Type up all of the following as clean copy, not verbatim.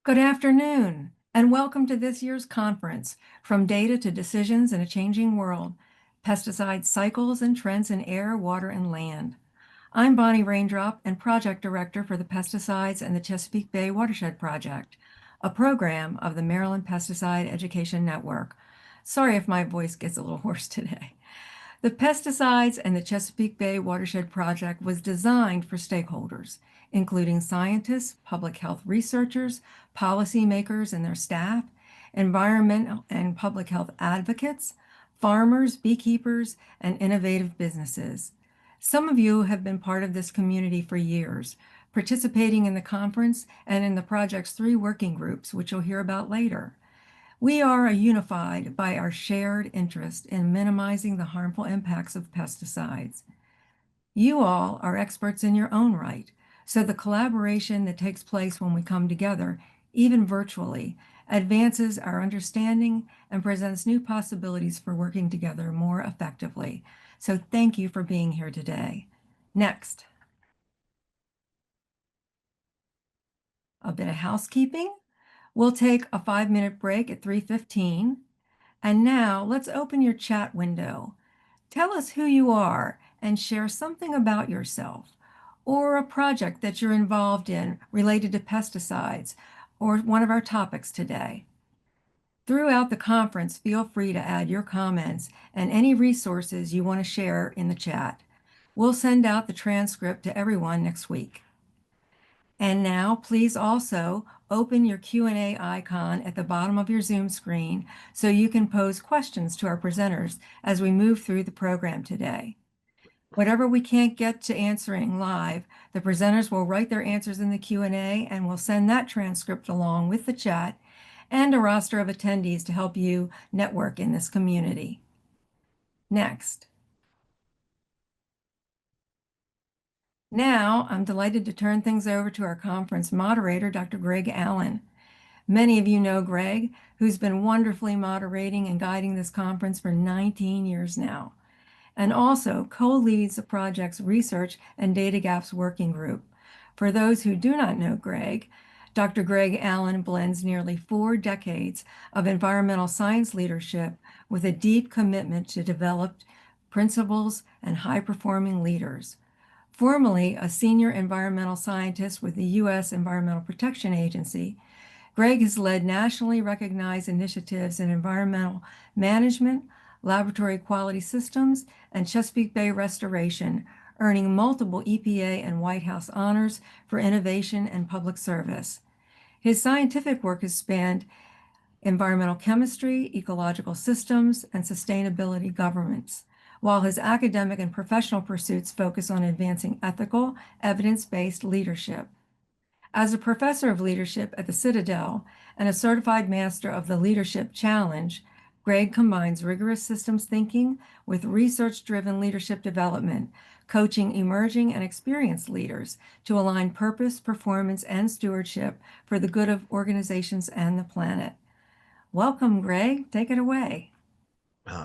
Good afternoon, and welcome to this year's conference, From Data to Decisions in a Changing World, Pesticide Cycles and Trends in Air, Water, and Land. I'm Bonnie Raindrop and Project Director for the Pesticides and the Chesapeake Bay Watershed Project, a program of the Maryland Pesticide Education Network. Sorry if my voice gets a little hoarse today. The Pesticides and the Chesapeake Bay Watershed Project was designed for stakeholders, including scientists, public health researchers, policymakers and their staff, environmental and public health advocates, farmers, beekeepers, and innovative businesses. Some of you have been part of this community for years, participating in the conference and in the project's 3 working groups, which you'll hear about later. We are unified by our shared interest in minimizing the harmful impacts of pesticides. You all are experts in your own right, so the collaboration that takes place when we come together, even virtually, advances our understanding and presents new possibilities for working together more effectively. So thank you for being here today. Next, a bit of housekeeping. We'll take a 5-minute break at 3:15. And now let's open your chat window. Tell us who you are and share something about yourself or a project that you're involved in related to pesticides or one of our topics today. Throughout the conference, feel free to add your comments and any resources you want to share in the chat. We'll send out the transcript to everyone next week. And now please also open your Q&A icon at the bottom of your Zoom screen so you can pose questions to our presenters as we move through the program today. Whatever we can't get to answering live, the presenters will write their answers in the Q&A and we'll send that transcript along with the chat and a roster of attendees to help you network in this community. Next. Now, I'm delighted to turn things over to our conference moderator, Dr. Greg Allen. Many of you know Greg, who's been wonderfully moderating and guiding this conference for 19 years now, and also co-leads the project's Research and Data Gaps Working Group. For those who do not know Greg, Dr. Greg Allen blends nearly 4 decades of environmental science leadership with a deep commitment to developed principles and high-performing leaders. Formerly a senior environmental scientist with the U.S. Environmental Protection Agency, Greg has led nationally recognized initiatives in environmental management, laboratory quality systems, and Chesapeake Bay restoration, earning multiple EPA and White House honors for innovation and public service. His scientific work has spanned environmental chemistry, ecological systems, and sustainability governance, while his academic and professional pursuits focus on advancing ethical, evidence-based leadership. As a professor of leadership at the Citadel and a certified master of the Leadership Challenge, Greg combines rigorous systems thinking with research-driven leadership development, coaching emerging and experienced leaders to align purpose, performance, and stewardship for the good of organizations and the planet. Welcome, Greg. Take it away.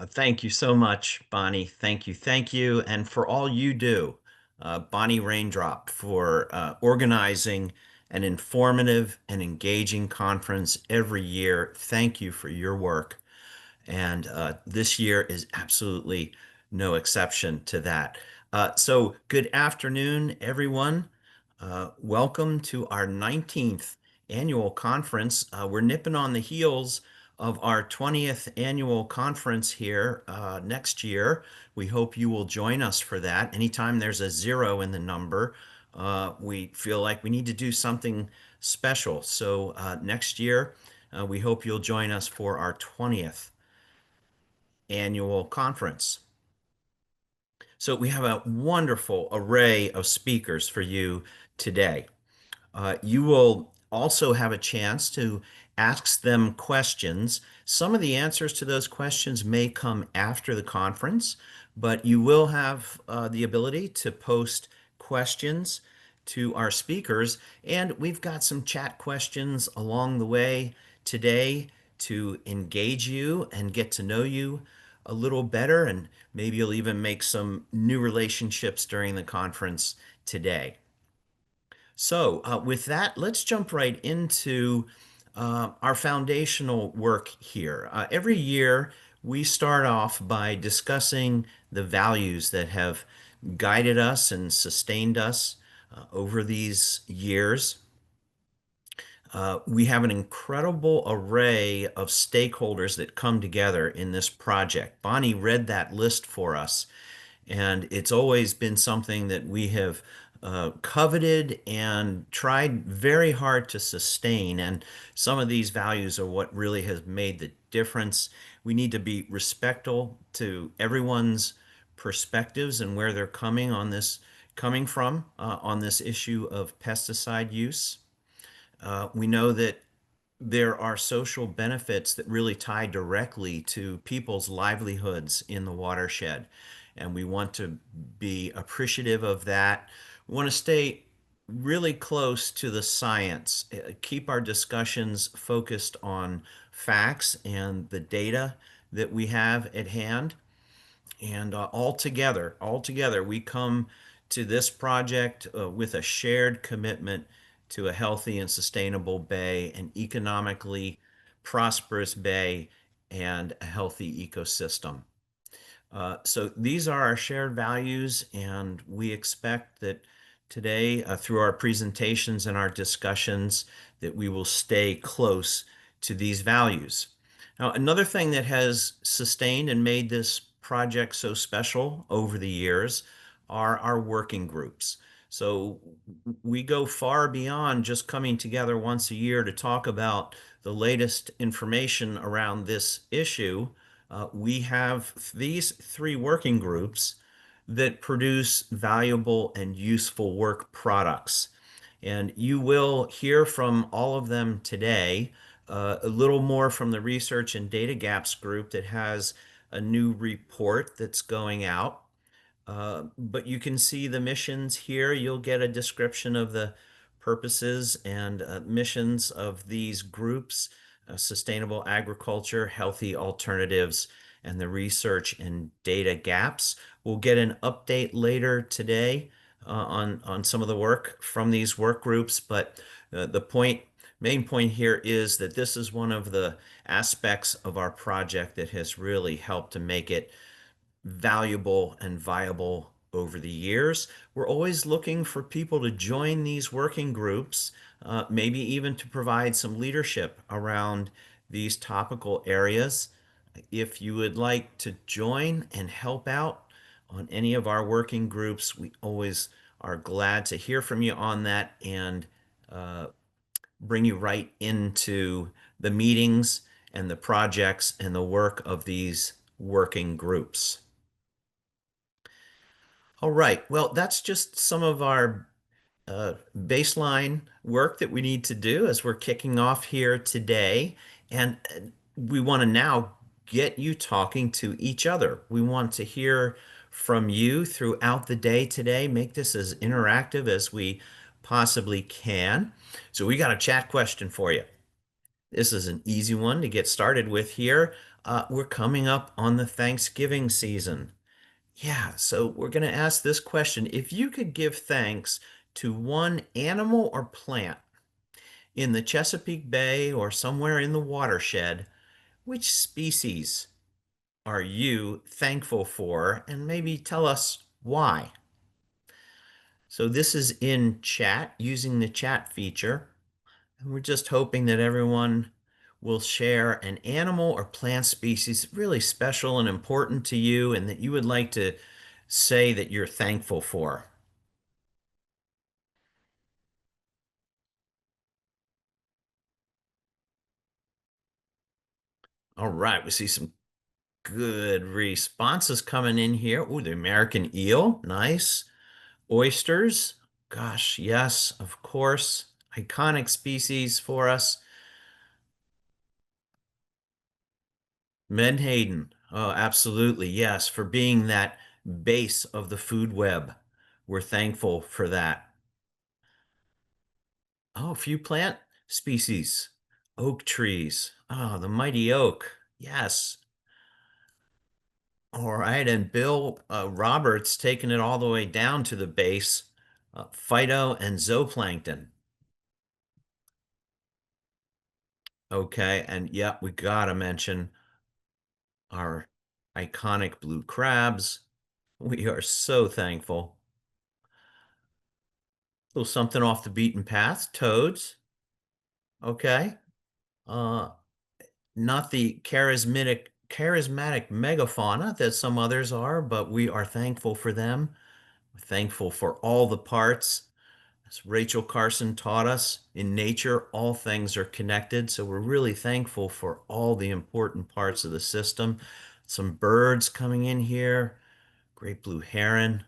Thank you so much, Bonnie. Thank you. Thank you. And for all you do, Bonnie Raindrop, for organizing an informative and engaging conference every year. Thank you for your work. And this year is absolutely no exception to that. So good afternoon, everyone. Welcome to our 19th annual conference. We're nipping on the heels of our 20th annual conference here next year. We hope you will join us for that. Anytime there's a 0 in the number, we feel like we need to do something special. So next year, we hope you'll join us for our 20th annual conference. So we have a wonderful array of speakers for you today. You will also have a chance to ask them questions. Some of the answers to those questions may come after the conference, but you will have the ability to post questions to our speakers. And we've got some chat questions along the way today to engage you and get to know you a little better. And maybe you'll even make some new relationships during the conference today. So, with that, let's jump right into our foundational work here. Every year, we start off by discussing the values that have guided us and sustained us over these years. We have an incredible array of stakeholders that come together in this project. Bonnie read that list for us, and it's always been something that we have coveted and tried very hard to sustain. And some of these values are what really has made the difference. We need to be respectful to everyone's perspectives and where they're coming from on this issue of pesticide use. We know that there are social benefits that really tie directly to people's livelihoods in the watershed, and we want to be appreciative of that. We want to stay really close to the science, keep our discussions focused on facts and the data that we have at hand. And all together, we come to this project with a shared commitment to a healthy and sustainable bay, an economically prosperous bay, and a healthy ecosystem. So these are our shared values, and we expect that today, through our presentations and our discussions, that we will stay close to these values. Now, another thing that has sustained and made this project so special over the years are our working groups. So we go far beyond just coming together once a year to talk about the latest information around this issue. We have these three working groups that produce valuable and useful work products. And you will hear from all of them today. A little more from the Research and Data Gaps group that has a new report that's going out. But you can see the missions here. You'll get a description of the purposes and missions of these groups: sustainable agriculture, healthy alternatives, and the research and data gaps. We'll get an update later today on some of the work from these work groups, but main point here is that this is one of the aspects of our project that has really helped to make it valuable and viable over the years. We're always looking for people to join these working groups, maybe even to provide some leadership around these topical areas. If you would like to join and help out on any of our working groups, we always are glad to hear from you on that and bring you right into the meetings and the projects and the work of these working groups. All right. Well, that's just some of our baseline work that we need to do as we're kicking off here today. And we want to now get you talking to each other. We want to hear from you throughout the day today. Make this as interactive as we possibly can. So we got a chat question for you. This is an easy one to get started with here. We're coming up on the Thanksgiving season. Yeah, so we're going to ask this question. If you could give thanks to one animal or plant in the Chesapeake Bay or somewhere in the watershed, which species are you thankful for? And maybe tell us why. So this is in chat using the chat feature. And we're just hoping that everyone will share an animal or plant species really special and important to you and that you would like to say that you're thankful for. All right, we see some good responses coming in here. Ooh, the American eel, nice. Oysters, gosh, yes, of course. Iconic species for us. Menhaden, oh, absolutely, yes, for being that base of the food web. We're thankful for that. Oh, a few plant species. Oak trees. Oh, the mighty oak. Yes. All right. And Bill Roberts taking it all the way down to the base phyto and zooplankton. Okay, and yeah, we gotta mention our iconic blue crabs. We are so thankful. A little something off the beaten path, toads. Okay. Uh, Not the charismatic megafauna that some others are, but we are thankful for them. We're thankful for all the parts. As Rachel Carson taught us, in nature, all things are connected. So we're really thankful for all the important parts of the system. Some birds coming in here, great blue heron.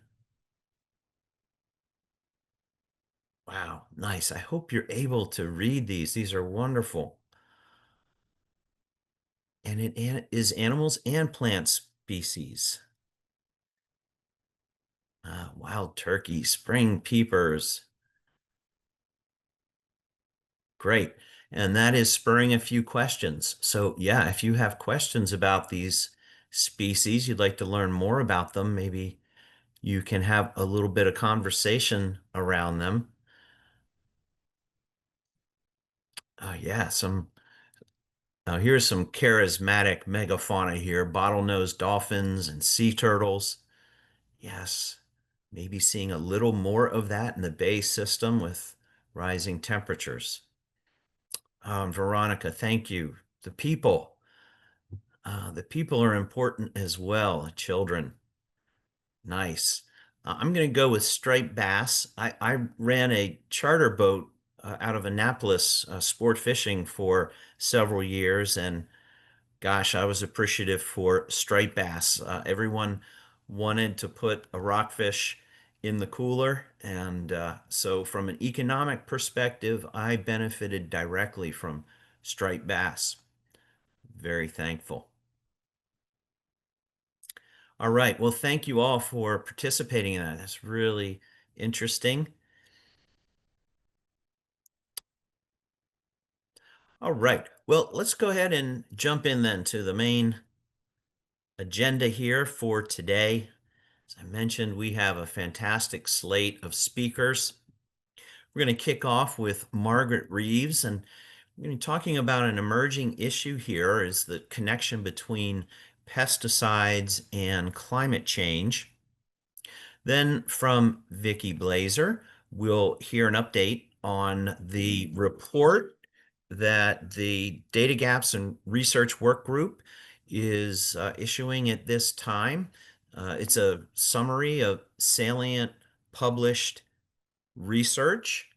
Wow, nice. I hope you're able to read these. These are wonderful. And it is animals and plant species. Wild turkey, spring peepers. Great. And that is spurring a few questions. So, yeah, if you have questions about these species, you'd like to learn more about them, maybe you can have a little bit of conversation around them. Yeah, here's some charismatic megafauna here, bottlenose dolphins and sea turtles. Yes, maybe seeing a little more of that in the bay system with rising temperatures. Veronica, thank you. The people, the people are important as well. Children, nice. I'm going to go with striped bass. I ran a charter boat out of Annapolis, sport fishing for several years, and gosh, I was appreciative for striped bass. Everyone wanted to put a rockfish in the cooler, and so from an economic perspective, I benefited directly from striped bass. Very thankful. All right. Well, thank you all for participating in that. That's really interesting. All right. Well, let's go ahead and jump in then to the main agenda here for today. As I mentioned, we have a fantastic slate of speakers. We're going to kick off with Margaret Reeves, and we're going to be talking about an emerging issue here is the connection between pesticides and climate change. Then from Vicki Blazer, we'll hear an update on the report that the Data Gaps and Research Work Group is issuing at this time. It's a summary of salient published research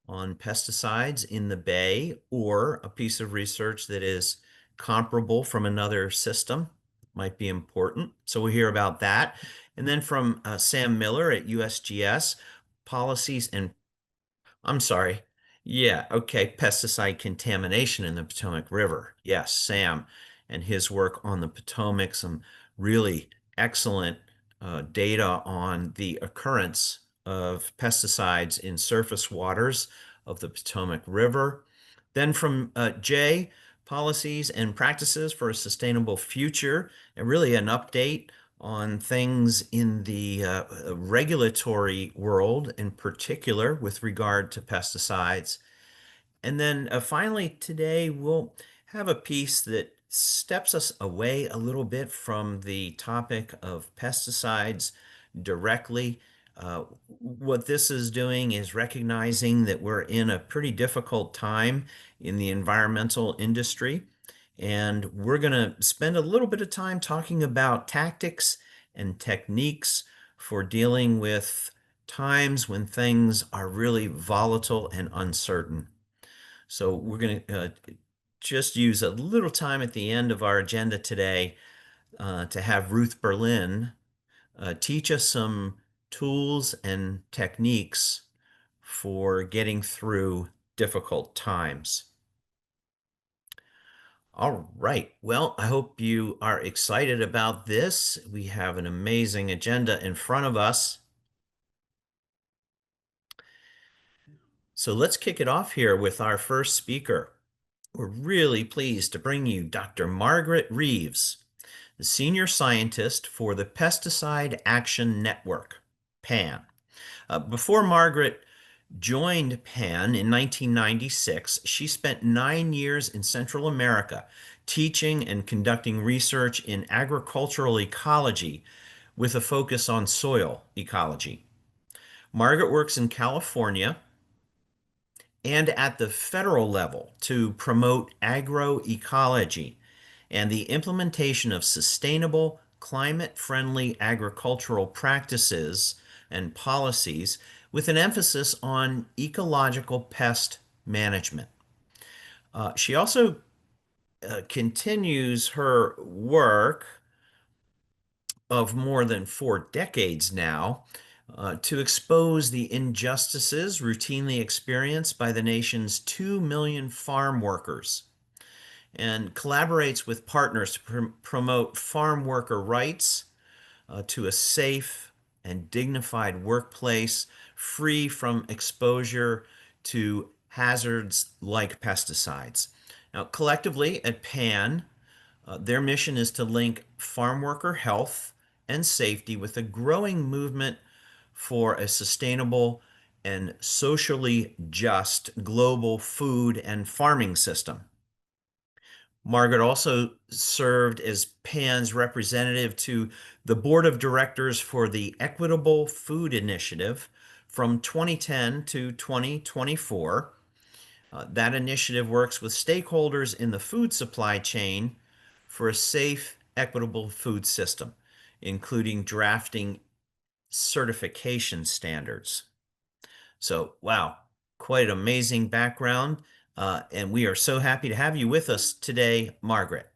on pesticides in the bay or a piece of research that is comparable from another system might be important. So we'll hear about that. And then from Sam Miller at USGS, policies and I'm sorry. Yeah, okay. Pesticide contamination in the Potomac River. Yes, Sam and his work on the Potomac, some really excellent data on the occurrence of pesticides in surface waters of the Potomac River. Then from Jay, policies and practices for a sustainable future, and really an update on things in the regulatory world, in particular with regard to pesticides. And then finally, today we'll have a piece that steps us away a little bit from the topic of pesticides directly. What this is doing is recognizing that we're in a pretty difficult time in the environmental industry. And we're going to spend a little bit of time talking about tactics and techniques for dealing with times when things are really volatile and uncertain. So we're going to just use a little time at the end of our agenda today to have Ruth Berlin teach us some tools and techniques for getting through difficult times. All right. Well, I hope you are excited about this. We have an amazing agenda in front of us. So let's kick it off here with our first speaker. We're really pleased to bring you Dr. Margaret Reeves, the senior scientist for the Pesticide Action Network, PAN, Before Margaret joined Penn in 1996, she spent 9 years in Central America teaching and conducting research in agricultural ecology with a focus on soil ecology. Margaret works in California and at the federal level to promote agroecology and the implementation of sustainable, climate-friendly agricultural practices and policies with an emphasis on ecological pest management. She also continues her work of more than 4 decades now to expose the injustices routinely experienced by the nation's 2 million farm workers and collaborates with partners to promote farm worker rights to a safe and dignified workplace free from exposure to hazards like pesticides. Now, collectively at PAN, their mission is to link farm worker health and safety with a growing movement for a sustainable and socially just global food and farming system. Margaret also served as PAN's representative to the board of directors for the Equitable Food Initiative from 2010 to 2024. That initiative works with stakeholders in the food supply chain for a safe, equitable food system, including drafting certification standards. So, wow, quite an amazing background. And we are so happy to have you with us today, Margaret.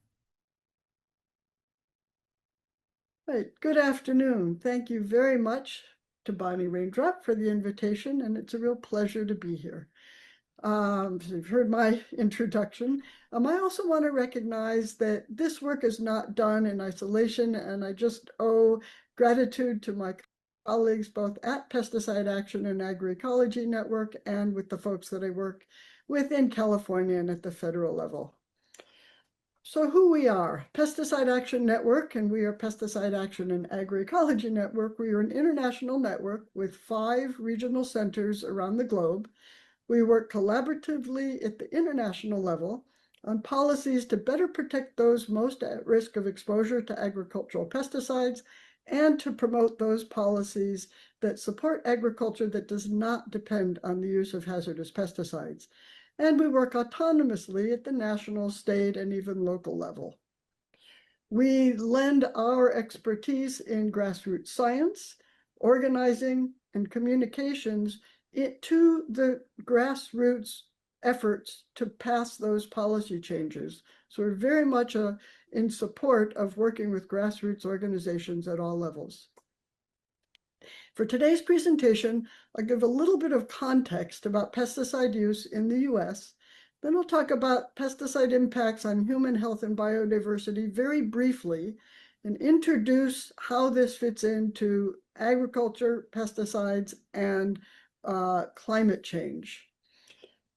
Right. Good afternoon. Thank you very much to Bonnie Raindrop for the invitation, and it's a real pleasure to be here. So you've heard my introduction. I also want to recognize that this work is not done in isolation, and I just owe gratitude to my colleagues both at Pesticide Action and Agroecology Network and with the folks that I work with in California and at the federal level. So who we are, Pesticide Action Network, and we are Pesticide Action and Agroecology Network. We are an international network with 5 regional centers around the globe. We work collaboratively at the international level on policies to better protect those most at risk of exposure to agricultural pesticides and to promote those policies that support agriculture that does not depend on the use of hazardous pesticides. And we work autonomously at the national, state, and even local level. We lend our expertise in grassroots science, organizing, and communications to the grassroots efforts to pass those policy changes. So we're very much in support of working with grassroots organizations at all levels. For today's presentation, I'll give a little bit of context about pesticide use in the US. Then I'll talk about pesticide impacts on human health and biodiversity very briefly and introduce how this fits into agriculture, pesticides, and climate change.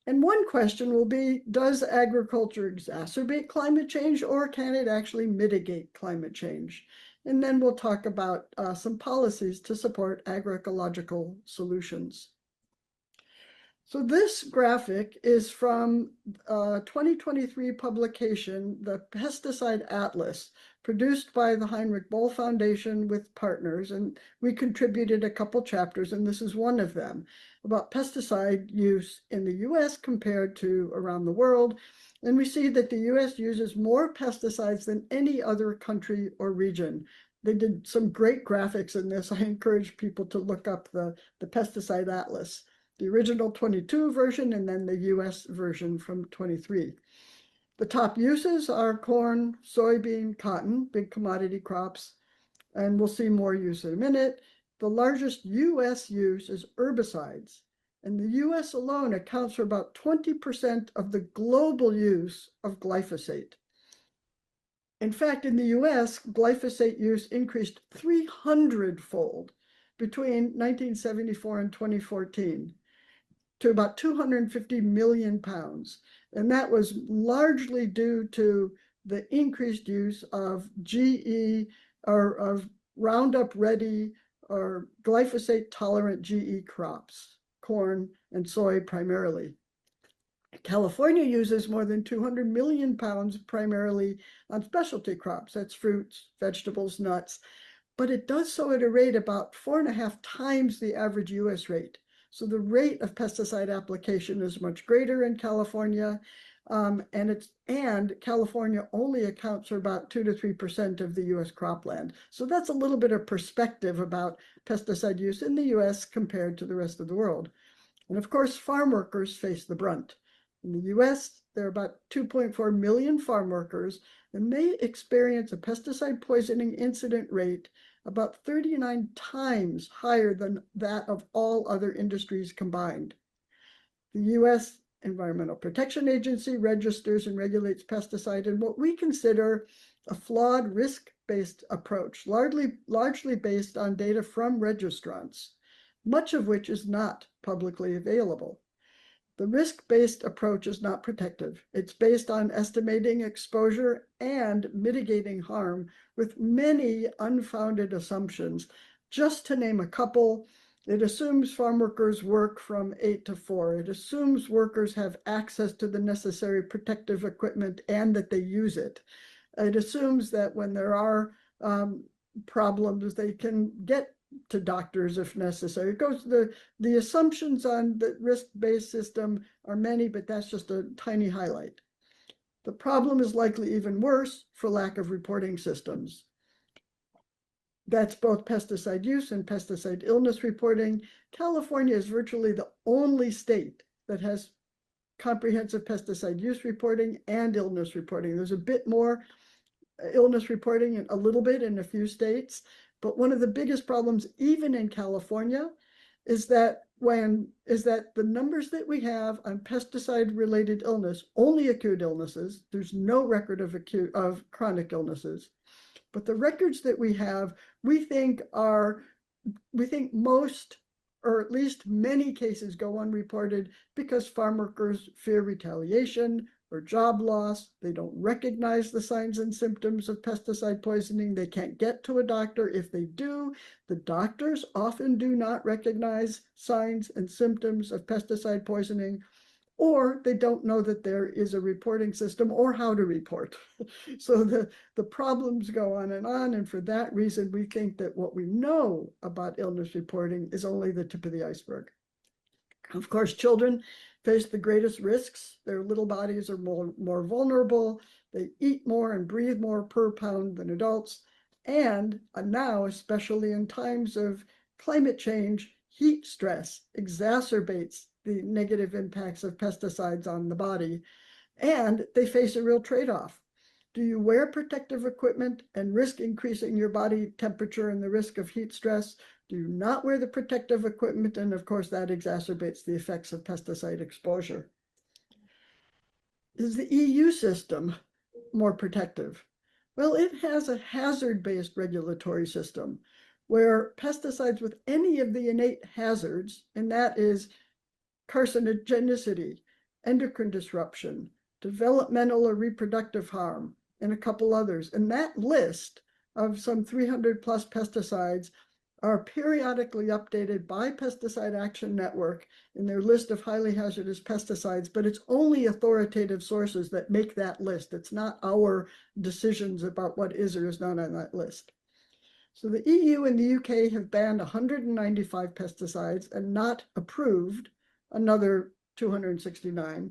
And one question will be, does agriculture exacerbate climate change or can it actually mitigate climate change? And then we'll talk about some policies to support agroecological solutions. So this graphic is from a 2023 publication, the Pesticide Atlas, produced by the Heinrich Boll Foundation with partners, and we contributed a couple chapters, and this is one of them, about pesticide use in the US compared to around the world. And we see that the US uses more pesticides than any other country or region. They did some great graphics in this. I encourage people to look up the Pesticide Atlas, the original 22 version and then the US version from 23. The top uses are corn, soybean, cotton, big commodity crops, and we'll see more use in a minute. The largest US use is herbicides, and the US alone accounts for about 20% of the global use of glyphosate. In fact, in the US, glyphosate use increased 300-fold between 1974 and 2014 to about 250 million pounds. And that was largely due to the increased use of GE or of Roundup Ready are glyphosate-tolerant GE crops, corn and soy primarily. California uses more than 200 million pounds primarily on specialty crops. That's fruits, vegetables, nuts, but it does so at a rate about 4.5 times the average US rate. So the rate of pesticide application is much greater in California, and California only accounts for about 2 to 3% of the US cropland. So that's a little bit of perspective about pesticide use in the US compared to the rest of the world. And of course, farm workers face the brunt. In the US, there are about 2.4 million farm workers, and they experience a pesticide poisoning incident rate about 39 times higher than that of all other industries combined. The US Environmental Protection Agency registers and regulates pesticide in what we consider a flawed risk-based approach, largely based on data from registrants, much of which is not publicly available. The risk-based approach is not protective. It's based on estimating exposure and mitigating harm with many unfounded assumptions. Just to name a couple, it assumes farm workers work from 8 to 4. It assumes workers have access to the necessary protective equipment and that they use it. It assumes that when there are problems, they can get to doctors if necessary. It goes the assumptions on the risk-based system are many, but that's just a tiny highlight. The problem is likely even worse for lack of reporting systems. That's both pesticide use and pesticide illness reporting. California is virtually the only state that has comprehensive pesticide use reporting and illness reporting. There's a bit more illness reporting in a little bit in a few states, but one of the biggest problems, even in California, is that the numbers that we have on pesticide-related illness, only acute illnesses, there's no record of chronic illnesses. But the records that we have, we think most, or at least many cases go unreported because farm workers fear retaliation or job loss. They don't recognize the signs and symptoms of pesticide poisoning. They can't get to a doctor. If they do, the doctors often do not recognize signs and symptoms of pesticide poisoning, or they don't know that there is a reporting system or how to report. So the problems go on, and for that reason, we think that what we know about illness reporting is only the tip of the iceberg. Of course, children face the greatest risks. Their little bodies are more vulnerable. They eat more and breathe more per pound than adults. And now, especially in times of climate change, heat stress exacerbates the negative impacts of pesticides on the body. And they face a real trade-off. Do you wear protective equipment and risk increasing your body temperature and the risk of heat stress? Do you not wear the protective equipment? And of course, that exacerbates the effects of pesticide exposure. Is the EU system more protective? Well, it has a hazard-based regulatory system where pesticides with any of the innate hazards, and that is carcinogenicity, endocrine disruption, developmental or reproductive harm, and a couple others. And that list of some 300 plus pesticides are periodically updated by Pesticide Action Network in their list of highly hazardous pesticides, but it's only authoritative sources that make that list. It's not our decisions about what is or is not on that list. So the EU and the UK have banned 195 pesticides and not approved another 269.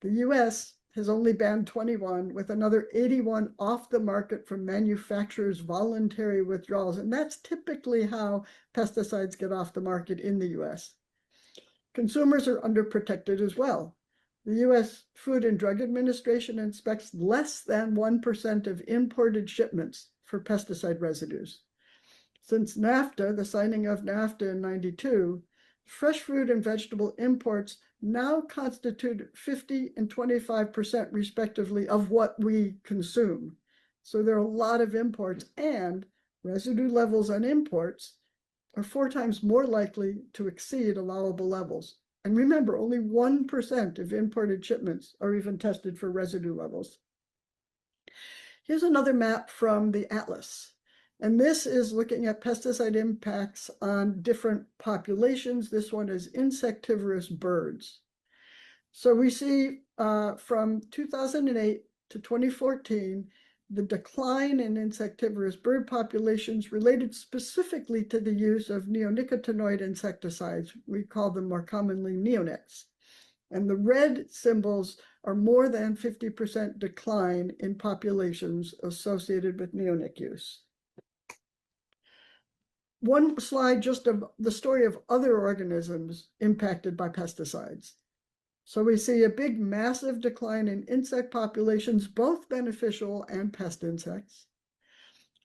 The US has only banned 21, with another 81 off the market from manufacturers' voluntary withdrawals. And that's typically how pesticides get off the market in the US. Consumers are underprotected as well. The US Food and Drug Administration inspects less than 1% of imported shipments for pesticide residues. Since NAFTA, the signing of NAFTA in '92, fresh fruit and vegetable imports now constitute 50 and 25% respectively of what we consume. So there are a lot of imports, and residue levels on imports are 4 times more likely to exceed allowable levels. And remember, only 1% of imported shipments are even tested for residue levels. Here's another map from the Atlas. And this is looking at pesticide impacts on different populations. This one is insectivorous birds. So we see from 2008 to 2014, the decline in insectivorous bird populations related specifically to the use of neonicotinoid insecticides. We call them more commonly neonics. And the red symbols are more than 50% decline in populations associated with neonic use. One slide just of the story of other organisms impacted by pesticides. So we see a big, massive decline in insect populations, both beneficial and pest insects.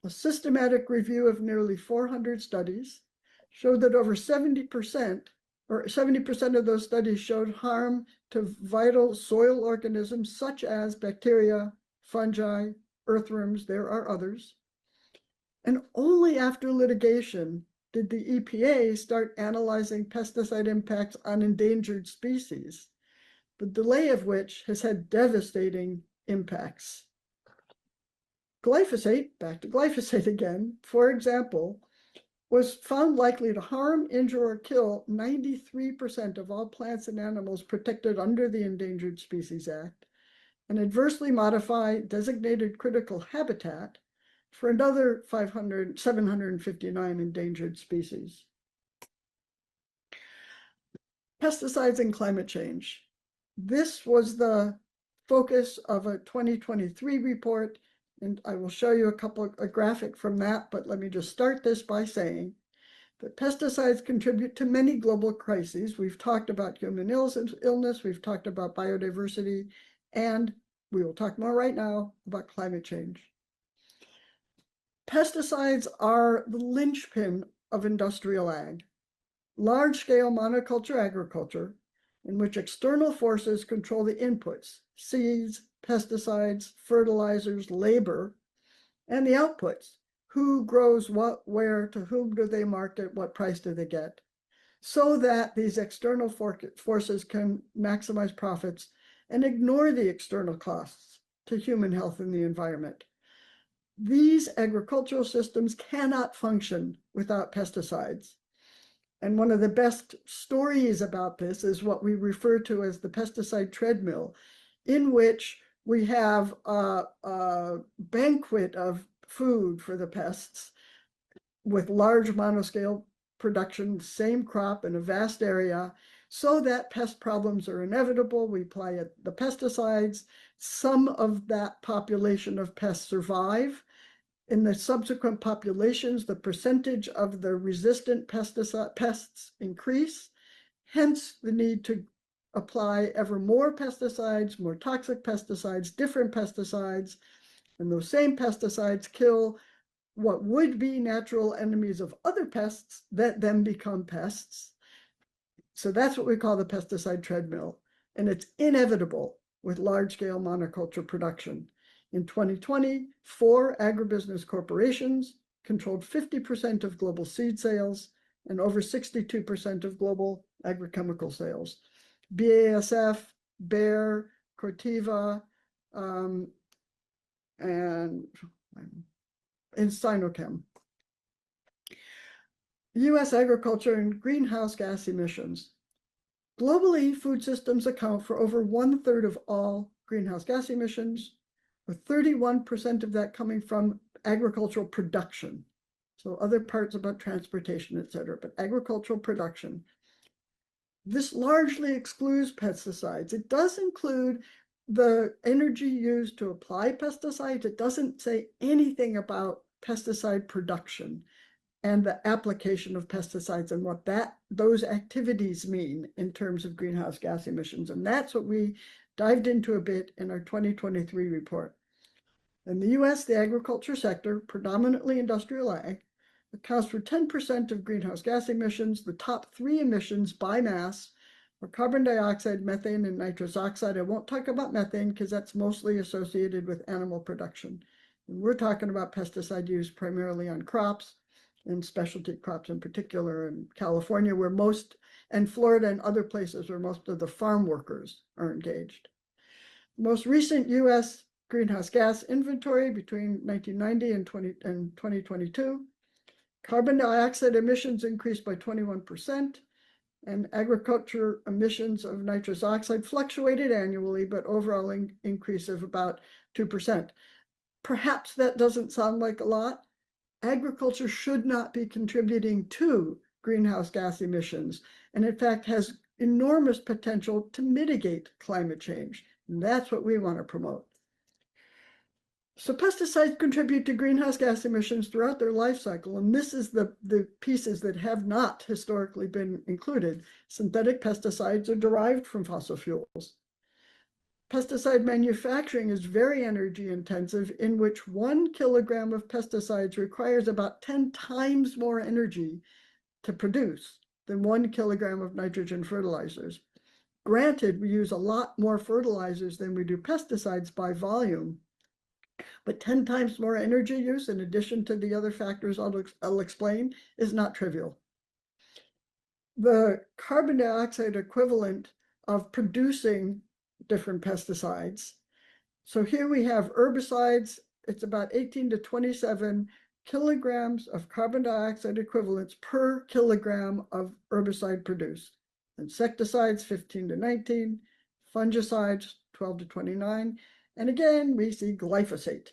A systematic review of nearly 400 studies showed that over 70%, or 70% of those studies showed harm to vital soil organisms such as bacteria, fungi, earthworms, there are others. And only after litigation did the EPA start analyzing pesticide impacts on endangered species, the delay of which has had devastating impacts. Glyphosate, back to glyphosate again, for example, was found likely to harm, injure, or kill 93% of all plants and animals protected under the Endangered Species Act, and adversely modify designated critical habitat for another 759 endangered species. Pesticides and climate change. This was the focus of a 2023 report, and I will show you a graphic from that, but let me just start this by saying that pesticides contribute to many global crises. We've talked about human illness, we've talked about biodiversity, and we will talk more right now about climate change. Pesticides are the linchpin of industrial ag, large-scale monoculture agriculture, in which external forces control the inputs, seeds, pesticides, fertilizers, labor, and the outputs, who grows what, where, to whom do they market, what price do they get, so that these external forces can maximize profits and ignore the external costs to human health and the environment. These agricultural systems cannot function without pesticides. And one of the best stories about this is what we refer to as the pesticide treadmill, in which we have a banquet of food for the pests with large monoscale production, same crop in a vast area, so that pest problems are inevitable. We apply the pesticides. Some of that population of pests survive. In the subsequent populations, the percentage of the resistant pests increase, hence the need to apply ever more pesticides, more toxic pesticides, different pesticides, and those same pesticides kill what would be natural enemies of other pests that then become pests. So that's what we call the pesticide treadmill, and it's inevitable with large-scale monoculture production. In 2020, 4 agribusiness corporations controlled 50% of global seed sales and over 62% of global agrochemical sales. BASF, Bayer, Corteva, and Sinochem. U.S. agriculture and greenhouse gas emissions. Globally, food systems account for over 1/3 of all greenhouse gas emissions, with 31% of that coming from agricultural production. So other parts about transportation, et cetera, but agricultural production. This largely excludes pesticides. It does include the energy used to apply pesticides. It doesn't say anything about pesticide production and the application of pesticides and what those activities mean in terms of greenhouse gas emissions. And that's what we dived into a bit in our 2023 report. In the US, the agriculture sector, predominantly industrial ag, accounts for 10% of greenhouse gas emissions. The top 3 emissions by mass are carbon dioxide, methane, and nitrous oxide. I won't talk about methane because that's mostly associated with animal production. And we're talking about pesticide use primarily on crops and specialty crops in particular in California, and Florida and other places where most of the farm workers are engaged. Most recent US greenhouse gas inventory between 1990 and 2022. Carbon dioxide emissions increased by 21%, and agriculture emissions of nitrous oxide fluctuated annually, but overall increase of about 2%. Perhaps that doesn't sound like a lot. Agriculture should not be contributing to greenhouse gas emissions, and in fact has enormous potential to mitigate climate change. And that's what we want to promote. So pesticides contribute to greenhouse gas emissions throughout their life cycle, and this is the pieces that have not historically been included. Synthetic pesticides are derived from fossil fuels. Pesticide manufacturing is very energy intensive, in which 1 kilogram of pesticides requires about 10 times more energy to produce than 1 kilogram of nitrogen fertilizers. Granted, we use a lot more fertilizers than we do pesticides by volume, but 10 times more energy use, in addition to the other factors I'll explain, is not trivial. The carbon dioxide equivalent of producing different pesticides. So here we have herbicides. It's about 18 to 27 kilograms of carbon dioxide equivalents per kilogram of herbicide produced. Insecticides, 15 to 19, fungicides, 12 to 29. And again, we see glyphosate,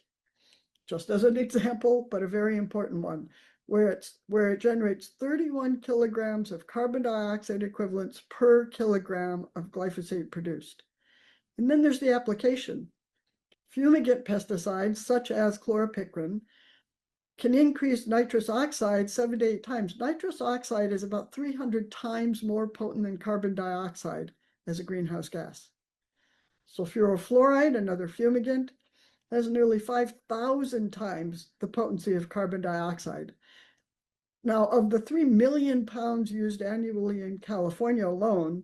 just as an example, but a very important one, where it generates 31 kilograms of carbon dioxide equivalents per kilogram of glyphosate produced. And then there's the application. Fumigant pesticides, such as chloropicrin, can increase nitrous oxide 7 to 8 times. Nitrous oxide is about 300 times more potent than carbon dioxide as a greenhouse gas. Sulfurofluoride, another fumigant, has nearly 5,000 times the potency of carbon dioxide. Now, of the 3 million pounds used annually in California alone,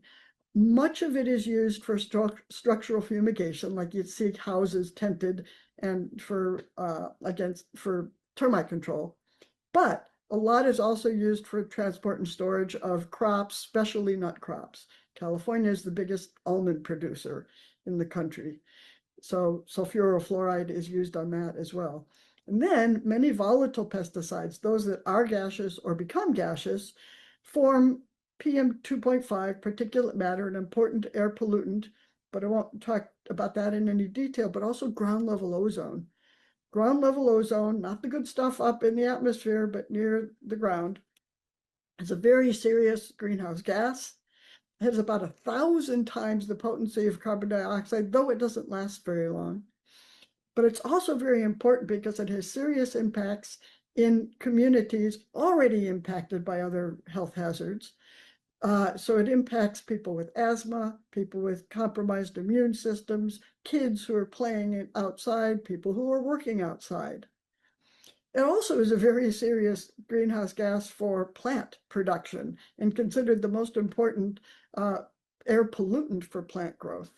much of it is used for structural fumigation, like you'd see houses tented, and for termite control. But a lot is also used for transport and storage of crops, especially nut crops. California is the biggest almond producer in the country, so sulfurofluoride is used on that as well. And then many volatile pesticides, those that are gaseous or become gaseous, form PM2.5, particulate matter, an important air pollutant, but I won't talk about that in any detail, but also ground level ozone. Ground level ozone, not the good stuff up in the atmosphere, but near the ground, is a very serious greenhouse gas. It has about 1,000 times the potency of carbon dioxide, though it doesn't last very long. But it's also very important because it has serious impacts in communities already impacted by other health hazards. So it impacts people with asthma, people with compromised immune systems, kids who are playing outside, people who are working outside. It also is a very serious greenhouse gas for plant production and considered the most important air pollutant for plant growth.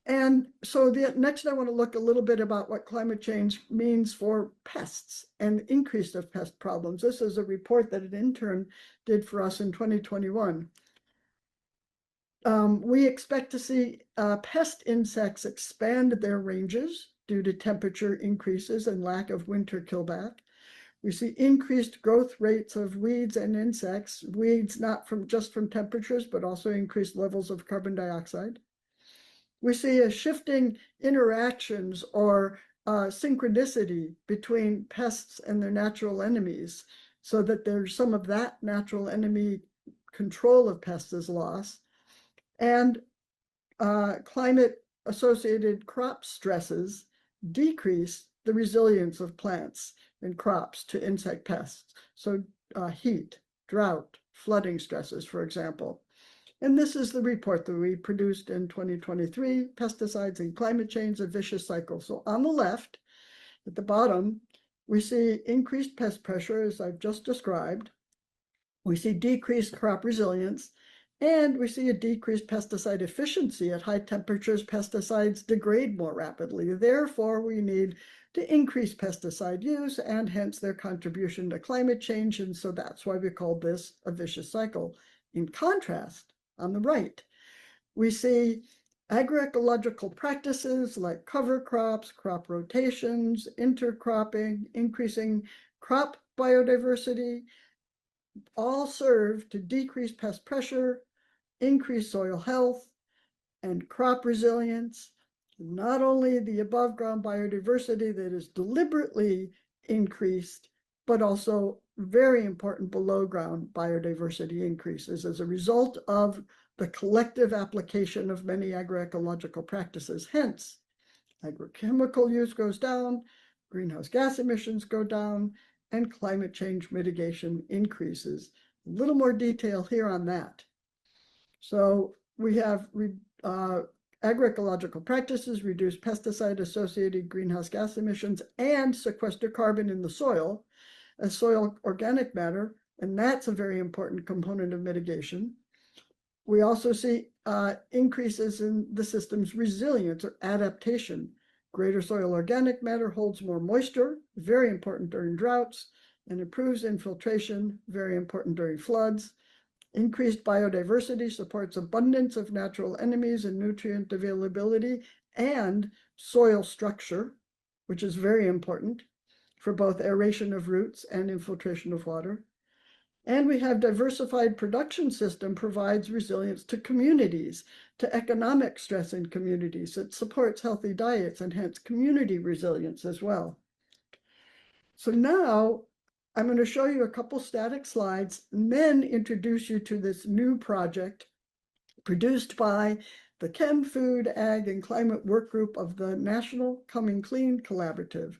And so next I want to look a little bit about what climate change means for pests and the increase of pest problems. This is a report that an intern did for us in 2021. We expect to see pest insects expand their ranges due to temperature increases and lack of winter killback. We see increased growth rates of weeds and insects, weeds not just from temperatures, but also increased levels of carbon dioxide. We see a shifting interactions or synchronicity between pests and their natural enemies, so that there's some of that natural enemy control of pests is lost. And climate-associated crop stresses decrease the resilience of plants and crops to insect pests. So heat, drought, flooding stresses, for example. And this is the report that we produced in 2023, Pesticides and Climate Change, a Vicious Cycle. So on the left, at the bottom, we see increased pest pressure, as I've just described. We see decreased crop resilience, and we see a decreased pesticide efficiency. At high temperatures, pesticides degrade more rapidly. Therefore, we need to increase pesticide use and hence their contribution to climate change. And so that's why we call this a vicious cycle. In contrast, on the right, we see Agroecological practices like cover crops, crop rotations, intercropping, increasing crop biodiversity, all serve to decrease pest pressure, increase soil health, and crop resilience. Not only the above ground biodiversity that is deliberately increased, but also very important below ground biodiversity increases as a result of the collective application of many agroecological practices. Hence, agrochemical use goes down, greenhouse gas emissions go down, and climate change mitigation increases. A little more detail here on that. So we have agroecological practices reduce pesticide-associated greenhouse gas emissions and sequester carbon in the soil as soil organic matter, and that's a very important component of mitigation. We also see increases in the system's resilience or adaptation. Greater soil organic matter holds more moisture, very important during droughts, and improves infiltration, very important during floods. Increased biodiversity supports abundance of natural enemies and nutrient availability and soil structure, which is very important for both aeration of roots and infiltration of water. And we have diversified production system provides resilience to communities, to economic stress in communities. It supports healthy diets and hence community resilience as well. So now I'm going to show you a couple static slides and then introduce you to this new project produced by the Chem, Food, Ag, and Climate Work Group of the National Coming Clean Collaborative.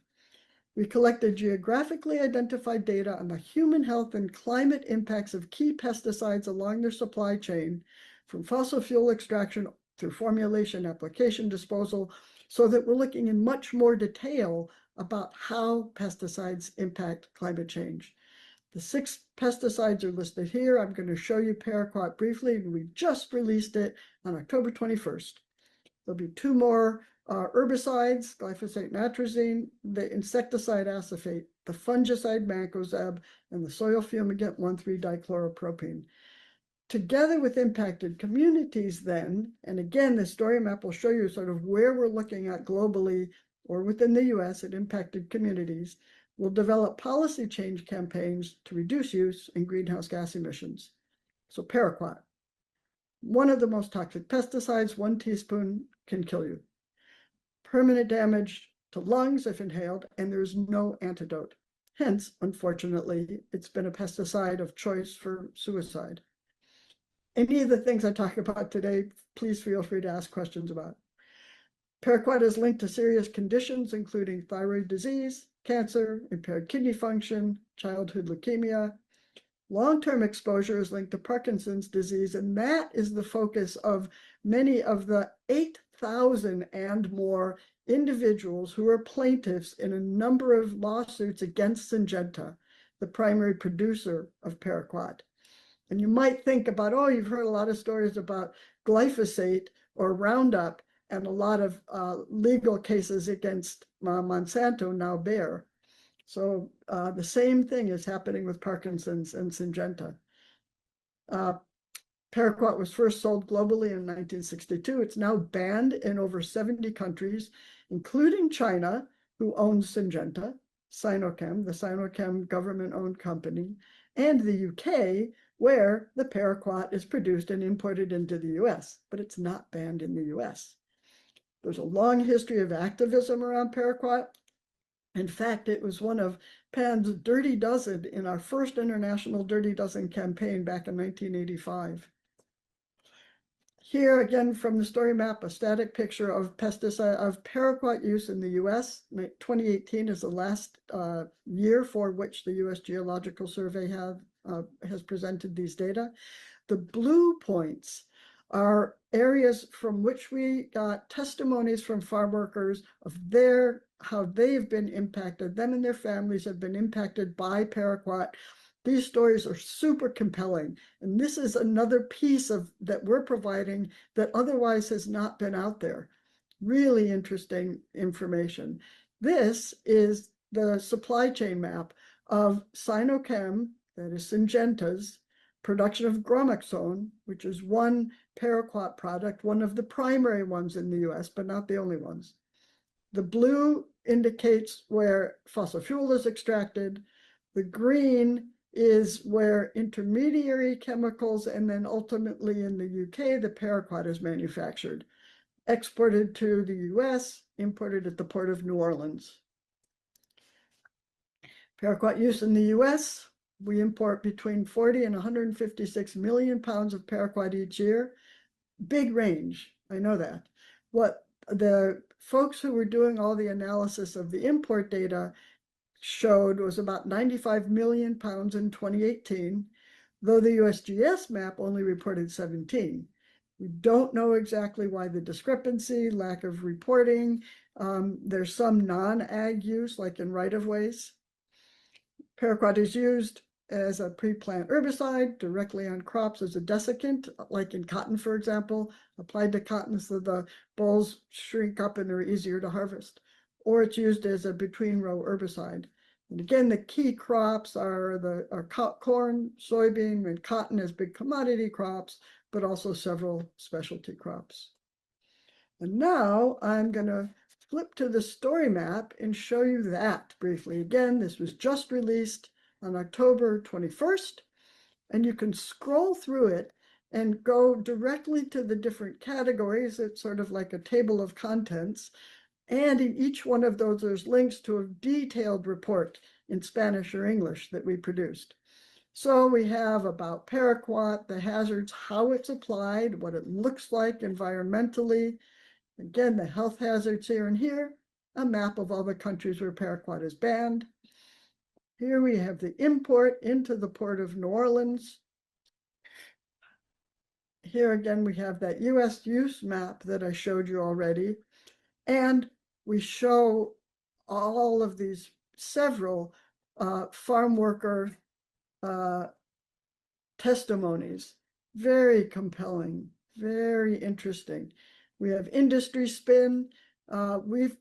We collected geographically identified data on the human health and climate impacts of key pesticides along their supply chain, from fossil fuel extraction through formulation, application, disposal, so that we're looking in much more detail about how pesticides impact climate change. The 6 pesticides are listed here. I'm going to show you paraquat briefly, and we just released it on October 21st. There'll be 2 more herbicides, glyphosate and atrazine, the insecticide acephate, the fungicide mancozeb, and the soil fumigant 1,3-dichloropropene. Together with impacted communities then, and again, the story map will show you sort of where we're looking at globally or within the US at impacted communities, we'll develop policy change campaigns to reduce use and greenhouse gas emissions. So paraquat, one of the most toxic pesticides, 1 teaspoon can kill you. Permanent damage to lungs if inhaled, and there's no antidote. Hence, unfortunately, it's been a pesticide of choice for suicide. Any of the things I talk about today, please feel free to ask questions about. Paraquat is linked to serious conditions, including thyroid disease, cancer, impaired kidney function, childhood leukemia. Long-term exposure is linked to Parkinson's disease, and that is the focus of many of the 8,000 and more individuals who are plaintiffs in a number of lawsuits against Syngenta, the primary producer of paraquat. And you might think about, oh, you've heard a lot of stories about glyphosate or Roundup and a lot of legal cases against Monsanto, now Bayer. So the same thing is happening with Parkinson's and Syngenta. Paraquat was first sold globally in 1962. It's now banned in over 70 countries, including China, who owns Syngenta, Sinochem, the Sinochem government-owned company, and the UK, where the paraquat is produced and imported into the US, but it's not banned in the US. There's a long history of activism around paraquat. In fact, it was one of Pan's Dirty Dozen in our first international Dirty Dozen campaign back in 1985. Here again from the story map, a static picture of paraquat use in the US. 2018 is the last year for which the US Geological Survey has presented these data. The blue points are areas from which we got testimonies from farm workers of how they've been impacted, them and their families have been impacted by paraquat. These stories are super compelling. And this is another piece that we're providing that otherwise has not been out there. Really interesting information. This is the supply chain map of Sinochem, that is Syngenta's, production of bromoxone, which is one paraquat product, one of the primary ones in the US, but not the only ones. The blue indicates where fossil fuel is extracted. The green is where intermediary chemicals, and then ultimately in the UK, the paraquat is manufactured, exported to the US, imported at the port of New Orleans. Paraquat use in the US, we import between 40 and 156 million pounds of paraquat each year. Big range, I know that. What the folks who were doing all the analysis of the import data showed was about 95 million pounds in 2018, though the USGS map only reported 17. We don't know exactly why the discrepancy, lack of reporting. There's some non-ag use, like in right-of-ways. Paraquat is used as a pre-plant herbicide directly on crops as a desiccant, like in cotton, for example, applied to cotton so the bolls shrink up and are easier to harvest. Or it's used as a between-row herbicide. And again, the key crops are corn, soybean, and cotton as big commodity crops, but also several specialty crops. And now I'm going to flip to the story map and show you that briefly. Again, this was just released on October 21st, and you can scroll through it and go directly to the different categories. It's sort of like a table of contents. And in each one of those, there's links to a detailed report in Spanish or English that we produced. So we have about paraquat, the hazards, how it's applied, what it looks like environmentally. Again, the health hazards here and here, a map of all the countries where paraquat is banned. Here we have the import into the port of New Orleans. Here again, we have that US use map that I showed you already. And we show all of these several farm worker testimonies. Very compelling, very interesting. We have industry spin. We've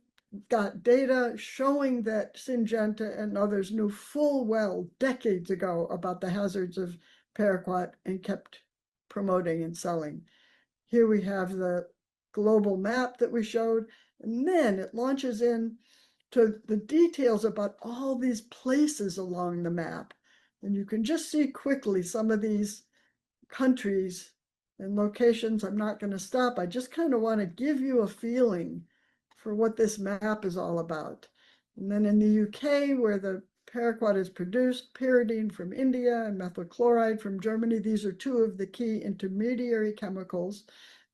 got data showing that Syngenta and others knew full well decades ago about the hazards of paraquat and kept promoting and selling. Here we have the global map that we showed, and then it launches in to the details about all these places along the map. And you can just see quickly some of these countries and locations. I'm not going to stop. I just kind of want to give you a feeling for what this map is all about. And then in the UK, where the paraquat is produced, pyridine from India and methyl chloride from Germany. These are two of the key intermediary chemicals,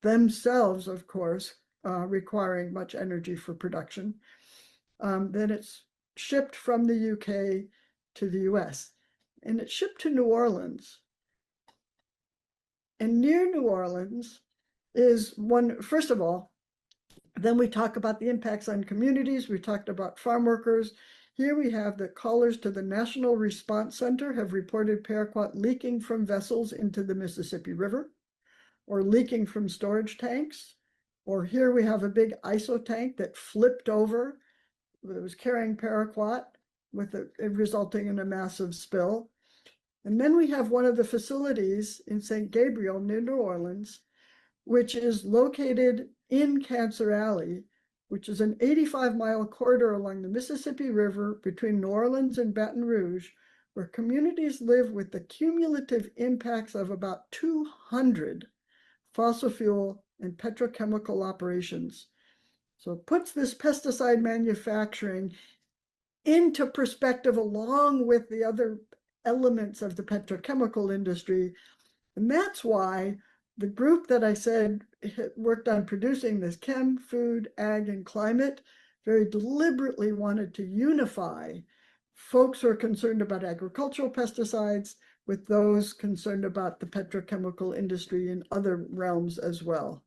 themselves, of course, requiring much energy for production. Then it's shipped from the UK to the US. And it's shipped to New Orleans. And near New Orleans is one, first of all, then we talk about the impacts on communities. We talked about farm workers. Here we have the callers to the National Response Center have reported paraquat leaking from vessels into the Mississippi River, or leaking from storage tanks. Or here we have a big ISO tank that flipped over. It was carrying paraquat, with it resulting in a massive spill. And then we have one of the facilities in St. Gabriel near New Orleans, which is located in Cancer Alley, which is an 85-mile corridor along the Mississippi River between New Orleans and Baton Rouge, where communities live with the cumulative impacts of about 200 fossil fuel and petrochemical operations. So it puts this pesticide manufacturing into perspective along with the other elements of the petrochemical industry. And that's why the group that I said worked on producing this Chem, Food, Ag, and Climate very deliberately wanted to unify folks who are concerned about agricultural pesticides with those concerned about the petrochemical industry in other realms as well.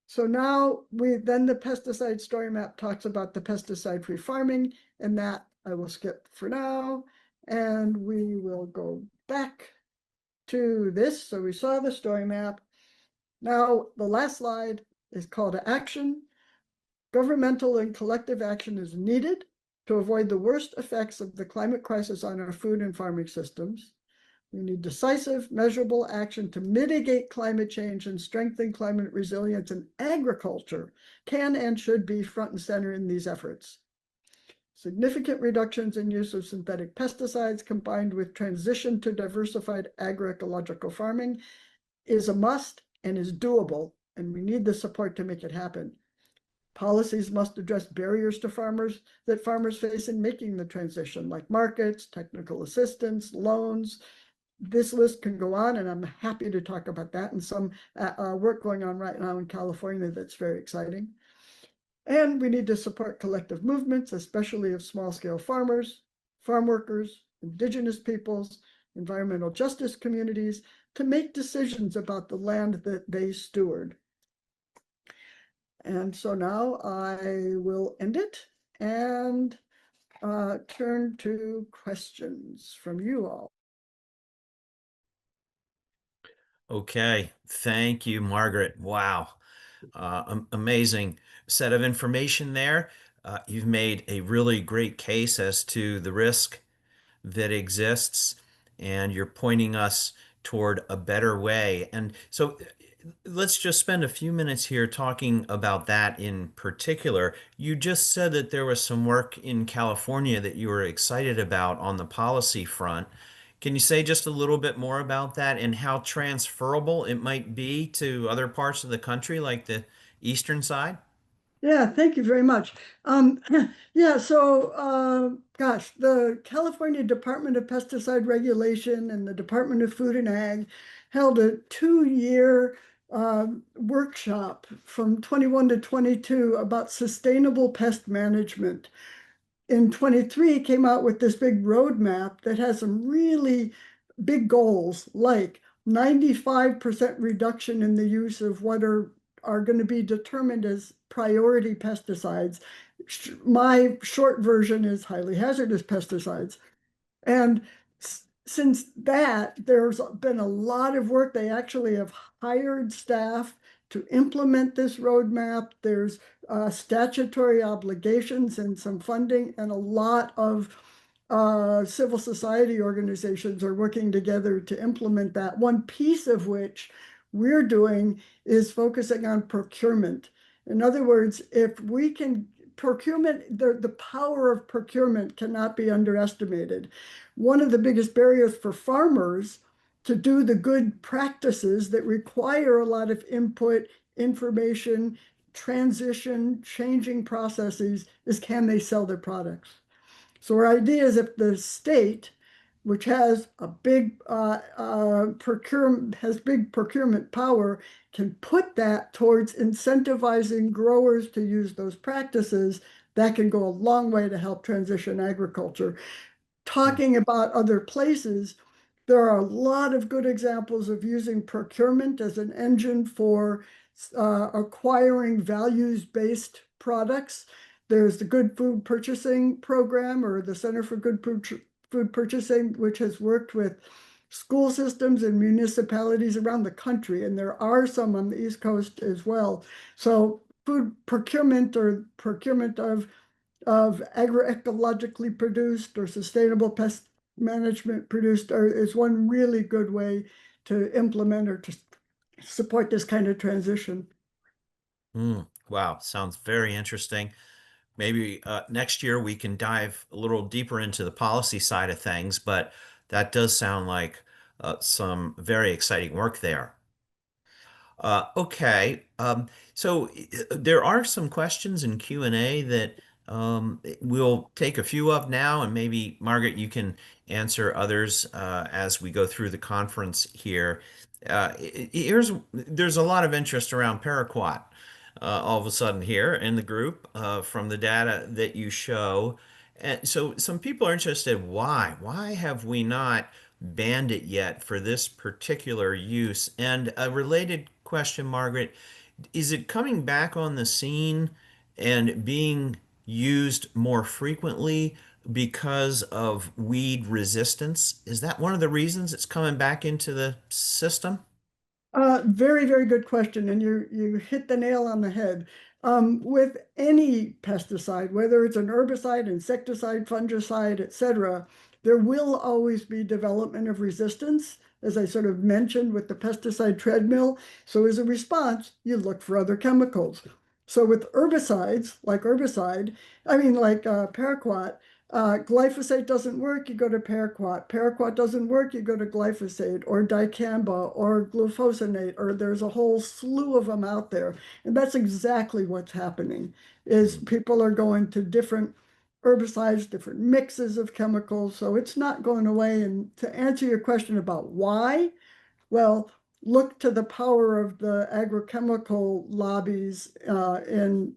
So now then the pesticide story map talks about the pesticide-free farming, and that I will skip for now, and we will go back to this. So we saw the story map. Now the last slide is call to action. Governmental and collective action is needed to avoid the worst effects of the climate crisis on our food and farming systems. We need decisive, measurable action to mitigate climate change and strengthen climate resilience, and agriculture can and should be front and center in these efforts. Significant reductions in use of synthetic pesticides combined with transition to diversified agroecological farming is a must and is doable, and we need the support to make it happen. Policies must address barriers to farmers that farmers face in making the transition, like markets, technical assistance, loans. This list can go on, and I'm happy to talk about that and some work going on right now in California that's very exciting. And we need to support collective movements, especially of small-scale farmers, farm workers, indigenous peoples, environmental justice communities, to make decisions about the land that they steward. And so now I will end it and turn to questions from you all. Okay, thank you, Margaret. Wow, amazing set of information there. You've made a really great case as to the risk that exists, and you're pointing us toward a better way. And so let's just spend a few minutes here talking about that in particular. You just said that there was some work in California that you were excited about on the policy front. Can you say just a little bit more about that and how transferable it might be to other parts of the country, like the eastern side? Yeah, thank you very much. Yeah, so gosh, the California Department of Pesticide Regulation and the Department of Food and Ag held a 2-year workshop from 21 to 22 about sustainable pest management. In 23 came out with this big roadmap that has some really big goals, like 95% reduction in the use of what are going to be determined as priority pesticides. My short version is highly hazardous pesticides. And since that, there's been a lot of work. They actually have hired staff to implement this roadmap. There's statutory obligations and some funding, and a lot of civil society organizations are working together to implement that. One piece of which we're doing is focusing on procurement. In other words, if we can procurement, the power of procurement cannot be underestimated. One of the biggest barriers for farmers to do the good practices that require a lot of input, information, transition, changing processes is, can they sell their products? So our idea is, if the state, which has a big procurement power, can put that towards incentivizing growers to use those practices, that can go a long way to help transition agriculture. Talking about other places, there are a lot of good examples of using procurement as an engine for acquiring values-based products. There's the Good Food Purchasing Program, or the Center for Good Food Purchasing, which has worked with school systems and municipalities around the country, and there are some on the East Coast as well. So food procurement, or procurement of agroecologically produced or sustainable pest management produced, is one really good way to implement or to support this kind of transition. Wow, sounds very interesting. Maybe next year we can dive a little deeper into the policy side of things, but that does sound like some very exciting work there. Okay, so there are some questions in Q&A that we'll take a few of now, and maybe Margaret, you can answer others as we go through the conference here. There's a lot of interest around paraquat all of a sudden here in the group from the data that you show. And so some people are interested, why? Why have we not banned it yet for this particular use? And a related question, Margaret, is it coming back on the scene and being used more frequently because of weed resistance? Is that one of the reasons it's coming back into the system? Very, very good question, and you hit the nail on the head. With any pesticide, whether it's an herbicide, insecticide, fungicide, etc., there will always be development of resistance, as I sort of mentioned with the pesticide treadmill. So as a response, you look for other chemicals. So with herbicides, like paraquat, glyphosate doesn't work, you go to paraquat. Paraquat doesn't work, you go to glyphosate or dicamba or glufosinate, or there's a whole slew of them out there. And that's exactly what's happening, is people are going to different herbicides, different mixes of chemicals. So it's not going away. And to answer your question about why, well, look to the power of the agrochemical lobbies in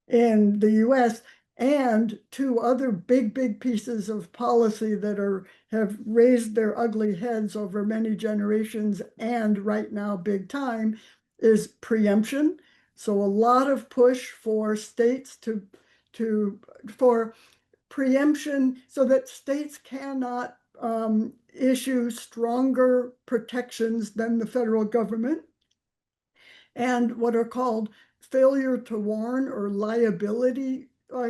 the US, and two other big pieces of policy that have raised their ugly heads over many generations and right now big time is preemption. So a lot of push for states for preemption so that states cannot issue stronger protections than the federal government, and what are called failure to warn or liability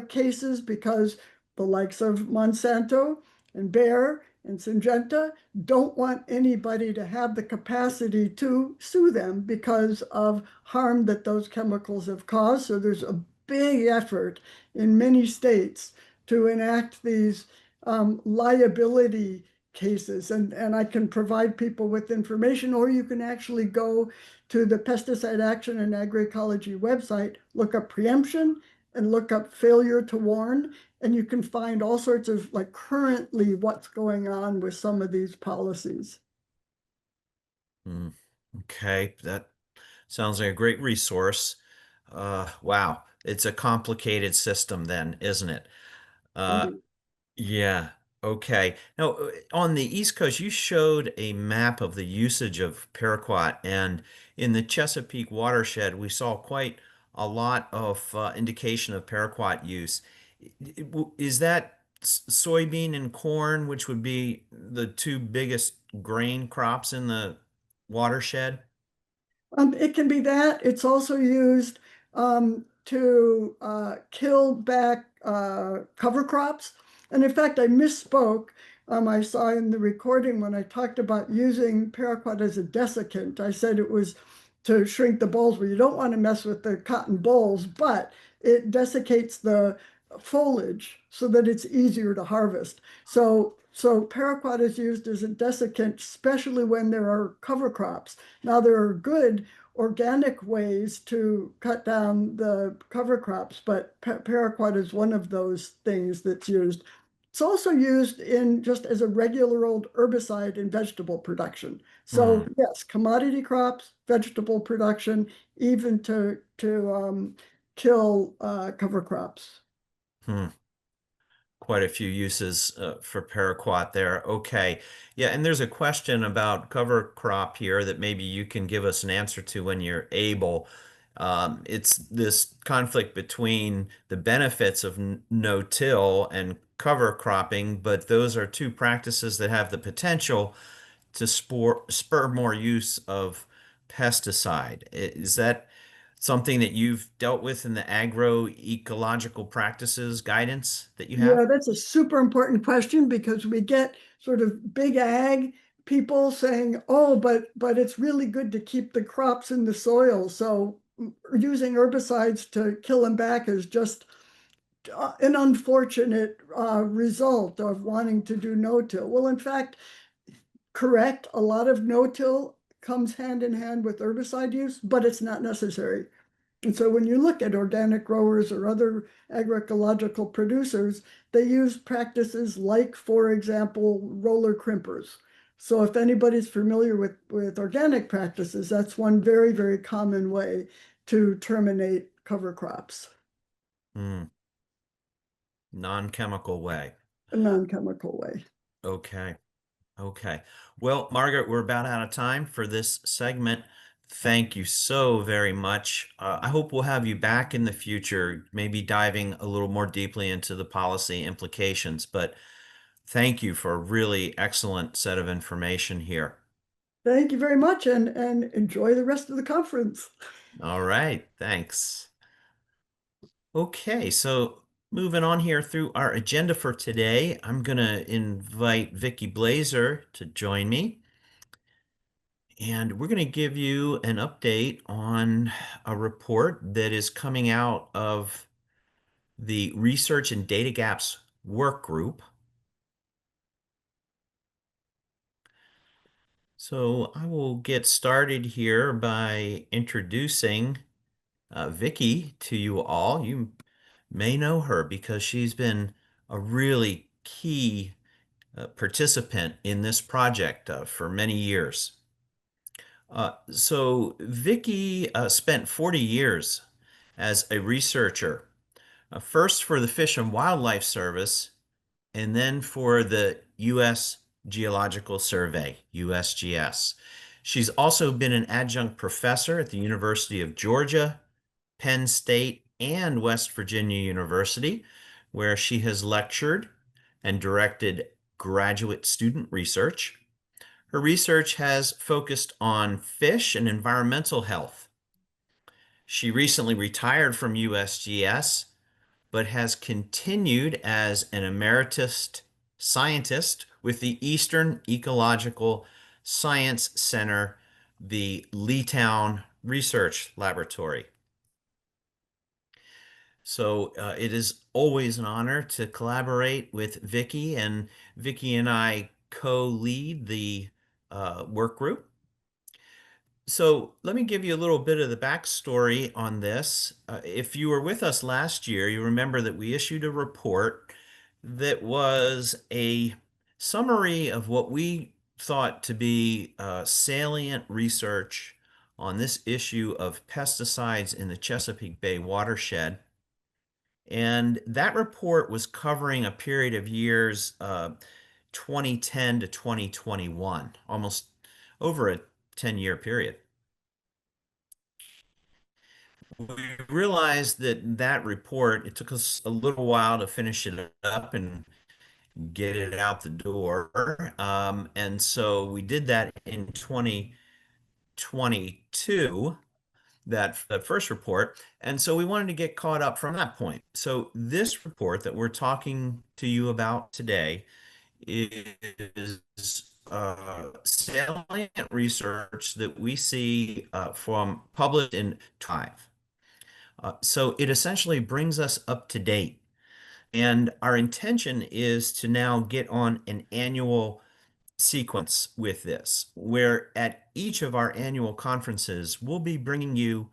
cases, because the likes of Monsanto and Bayer and Syngenta don't want anybody to have the capacity to sue them because of harm that those chemicals have caused. So there's a big effort in many states to enact these liability cases. And I can provide people with information, or you can actually go to the Pesticide Action and Agroecology website, look up preemption and look up failure to warn, and you can find all sorts of like currently what's going on with some of these policies. Okay, that sounds like a great resource. Wow, it's a complicated system then, isn't it? Uh, Indeed. yeah. Okay. Now, on the East Coast, you showed a map of the usage of paraquat, and in the Chesapeake watershed, we saw quite a lot of indication of paraquat use. Is that soybean and corn, which would be the two biggest grain crops in the watershed? It can be that. It's also used to kill back cover crops. And in fact, I misspoke. I saw in the recording when I talked about using paraquat as a desiccant, I said it was to shrink the bolls. Well, you don't want to mess with the cotton bolls, but it desiccates the foliage so that it's easier to harvest. So paraquat is used as a desiccant, especially when there are cover crops. Now, there are good organic ways to cut down the cover crops, but paraquat is one of those things that's used. It's also used in just as a regular old herbicide in vegetable production. So Hmm. yes, commodity crops, vegetable production, even to kill cover crops. Hmm. Quite a few uses for paraquat there. Okay. Yeah, and there's a question about cover crop here that maybe you can give us an answer to when you're able. It's this conflict between the benefits of no-till and cover cropping, but those are two practices that have the potential to spur more use of pesticide. Is that something that you've dealt with in the agroecological practices guidance that you have? Yeah, that's a super important question because we get sort of big ag people saying, "Oh, but it's really good to keep the crops in the soil." So using herbicides to kill them back is just an unfortunate result of wanting to do no-till. Well, in fact, correct, a lot of no-till comes hand in hand with herbicide use, but it's not necessary. And so when you look at organic growers or other agroecological producers, they use practices like, for example, roller crimpers. So if anybody's familiar with organic practices, that's one very common way to terminate cover crops, Hmm. Non-chemical way. a non-chemical way. Okay. Okay. Well, Margaret, we're about out of time for this segment. Thank you so very much. I hope we'll have you back in the future, maybe diving a little more deeply into the policy implications. But thank you for a really excellent set of information here. Thank you very much and enjoy the rest of the conference. All right. Thanks. Okay. So moving on here through our agenda for today, I'm going to invite Vicki Blazer to join me. And we're going to give you an update on a report that is coming out of the Research and Data Gaps Work Group. So I will get started here by introducing Vicki to you all. You may know her because she's been a really key participant in this project for many years. So Vicki spent 40 years as a researcher, first for the Fish and Wildlife Service, and then for the U.S. Geological Survey, USGS. She's also been an adjunct professor at the University of Georgia, Penn State, and West Virginia University, where she has lectured and directed graduate student research. Her research has focused on fish and environmental health. She recently retired from USGS, but has continued as an emeritus scientist with the Eastern Ecological Science Center, the Leetown Research Laboratory. So it is always an honor to collaborate with Vicki, and Vicki and I co-lead the work group. So let me give you a little bit of the backstory on this. If you were with us last year, you remember that we issued a report that was a summary of what we thought to be salient research on this issue of pesticides in the Chesapeake Bay watershed. And that report was covering a period of years 2010 to 2021, almost over a 10-year period. We realized that that report, it took us a little while to finish it up and get it out the door. And so we did that in 2022, that first report. And so we wanted to get caught up from that point. So this report that we're talking to you about today is salient research that we see from published in 5. So it essentially brings us up to date. And our intention is to now get on an annual sequence with this, where at each of our annual conferences, we'll be bringing you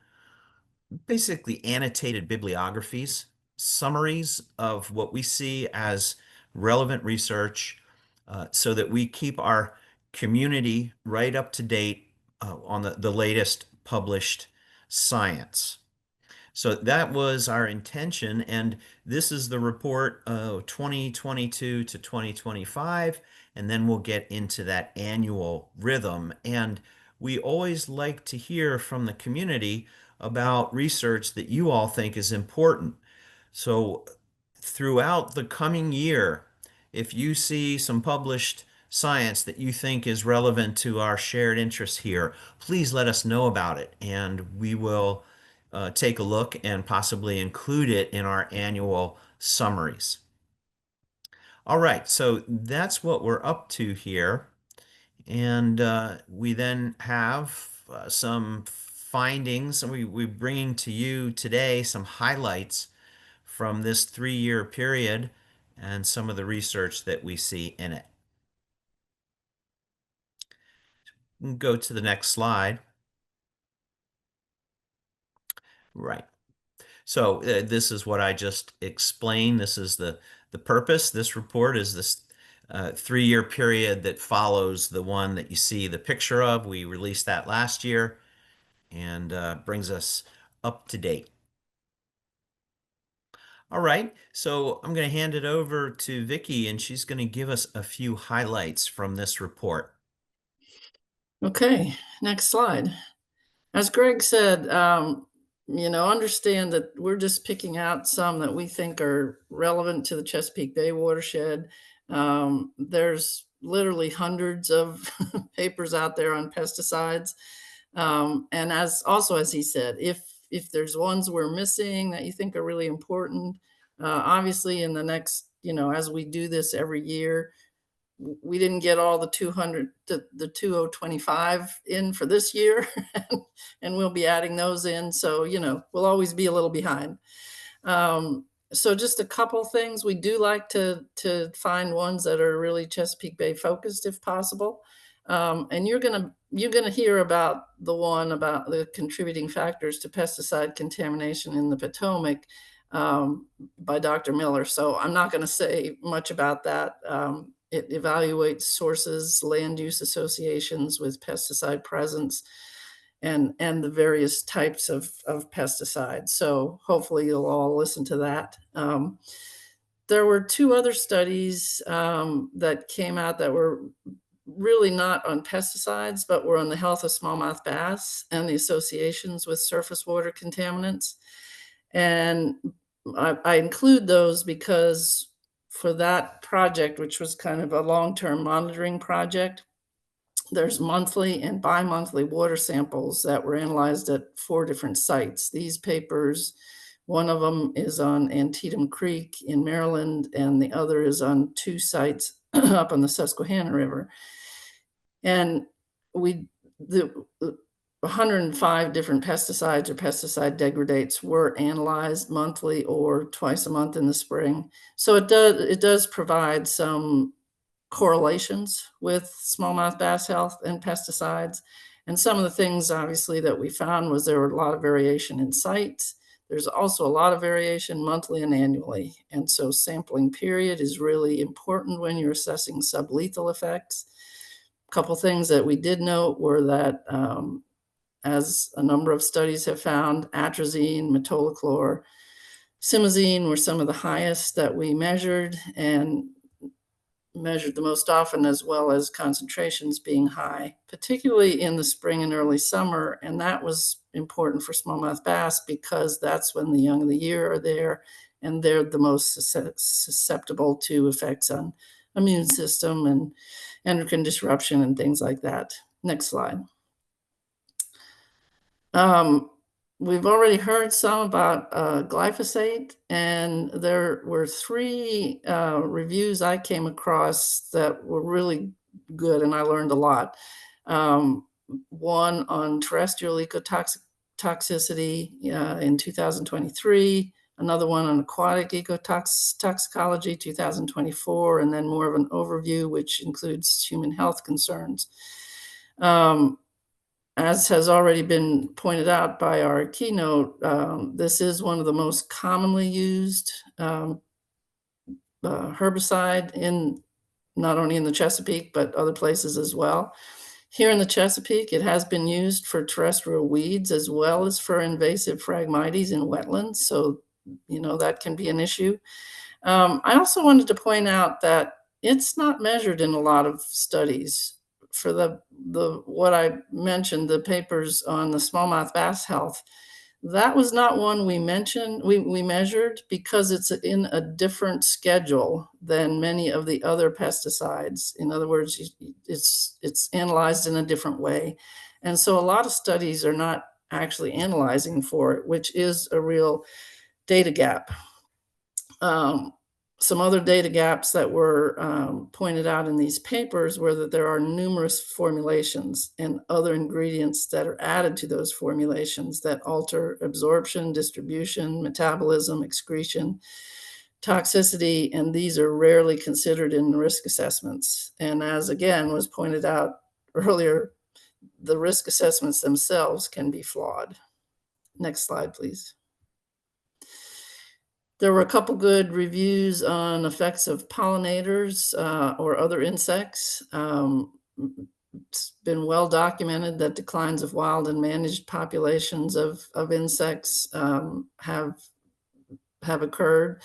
basically annotated bibliographies, summaries of what we see as relevant research, so that we keep our community right up to date on the latest published science. So that was our intention, and this is the report of 2022 to 2025, and then we'll get into that annual rhythm. And we always like to hear from the community about research that you all think is important. So throughout the coming year, if you see some published science that you think is relevant to our shared interests here, please let us know about it, and we will take a look and possibly include it in our annual summaries. All right, so that's what we're up to here. And we then have some findings, and we're bringing to you today some highlights from this 3-year period and some of the research that we see in it. Go to the next slide. Right. So this is what I just explained. This is the purpose. This report is this 3-year period that follows the one that you see the picture of. We released that last year, and brings us up to date. All right, so I'm going to hand it over to Vicki, and she's going to give us a few highlights from this report. Okay, next slide. As Greg said, understand that we're just picking out some that we think are relevant to the Chesapeake Bay watershed. There's literally hundreds of papers out there on pesticides. And as he said, if there's ones we're missing that you think are really important, Obviously, in the next, as we do this every year, we didn't get all the 2025 in for this year, and we'll be adding those in. So, we'll always be a little behind. So just a couple things. We do like to find ones that are really Chesapeake Bay focused if possible. And you're gonna hear about the one about the contributing factors to pesticide contamination in the Potomac by Dr. Miller. So I'm not going to say much about that. It evaluates sources, land use associations with pesticide presence, and the various types of pesticides. So hopefully you'll all listen to that. There were 2 other studies that came out that were really not on pesticides, but were on the health of smallmouth bass and the associations with surface water contaminants. And I include those because for that project, which was kind of a long-term monitoring project, there's monthly and bi-monthly water samples that were analyzed at 4 different sites. These papers, one of them is on Antietam Creek in Maryland, and the other is on 2 sites up on the Susquehanna River. And the 105 different pesticides or pesticide degradates were analyzed monthly or twice a month in the spring. So it does provide some correlations with smallmouth bass health and pesticides. And some of the things, obviously, that we found was there were a lot of variation in sites. There's also a lot of variation monthly and annually. And so sampling period is really important when you're assessing sublethal effects. A couple things that we did note were that, as a number of studies have found, atrazine, metolachlor, simazine were some of the highest that we measured and measured the most often, as well as concentrations being high, particularly in the spring and early summer. And that was important for smallmouth bass because that's when the young of the year are there, and they're the most susceptible to effects on immune system and endocrine disruption and things like that. Next slide. We've already heard some about glyphosate, and there were 3 reviews I came across that were really good, and I learned a lot. One on terrestrial ecotoxicity in 2023, another one on aquatic ecotoxicology 2024, and then more of an overview, which includes human health concerns. As has already been pointed out by our keynote, this is one of the most commonly used herbicide in not only in the Chesapeake, but other places as well. Here in the Chesapeake, it has been used for terrestrial weeds as well as for invasive Phragmites in wetlands. So, that can be an issue. I also wanted to point out that it's not measured in a lot of studies. For the what I mentioned, the papers on the smallmouth bass health, that was not one we mentioned. We measured because it's in a different schedule than many of the other pesticides. In other words, it's analyzed in a different way, and so a lot of studies are not actually analyzing for it, which is a real data gap. Some other data gaps that were pointed out in these papers were that there are numerous formulations and other ingredients that are added to those formulations that alter absorption, distribution, metabolism, excretion, toxicity, and these are rarely considered in risk assessments. And as again was pointed out earlier, the risk assessments themselves can be flawed. Next slide, please. There were a couple good reviews on effects of pollinators or other insects. It's been well documented that declines of wild and managed populations of insects have occurred.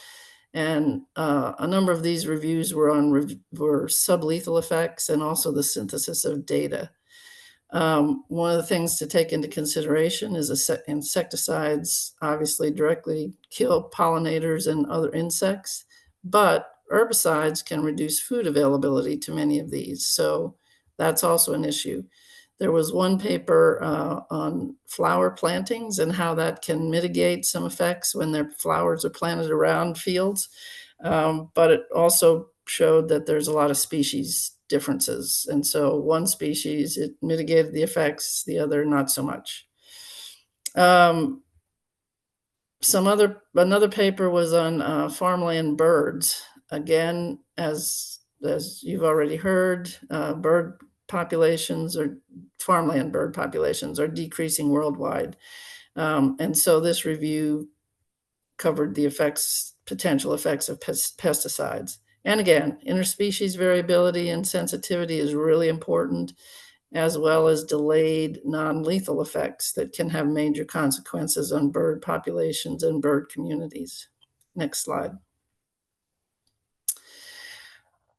And a number of these reviews were on sublethal effects and also the synthesis of data. One of the things to take into consideration is insecticides obviously directly kill pollinators and other insects, but herbicides can reduce food availability to many of these. So that's also an issue. There was one paper on flower plantings and how that can mitigate some effects when their flowers are planted around fields. But it also showed that there's a lot of species differences. And so one species, it mitigated the effects, the other not so much. Another paper was on farmland birds. Again, as you've already heard, bird populations or farmland bird populations are decreasing worldwide. And so this review covered the potential effects of pesticides. And again, interspecies variability and sensitivity is really important, as well as delayed non-lethal effects that can have major consequences on bird populations and bird communities. Next slide.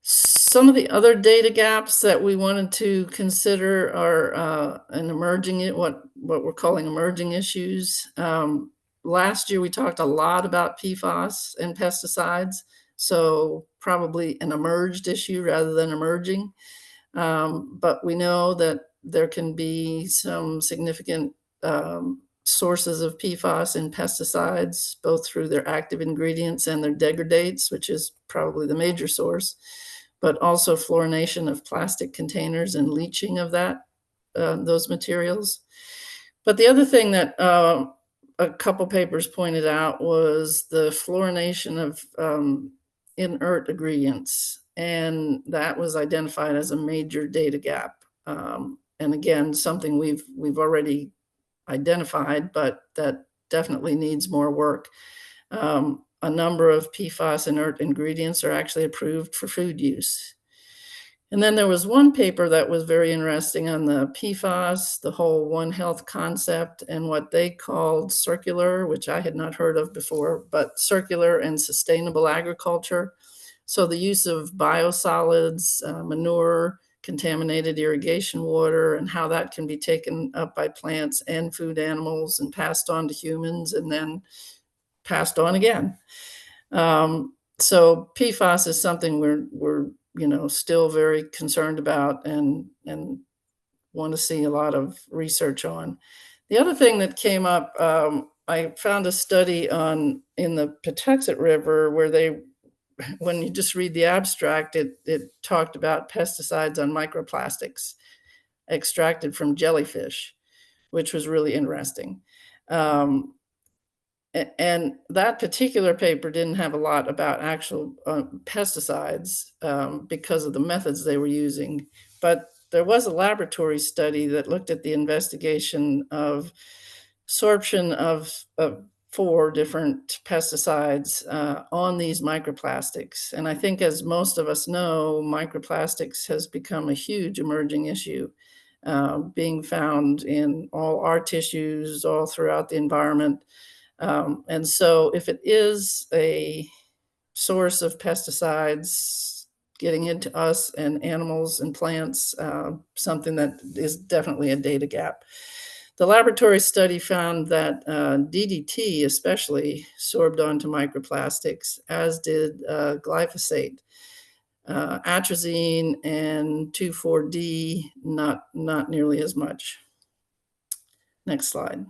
Some of the other data gaps that we wanted to consider are what we're calling emerging issues. Last year, we talked a lot about PFAS and pesticides, so probably an emerged issue rather than emerging. But we know that there can be some significant sources of PFAS in pesticides, both through their active ingredients and their degradates, which is probably the major source, but also fluorination of plastic containers and leaching of those materials. But the other thing that a couple papers pointed out was the fluorination of inert ingredients, and that was identified as a major data gap. And again, something we've already identified, but that definitely needs more work. A number of PFAS inert ingredients are actually approved for food use. And then there was one paper that was very interesting on the PFAS, the whole One Health concept, and what they called circular, which I had not heard of before, but circular and sustainable agriculture. So the use of biosolids, manure, contaminated irrigation water, and how that can be taken up by plants and food animals and passed on to humans and then passed on again. So PFAS is something we're still very concerned about and want to see a lot of research on. The other thing that came up, I found a study in the Patuxent River where when you just read the abstract, it talked about pesticides on microplastics extracted from jellyfish, which was really interesting. And that particular paper didn't have a lot about actual pesticides because of the methods they were using. But there was a laboratory study that looked at the investigation of absorption of 4 different pesticides on these microplastics. And I think, as most of us know, microplastics has become a huge emerging issue, being found in all our tissues, all throughout the environment. And so if it is a source of pesticides getting into us and animals and plants, something that is definitely a data gap. The laboratory study found that DDT especially sorbed onto microplastics, as did glyphosate. Atrazine and 2,4-D, not nearly as much. Next slide.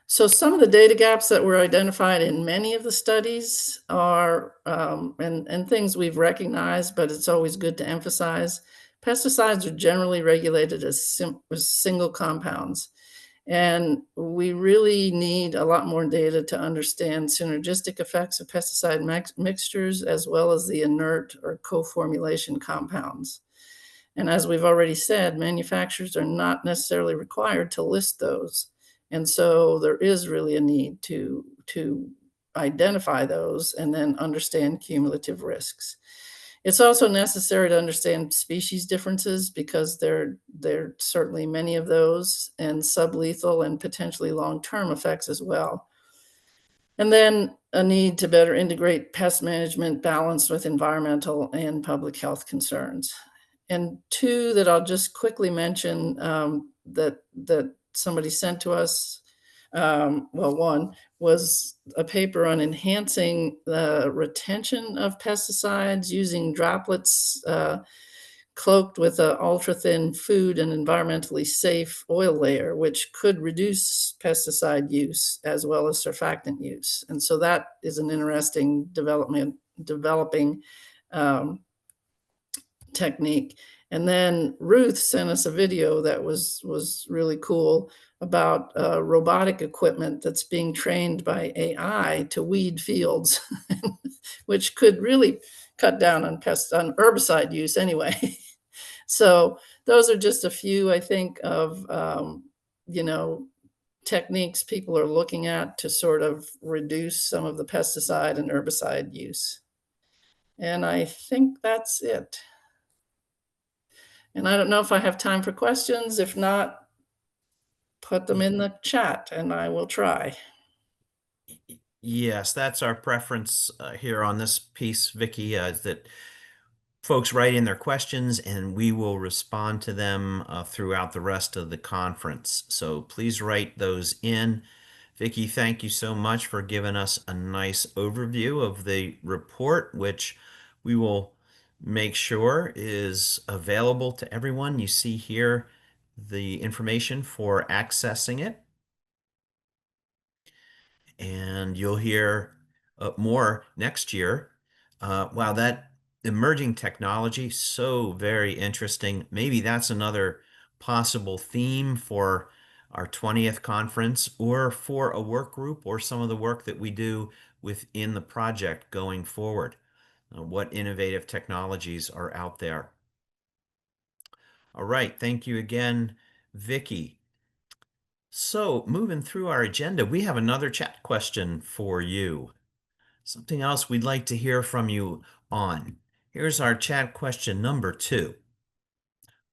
So some of the data gaps that were identified in many of the studies are, and things we've recognized, but it's always good to emphasize, pesticides are generally regulated as single compounds. And we really need a lot more data to understand synergistic effects of pesticide mixtures, as well as the inert or co-formulation compounds. And as we've already said, manufacturers are not necessarily required to list those. And so there is really a need to identify those and then understand cumulative risks. It's also necessary to understand species differences because there are certainly many of those, and sublethal and potentially long-term effects as well. And then a need to better integrate pest management balanced with environmental and public health concerns. And 2 that I'll just quickly mention that somebody sent to us. One was a paper on enhancing the retention of pesticides using droplets cloaked with an ultra-thin food and environmentally safe oil layer, which could reduce pesticide use as well as surfactant use. And so that is an interesting developing technique. And then Ruth sent us a video that was really cool about robotic equipment that's being trained by AI to weed fields, which could really cut down on herbicide use anyway. So those are just a few, I think, of techniques people are looking at to sort of reduce some of the pesticide and herbicide use. And I think that's it. And I don't know if I have time for questions. If not, put them in the chat and I will try. Yes, that's our preference here on this piece, Vicki, is that folks write in their questions and we will respond to them throughout the rest of the conference. So please write those in. Vicki, thank you so much for giving us a nice overview of the report, which we will make sure is available to everyone. You see here the information for accessing it. And you'll hear more next year. Wow, that emerging technology, so very interesting. Maybe that's another possible theme for our 20th conference or for a work group or some of the work that we do within the project going forward. What innovative technologies are out there? All right, thank you again, Vicki. So, moving through our agenda, we have another chat question for you. Something else we'd like to hear from you on. Here's our chat question number 2.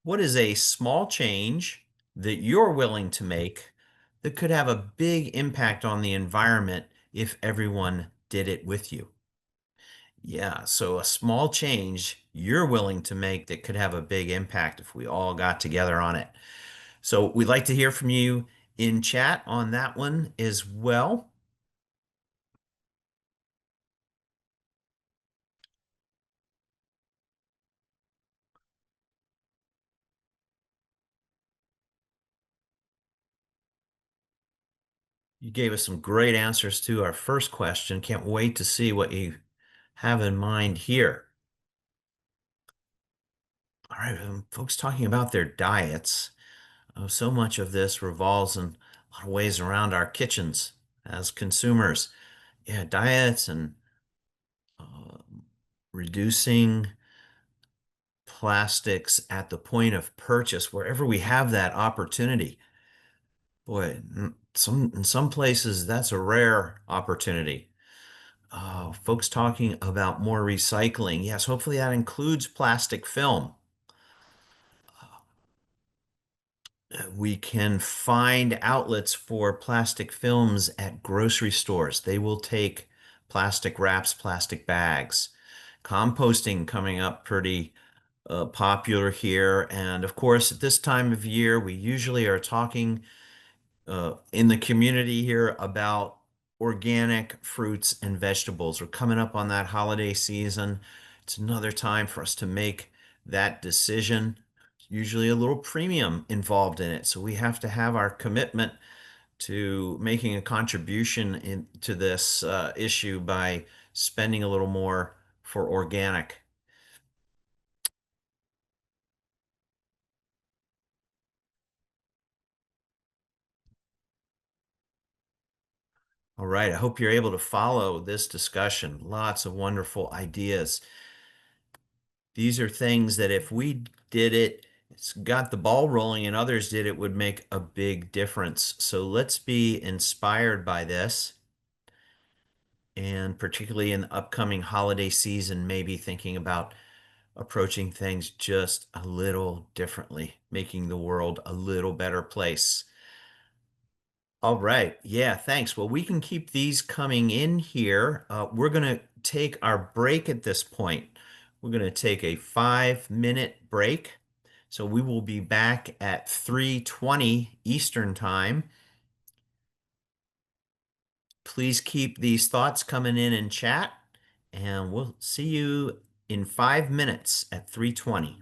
What is a small change that you're willing to make that could have a big impact on the environment if everyone did it with you? Yeah, so a small change you're willing to make that could have a big impact if we all got together on it. So we'd like to hear from you in chat on that one as well. You gave us some great answers to our first question. Can't wait to see what you have in mind here. All right, folks talking about their diets. So much of this revolves in a lot of ways around our kitchens as consumers. Yeah, diets and uh, reducing plastics at the point of purchase, wherever we have that opportunity. Boy, in some places that's a rare opportunity. Folks talking about more recycling. Yes, hopefully that includes plastic film. We can find outlets for plastic films at grocery stores. They will take plastic wraps, plastic bags. Composting coming up pretty popular here. And of course, at this time of year, we usually are talking in the community here about organic fruits and vegetables. We're coming up on that holiday season. It's another time for us to make that decision. Usually a little premium involved in it. So we have to have our commitment to making a contribution to this issue by spending a little more for organic. All right, I hope you're able to follow this discussion. Lots of wonderful ideas. These are things that if we did it, it's got the ball rolling and others did it, would make a big difference. So let's be inspired by this. And particularly in the upcoming holiday season, maybe thinking about approaching things just a little differently, making the world a little better place. All right. Yeah, thanks. Well, we can keep these coming in here. We're going to take our break at this point. We're going to take a 5-minute break. So we will be back at 3:20 Eastern Time. Please keep these thoughts coming in chat, and we'll see you in 5 minutes at 3:20.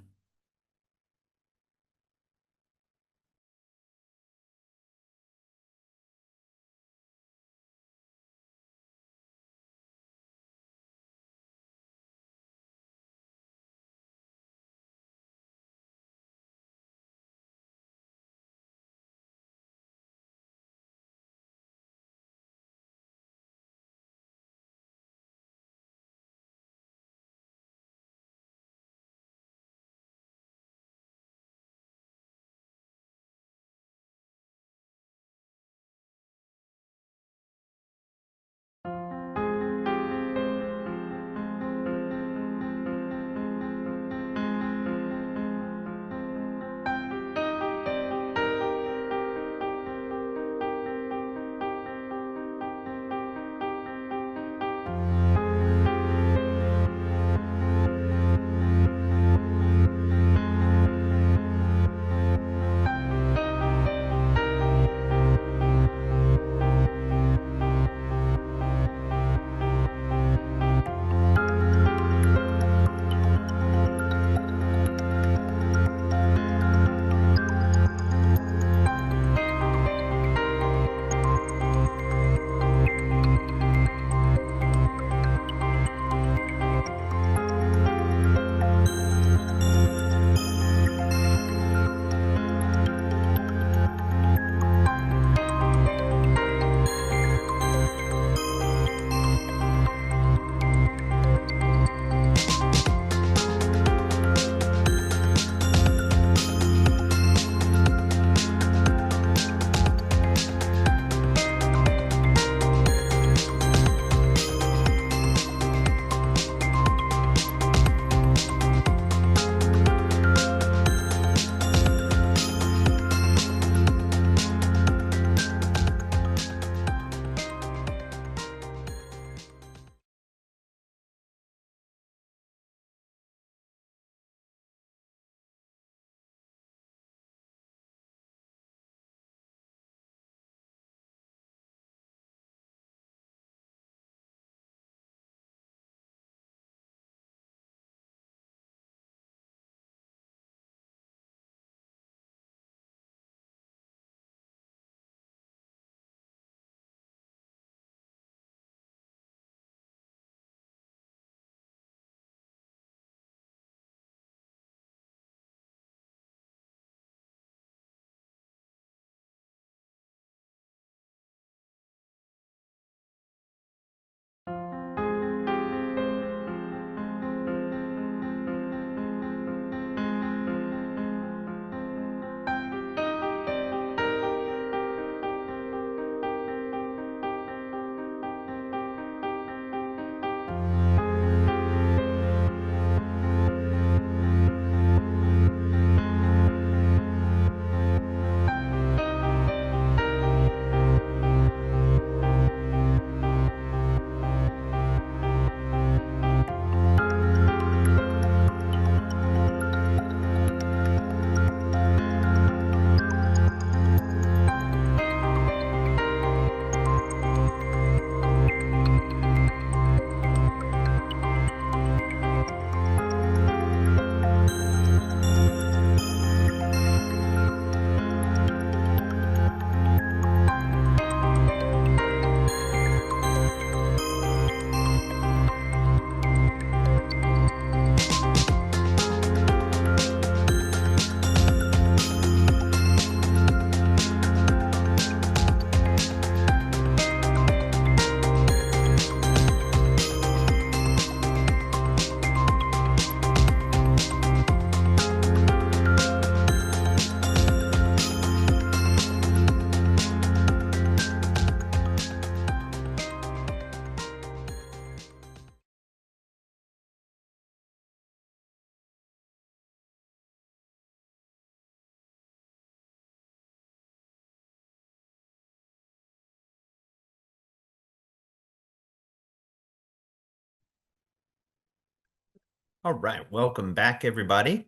All right, welcome back, everybody.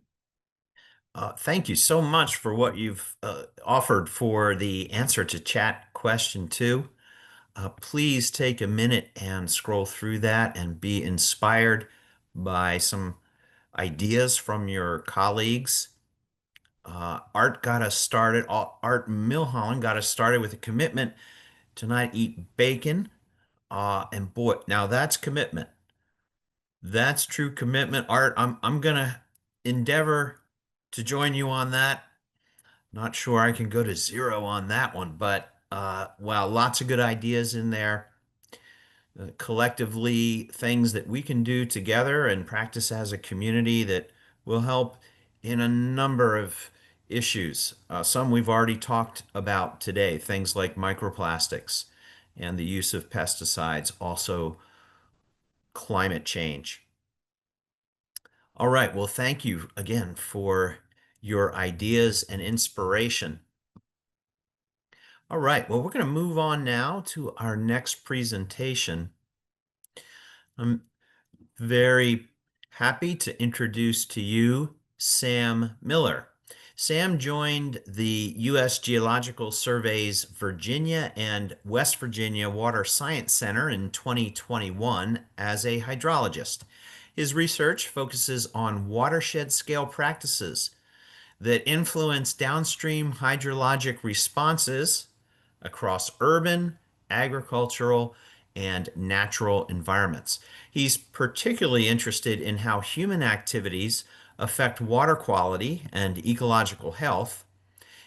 Thank you so much for what you've offered for the answer to chat question 2. Please take a minute and scroll through that and be inspired by some ideas from your colleagues. Art got us started. Art Milholland got us started with a commitment to not eat bacon. And boy, now that's commitment. That's true commitment. Art, I'm gonna endeavor to join you on that. Not sure I can go to 0 on that one, but wow, lots of good ideas in there. Collectively, things that we can do together and practice as a community that will help in a number of issues. Some we've already talked about today, things like microplastics and the use of pesticides, also climate change. All right, well, thank you again for your ideas and inspiration. All right, well, we're going to move on now to our next presentation. I'm very happy to introduce to you Sam Miller. Sam joined the U.S. Geological Survey's Virginia and West Virginia Water Science Center in 2021 as a hydrologist. His research focuses on watershed scale practices that influence downstream hydrologic responses across urban, agricultural, and natural environments. He's particularly interested in how human activities affect water quality and ecological health.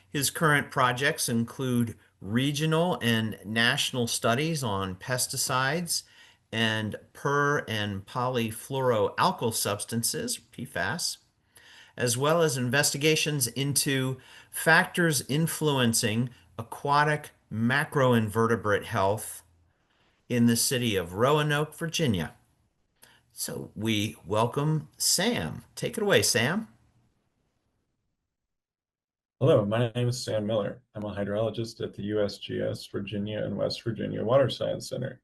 His current projects include regional and national studies on pesticides and per and polyfluoroalkyl substances, PFAS, as well as investigations into factors influencing aquatic macroinvertebrate health in the city of Roanoke, Virginia. So we welcome Sam. Take it away, Sam. Hello, my name is Sam Miller. I'm a hydrologist at the USGS Virginia and West Virginia Water Science Center.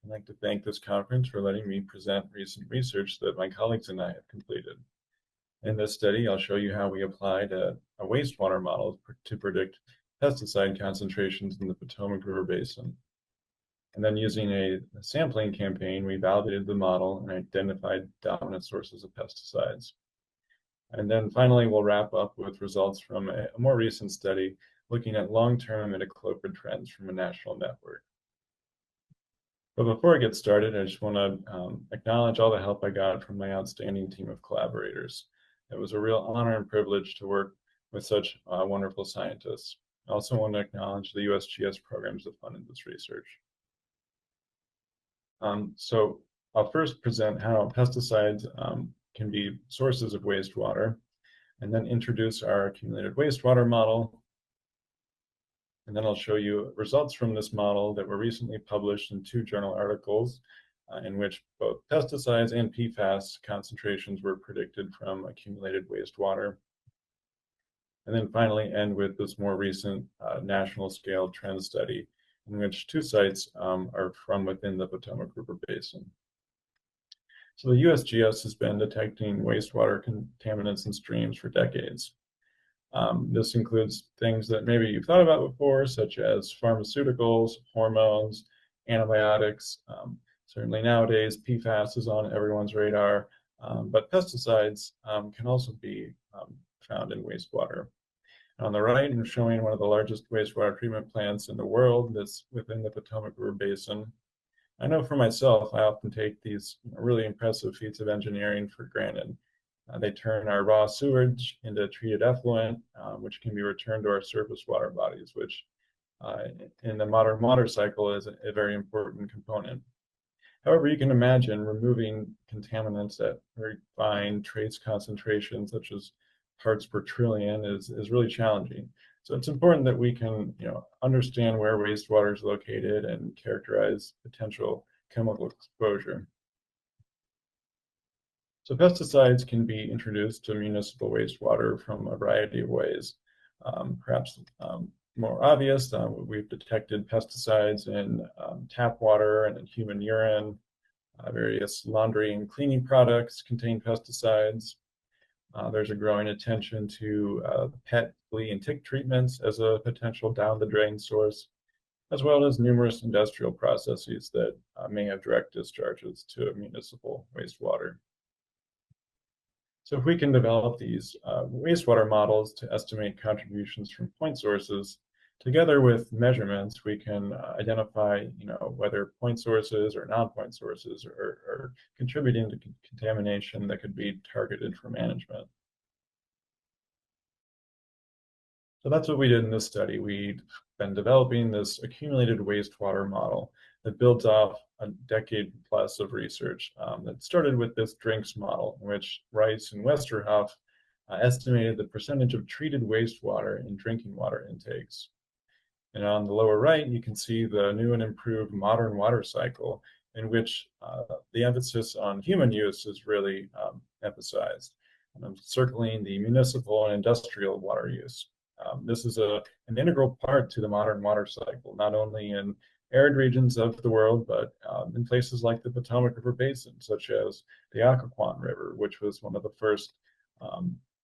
I'd like to thank this conference for letting me present recent research that my colleagues and I have completed. In this study, I'll show you how we applied a wastewater model to predict pesticide concentrations in the Potomac River Basin. And then using a sampling campaign, we validated the model and identified dominant sources of pesticides. And then finally, we'll wrap up with results from a more recent study looking at long-term imidacloprid trends from a national network. But before I get started, I just want to acknowledge all the help I got from my outstanding team of collaborators. It was a real honor and privilege to work with such wonderful scientists. I also want to acknowledge the USGS programs that funded this research. So I'll first present how pesticides can be sources of wastewater, and then introduce our accumulated wastewater model. And then I'll show you results from this model that were recently published in 2 journal articles in which both pesticides and PFAS concentrations were predicted from accumulated wastewater. And then finally end with this more recent national scale trend study in which 2 sites are from within the Potomac River Basin. So the USGS has been detecting wastewater contaminants in streams for decades. This includes things that maybe you've thought about before, such as pharmaceuticals, hormones, antibiotics. Certainly nowadays, PFAS is on everyone's radar, but pesticides can also be found in wastewater. On the right, I'm showing one of the largest wastewater treatment plants in the world that's within the Potomac River Basin. I know for myself, I often take these really impressive feats of engineering for granted. They turn our raw sewage into treated effluent, which can be returned to our surface water bodies, which in the modern water cycle is a very important component. However, you can imagine removing contaminants at very fine trace concentrations, such as parts per trillion, is really challenging. So it's important that we can, understand where wastewater is located and characterize potential chemical exposure. So pesticides can be introduced to municipal wastewater from a variety of ways. Perhaps more obvious, we've detected pesticides in tap water and in human urine. Various laundry and cleaning products contain pesticides. There's a growing attention to pet, flea, and tick treatments as a potential down the drain source, as well as numerous industrial processes that may have direct discharges to municipal wastewater. So if we can develop these wastewater models to estimate contributions from point sources, together with measurements, we can identify, whether point sources or non-point sources are contributing to contamination that could be targeted for management. So that's what we did in this study. We've been developing this accumulated wastewater model that builds off a decade plus of research that started with this drinks model, in which Rice and Westerhoff estimated the percentage of treated wastewater in drinking water intakes. And on the lower right, you can see the new and improved modern water cycle, in which the emphasis on human use is really emphasized. And I'm circling the municipal and industrial water use. This is an integral part to the modern water cycle, not only in arid regions of the world, but in places like the Potomac River Basin, such as the Occoquan River, which was one of the first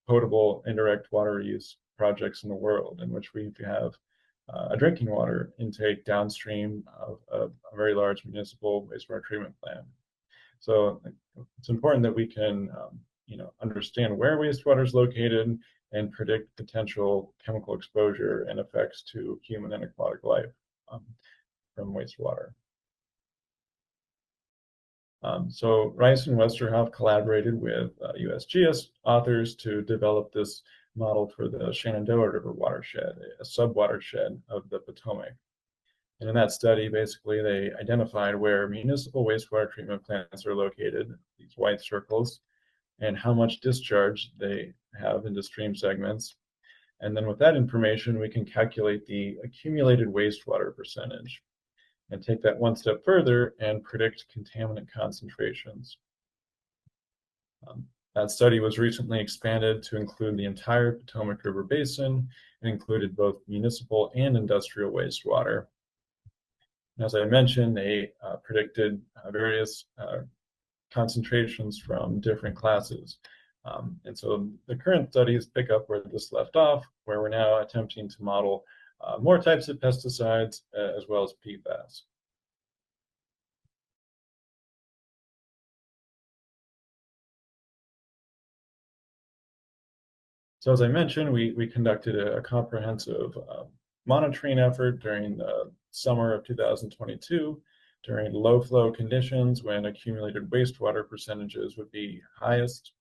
potable indirect water use projects in the world, in which we have a drinking water intake downstream of a very large municipal wastewater treatment plant. So it's important that we can understand where wastewater is located and predict potential chemical exposure and effects to human and aquatic life from wastewater. So Rice and Westerhoff collaborated with USGS authors to develop this model for the Shenandoah River watershed, a sub-watershed of the Potomac. And in that study, basically, they identified where municipal wastewater treatment plants are located, these white circles, and how much discharge they have into stream segments. And then with that information, we can calculate the accumulated wastewater percentage and take that one step further and predict contaminant concentrations. That study was recently expanded to include the entire Potomac River Basin and included both municipal and industrial wastewater. And as I mentioned, they predicted various concentrations from different classes. And so the current studies pick up where this left off, where we're now attempting to model more types of pesticides as well as PFAS. So as I mentioned, we conducted a comprehensive monitoring effort during the summer of 2022, during low flow conditions when accumulated wastewater percentages would be highest.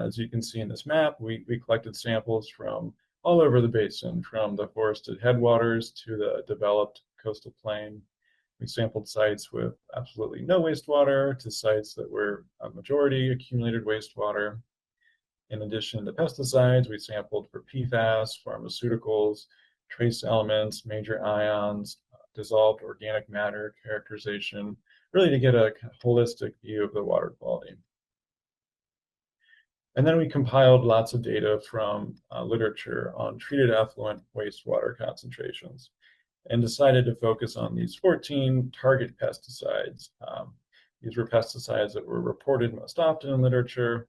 As you can see in this map, we collected samples from all over the basin, from the forested headwaters to the developed coastal plain. We sampled sites with absolutely no wastewater to sites that were a majority accumulated wastewater. In addition to pesticides, we sampled for PFAS, pharmaceuticals, trace elements, major ions, dissolved organic matter characterization, really to get a holistic view of the water quality. And then we compiled lots of data from literature on treated effluent wastewater concentrations and decided to focus on these 14 target pesticides. These were pesticides that were reported most often in literature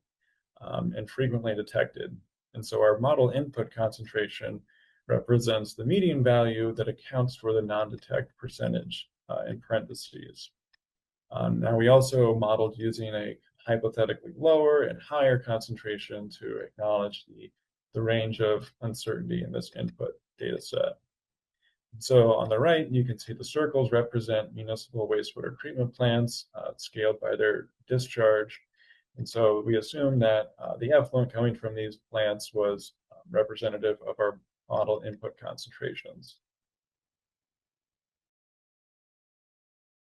and frequently detected. And so our model input concentration represents the median value that accounts for the non-detect percentage in parentheses. Now we also modeled using a hypothetically lower and higher concentration to acknowledge the range of uncertainty in this input data set. So on the right, you can see the circles represent municipal wastewater treatment plants scaled by their discharge. And so we assume that the effluent coming from these plants was representative of our model input concentrations.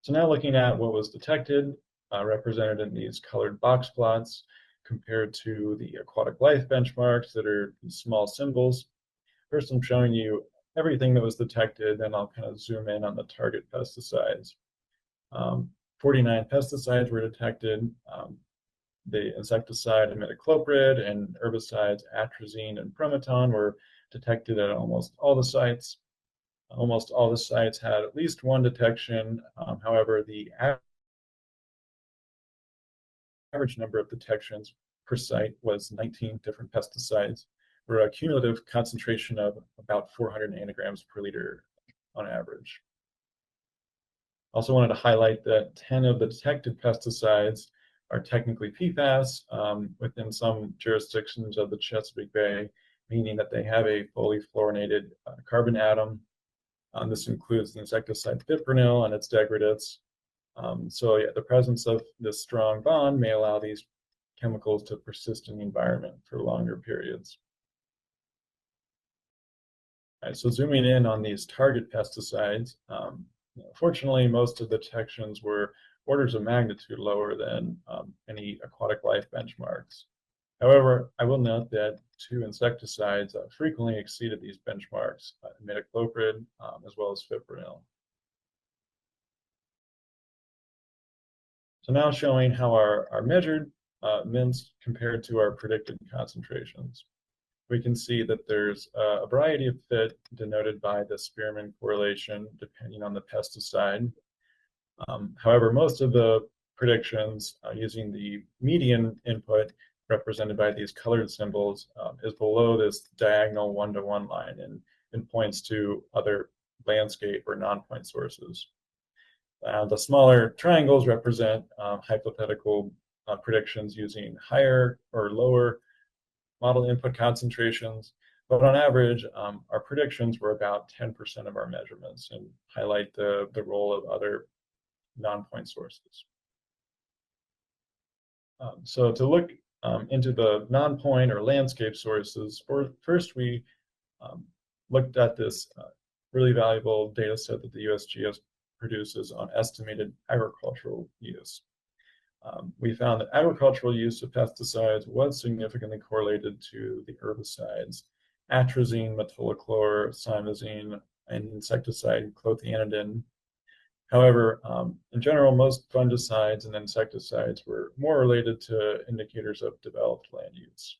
So now looking at what was detected, represented in these colored box plots, compared to the aquatic life benchmarks that are these small symbols. First, I'm showing you everything that was detected, then I'll kind of zoom in on the target pesticides. 49 pesticides were detected. The insecticide imidacloprid and herbicides atrazine and prometon were detected at almost all the sites. Almost all the sites had at least one detection. However, the average number of detections per site was 19 different pesticides, for a cumulative concentration of about 400 nanograms per liter on average. Also wanted to highlight that 10 of the detected pesticides are technically PFAS within some jurisdictions of the Chesapeake Bay, meaning that they have a fully fluorinated carbon atom. This includes the insecticide fipronil and its degradants. So yeah, the presence of this strong bond may allow these chemicals to persist in the environment for longer periods. All right, so zooming in on these target pesticides, fortunately, most of the detections were orders of magnitude lower than any aquatic life benchmarks. However, I will note that 2 insecticides frequently exceeded these benchmarks, Imidacloprid as well as fipronil. So now showing how our measured mints compared to our predicted concentrations. We can see that there's a variety of fit denoted by the Spearman correlation depending on the pesticide. However, most of the predictions using the median input represented by these colored symbols is below this diagonal 1-to-1 line and points to other landscape or non-point sources. The smaller triangles represent hypothetical predictions using higher or lower model input concentrations, but on average, our predictions were about 10% of our measurements and highlight the role of other non-point sources. So to look into the non-point or landscape sources, first we looked at this really valuable data set that the USGS produces on estimated agricultural use. We found that agricultural use of pesticides was significantly correlated to the herbicides, atrazine, metolachlor, simazine, and insecticide clothianidin. However, in general, most fungicides and insecticides were more related to indicators of developed land use.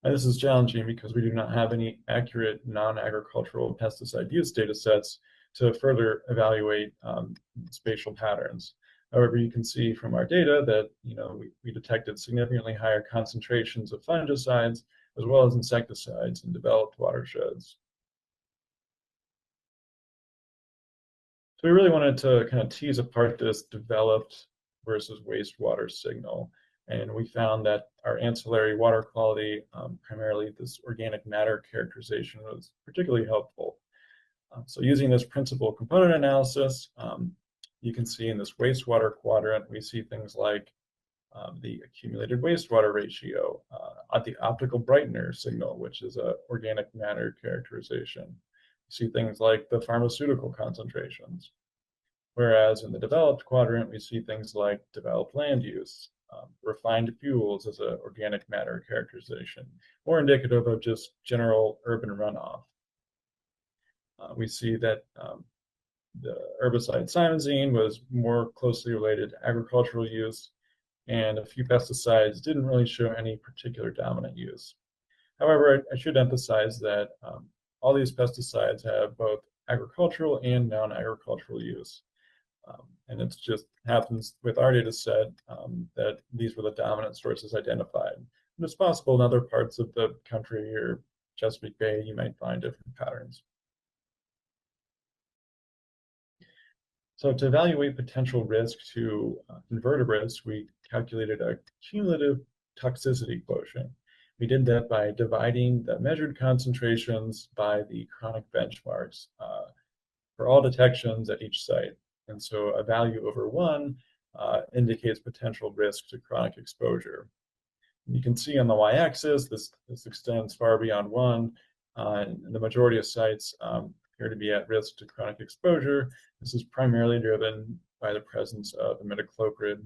And this is challenging because we do not have any accurate non-agricultural pesticide use data sets to further evaluate spatial patterns. However, you can see from our data that we detected significantly higher concentrations of fungicides as well as insecticides in developed watersheds. So we really wanted to kind of tease apart this developed versus wastewater signal. And we found that our ancillary water quality, primarily this organic matter characterization, was particularly helpful. So using this principal component analysis, you can see in this wastewater quadrant, we see things like the accumulated wastewater ratio, the optical brightener signal, which is an organic matter characterization. You see things like the pharmaceutical concentrations. Whereas in the developed quadrant, we see things like developed land use, refined fuels as an organic matter characterization, more indicative of just general urban runoff. We see that the herbicide simazine was more closely related to agricultural use, and a few pesticides didn't really show any particular dominant use. However, I should emphasize that all these pesticides have both agricultural and non-agricultural use. And it just happens with our data set that these were the dominant sources identified. And it's possible in other parts of the country or Chesapeake Bay, you might find different patterns. So to evaluate potential risk to invertebrates, we calculated a cumulative toxicity quotient. We did that by dividing the measured concentrations by the chronic benchmarks for all detections at each site. And so a value over 1 indicates potential risk to chronic exposure. And you can see on the y-axis, this extends far beyond 1. And the majority of sites appear to be at risk to chronic exposure. This is primarily driven by the presence of imidacloprid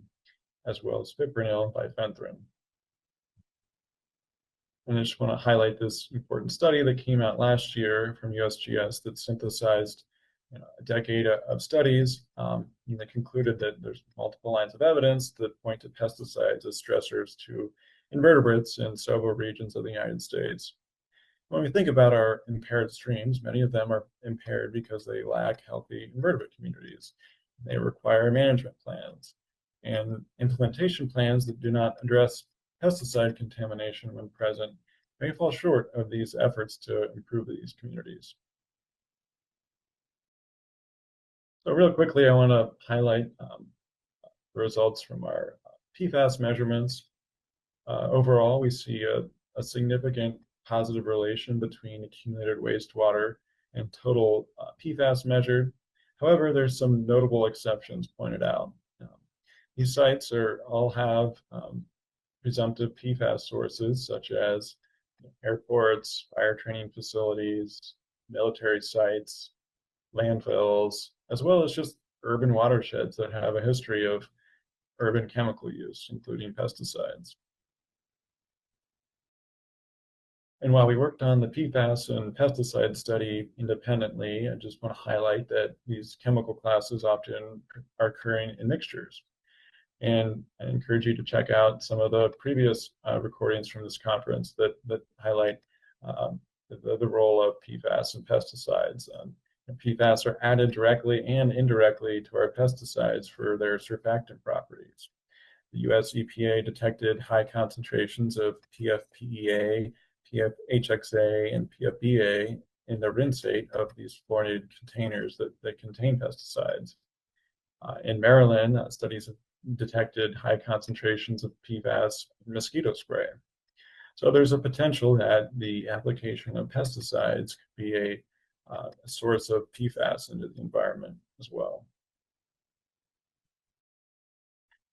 as well as fipronil bifenthrin. And I just want to highlight this important study that came out last year from USGS that synthesized a decade of studies that concluded that there's multiple lines of evidence that point to pesticides as stressors to invertebrates in several regions of the United States. When we think about our impaired streams, many of them are impaired because they lack healthy invertebrate communities. They require management plans. and implementation plans that do not address pesticide contamination when present may fall short of these efforts to improve these communities. So real quickly, I want to highlight the results from our PFAS measurements. Overall, we see a significant positive relation between accumulated wastewater and total PFAS measured. However, there's some notable exceptions pointed out. These sites all have presumptive PFAS sources, such as airports, fire training facilities, military sites, landfills, as well as just urban watersheds that have a history of urban chemical use, including pesticides. And while we worked on the PFAS and pesticide study independently, I just want to highlight that these chemical classes often are occurring in mixtures. And I encourage you to check out some of the previous recordings from this conference that highlight the role of PFAS and pesticides. PFAS are added directly and indirectly to our pesticides for their surfactant properties. The US EPA detected high concentrations of PFPEA, PFHXA, and PFBA in the rinsate of these fluorinated containers that contain pesticides. In Maryland, studies have detected high concentrations of PFAS in mosquito spray. So there's a potential that the application of pesticides could be a source of PFAS into the environment as well.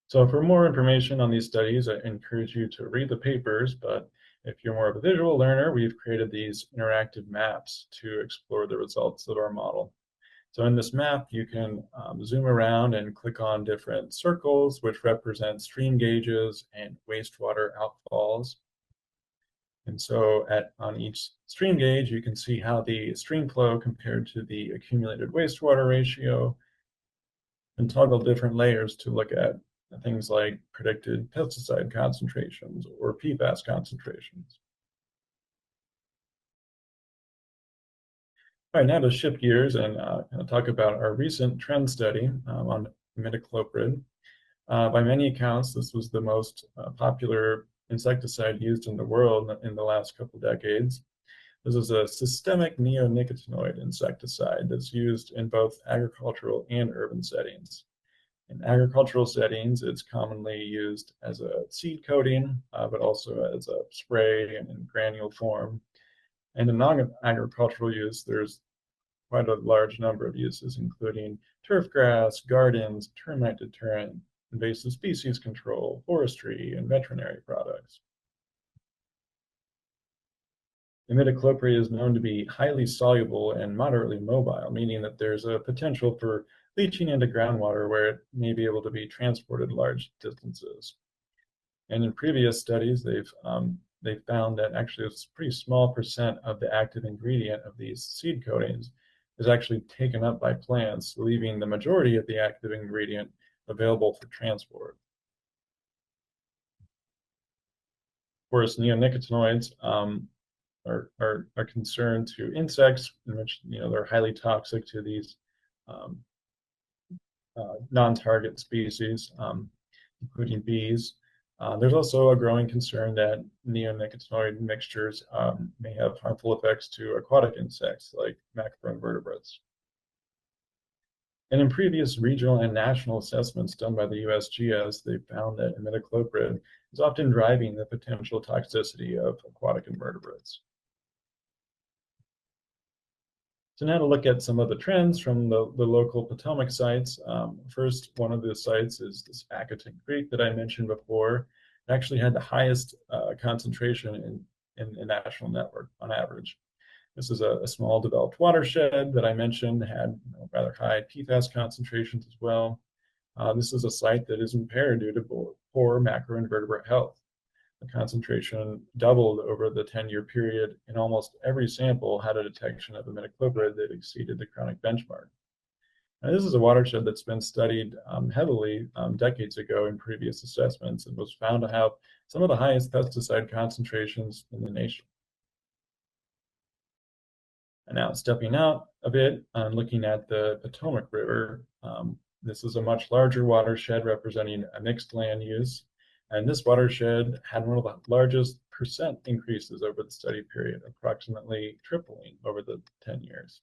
So for more information on these studies, I encourage you to read the papers, but if you're more of a visual learner, we've created these interactive maps to explore the results of our model. So in this map, you can zoom around and click on different circles, which represent stream gauges and wastewater outfalls. And so on each stream gauge, you can see how the stream flow compared to the accumulated wastewater ratio, and toggle different layers to look at things like predicted pesticide concentrations or PFAS concentrations. All right, now to shift gears and talk about our recent trend study on imidacloprid. By many accounts, this was the most popular insecticide used in the world in the last couple decades. This is a systemic neonicotinoid insecticide that's used in both agricultural and urban settings. In agricultural settings, it's commonly used as a seed coating, but also as a spray and in granule form. And in non-agricultural use, there's quite a large number of uses, including turf grass, gardens, termite deterrent, invasive species control, forestry, and veterinary products. Imidacloprid is known to be highly soluble and moderately mobile, meaning that there's a potential for leaching into groundwater where it may be able to be transported large distances. And in previous studies, they've found that actually a pretty small percent of the active ingredient of these seed coatings is actually taken up by plants, leaving the majority of the active ingredient available for transport. Of course, neonicotinoids are concerned to insects, in which they're highly toxic to these non-target species, including bees. There's also a growing concern that neonicotinoid mixtures may have harmful effects to aquatic insects like macroinvertebrates. And in previous regional and national assessments done by the USGS, they found that imidacloprid is often driving the potential toxicity of aquatic invertebrates. So now to look at some of the trends from the local Potomac sites. First, one of the sites is this Accoton Creek that I mentioned before. It actually had the highest concentration in the national network on average. This is a small developed watershed that I mentioned had rather high PFAS concentrations as well. This is a site that is impaired due to poor macroinvertebrate health. The concentration doubled over the 10-year period, and almost every sample had a detection of imidacloprid that exceeded the chronic benchmark. Now, this is a watershed that's been studied heavily decades ago in previous assessments and was found to have some of the highest pesticide concentrations in the nation. And now stepping out a bit and looking at the Potomac River, This is a much larger watershed representing a mixed land use. And this watershed had one of the largest percent increases over the study period, approximately tripling over the 10 years.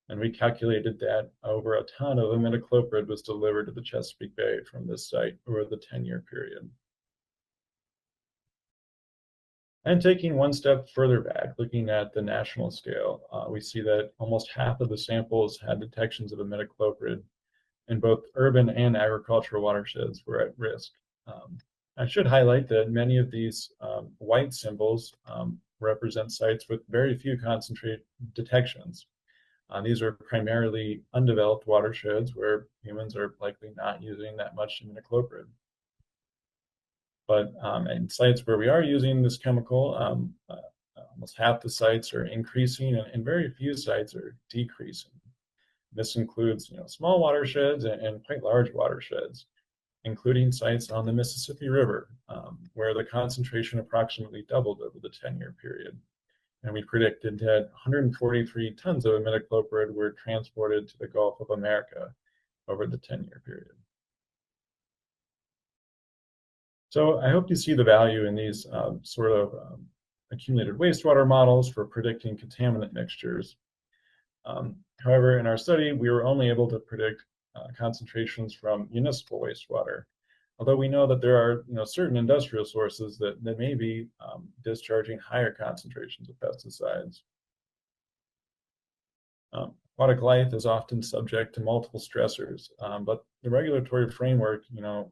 And we calculated that over a ton of imidacloprid was delivered to the Chesapeake Bay from this site over the 10-year period. And taking one step further back, looking at the national scale, we see that almost half of the samples had detections of imidacloprid, and both urban and agricultural watersheds were at risk. I should highlight that many of these white symbols represent sites with very few concentrate detections. These are primarily undeveloped watersheds where humans are likely not using that much imidacloprid. But in sites where we are using this chemical, almost half the sites are increasing and very few sites are decreasing. This includes small watersheds and quite large watersheds, including sites on the Mississippi River, where the concentration approximately doubled over the 10-year period. And we predicted that 143 tons of imidacloprid were transported to the Gulf of America over the 10-year period. So I hope you see the value in these accumulated wastewater models for predicting contaminant mixtures. However, in our study, we were only able to predict concentrations from municipal wastewater, although we know that there are certain industrial sources that may be discharging higher concentrations of pesticides. Aquatic life is often subject to multiple stressors, but the regulatory framework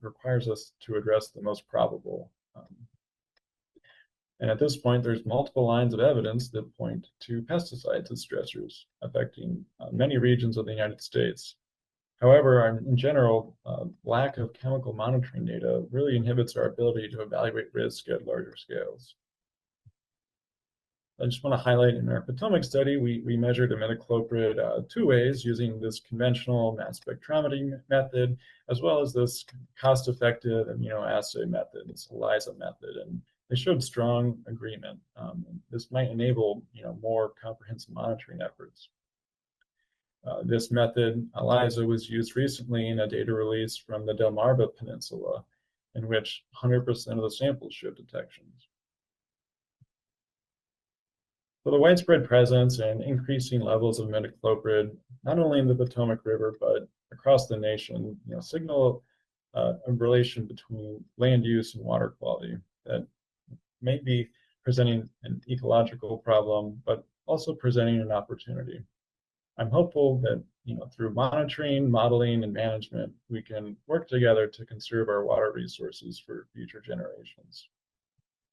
requires us to address the most probable. And at this point, there's multiple lines of evidence that point to pesticides as stressors affecting many regions of the United States. However, in general, lack of chemical monitoring data really inhibits our ability to evaluate risk at larger scales. I just want to highlight in our Potomac study, we measured imidacloprid two ways using this conventional mass spectrometry method, as well as this cost-effective immunoassay method, this ELISA method, and they showed strong agreement. This might enable more comprehensive monitoring efforts. This method, ELISA, was used recently in a data release from the Delmarva Peninsula, in which 100% of the samples showed detections. So the widespread presence and increasing levels of imidacloprid, not only in the Potomac River, but across the nation, signal a relation between land use and water quality that may be presenting an ecological problem, but also presenting an opportunity. I'm hopeful that through monitoring, modeling, and management, we can work together to conserve our water resources for future generations.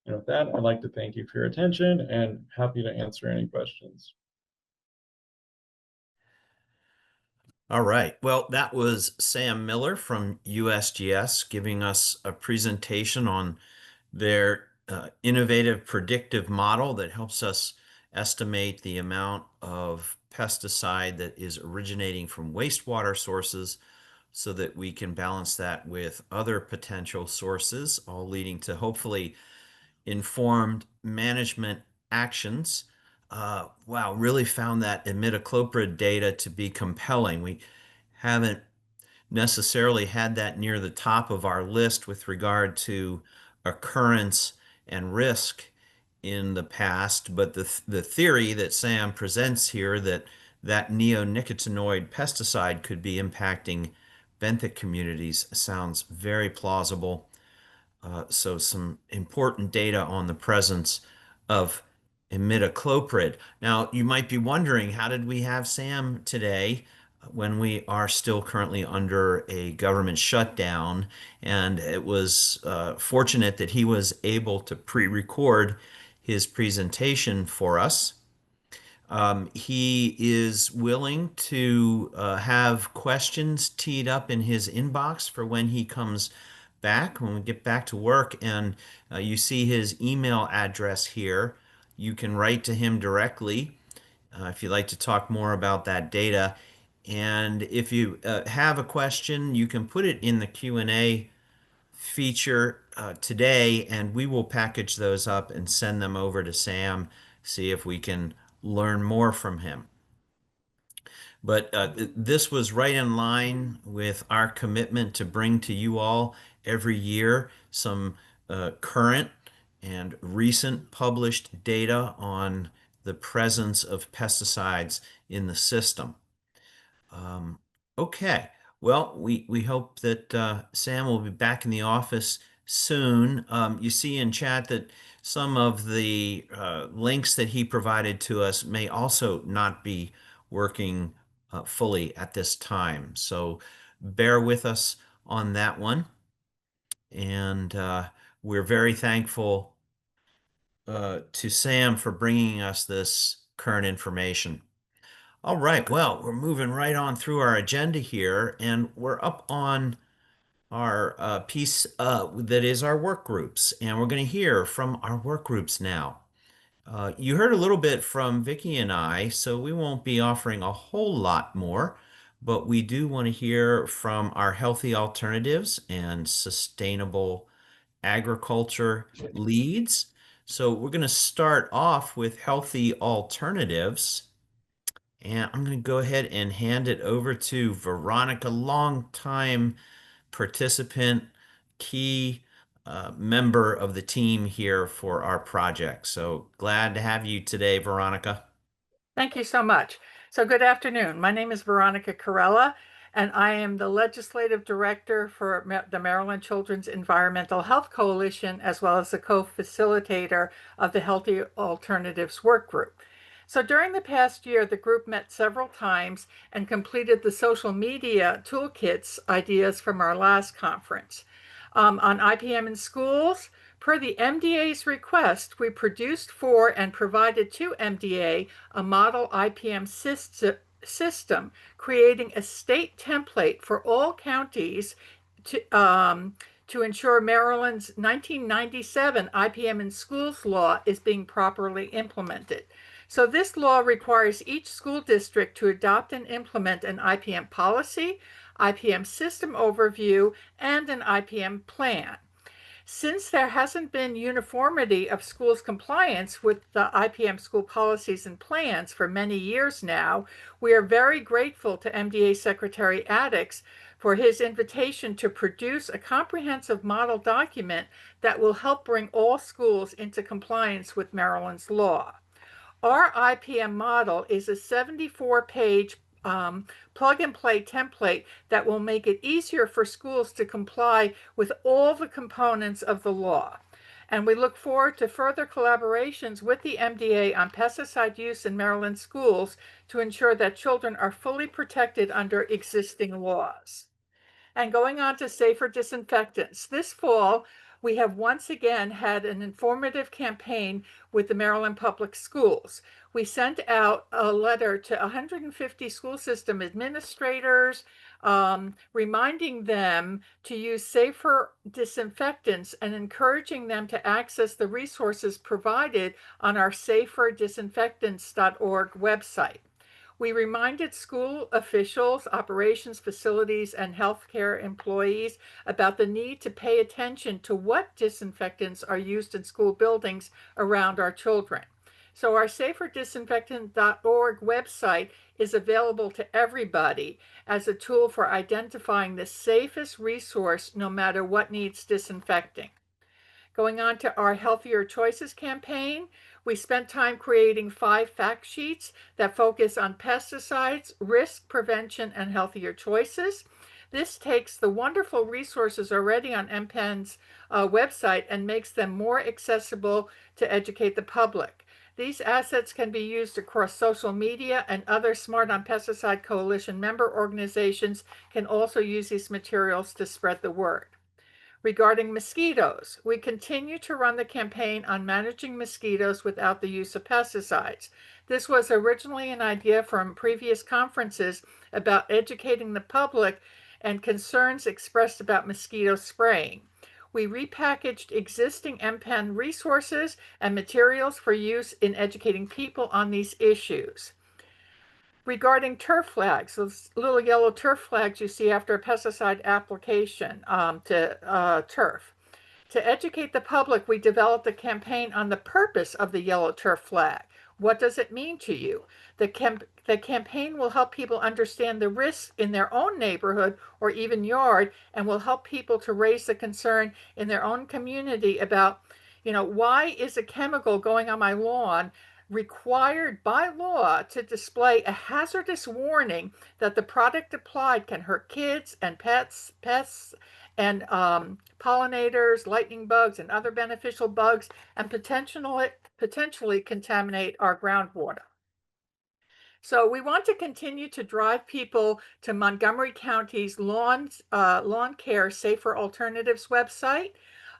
And with that, I'd like to thank you for your attention and happy to answer any questions. All right. Well, that was Sam Miller from USGS giving us a presentation on their innovative predictive model that helps us estimate the amount of pesticide that is originating from wastewater sources so that we can balance that with other potential sources, all leading to hopefully informed management actions. Wow, really found that imidacloprid data to be compelling. We haven't necessarily had that near the top of our list with regard to occurrence and risk in the past, but the theory that Sam presents here that neonicotinoid pesticide could be impacting benthic communities sounds very plausible. So some important data on the presence of imidacloprid. Now, you might be wondering, how did we have Sam today when we are still currently under a government shutdown? And it was fortunate that he was able to pre-record his presentation for us. He is willing to have questions teed up in his inbox for when he comes back, when we get back to work. And you see his email address here. You can write to him directly if you'd like to talk more about that data. And if you have a question, you can put it in the Q&A feature today, and we will package those up and send them over to Sam, see if we can learn more from him. But this was right in line with our commitment to bring to you all every year some current and recent published data on the presence of pesticides in the system. Um, okay, well, we hope that Sam will be back in the office soon. You see in chat that some of the links that he provided to us may also not be working fully at this time. So bear with us on that one. And we're very thankful to Sam for bringing us this current information. All right, well, we're moving right on through our agenda here, and we're up on our piece that is our work groups, and we're going to hear from our work groups now. You heard a little bit from Vicki and I, so we won't be offering a whole lot more, but we do want to hear from our healthy alternatives and sustainable agriculture leads. So we're going to start off with healthy alternatives. And I'm going to go ahead and hand it over to Veronica, longtime participant, key member of the team here for our project. So glad to have you today, Veronica. Thank you so much. So good afternoon. My name is Veronica Corella, and I am the Legislative Director for the Maryland Children's Environmental Health Coalition, as well as the co-facilitator of the Healthy Alternatives Work Group. So during the past year, the group met several times and completed the social media toolkits ideas from our last conference. On IPM in schools, per the MDA's request, we produced for and provided to MDA a model IPM system, creating a state template for all counties to ensure Maryland's 1997 IPM in schools law is being properly implemented. So this law requires each school district to adopt and implement an IPM policy, IPM system overview, and an IPM plan. Since there hasn't been uniformity of schools' compliance with the IPM school policies and plans for many years now, we are very grateful to MDA Secretary Addix for his invitation to produce a comprehensive model document that will help bring all schools into compliance with Maryland's law. Our IPM model is a 74-page plug and play template that will make it easier for schools to comply with all the components of the law. And we look forward to further collaborations with the MDA on pesticide use in Maryland schools to ensure that children are fully protected under existing laws. And going on to safer disinfectants. This fall, we have once again had an informative campaign with the Maryland Public Schools. We sent out a letter to 150 school system administrators, reminding them to use safer disinfectants and encouraging them to access the resources provided on our saferdisinfectants.org website. We reminded school officials, operations, facilities, and healthcare employees about the need to pay attention to what disinfectants are used in school buildings around our children. So our saferdisinfectant.org website is available to everybody as a tool for identifying the safest resource no matter what needs disinfecting. Going on to our Healthier Choices campaign, we spent time creating 5 fact sheets that focus on pesticides, risk prevention, and healthier choices. This takes the wonderful resources already on MPEN's website and makes them more accessible to educate the public. These assets can be used across social media, and other Smart on Pesticide Coalition member organizations can also use these materials to spread the word. Regarding mosquitoes, we continue to run the campaign on managing mosquitoes without the use of pesticides. This was originally an idea from previous conferences about educating the public and concerns expressed about mosquito spraying. We repackaged existing MPEN resources and materials for use in educating people on these issues. Regarding turf flags, those little yellow turf flags you see after a pesticide application to turf. To educate the public, we developed a campaign on the purpose of the yellow turf flag. What does it mean to you? The campaign will help people understand the risks in their own neighborhood or even yard, and will help people to raise the concern in their own community about, why is a chemical going on my lawn required by law to display a hazardous warning that the product applied can hurt kids and pests and pollinators, lightning bugs, and other beneficial bugs, and potentially contaminate our groundwater. So we want to continue to drive people to Montgomery County's lawn care safer alternatives website,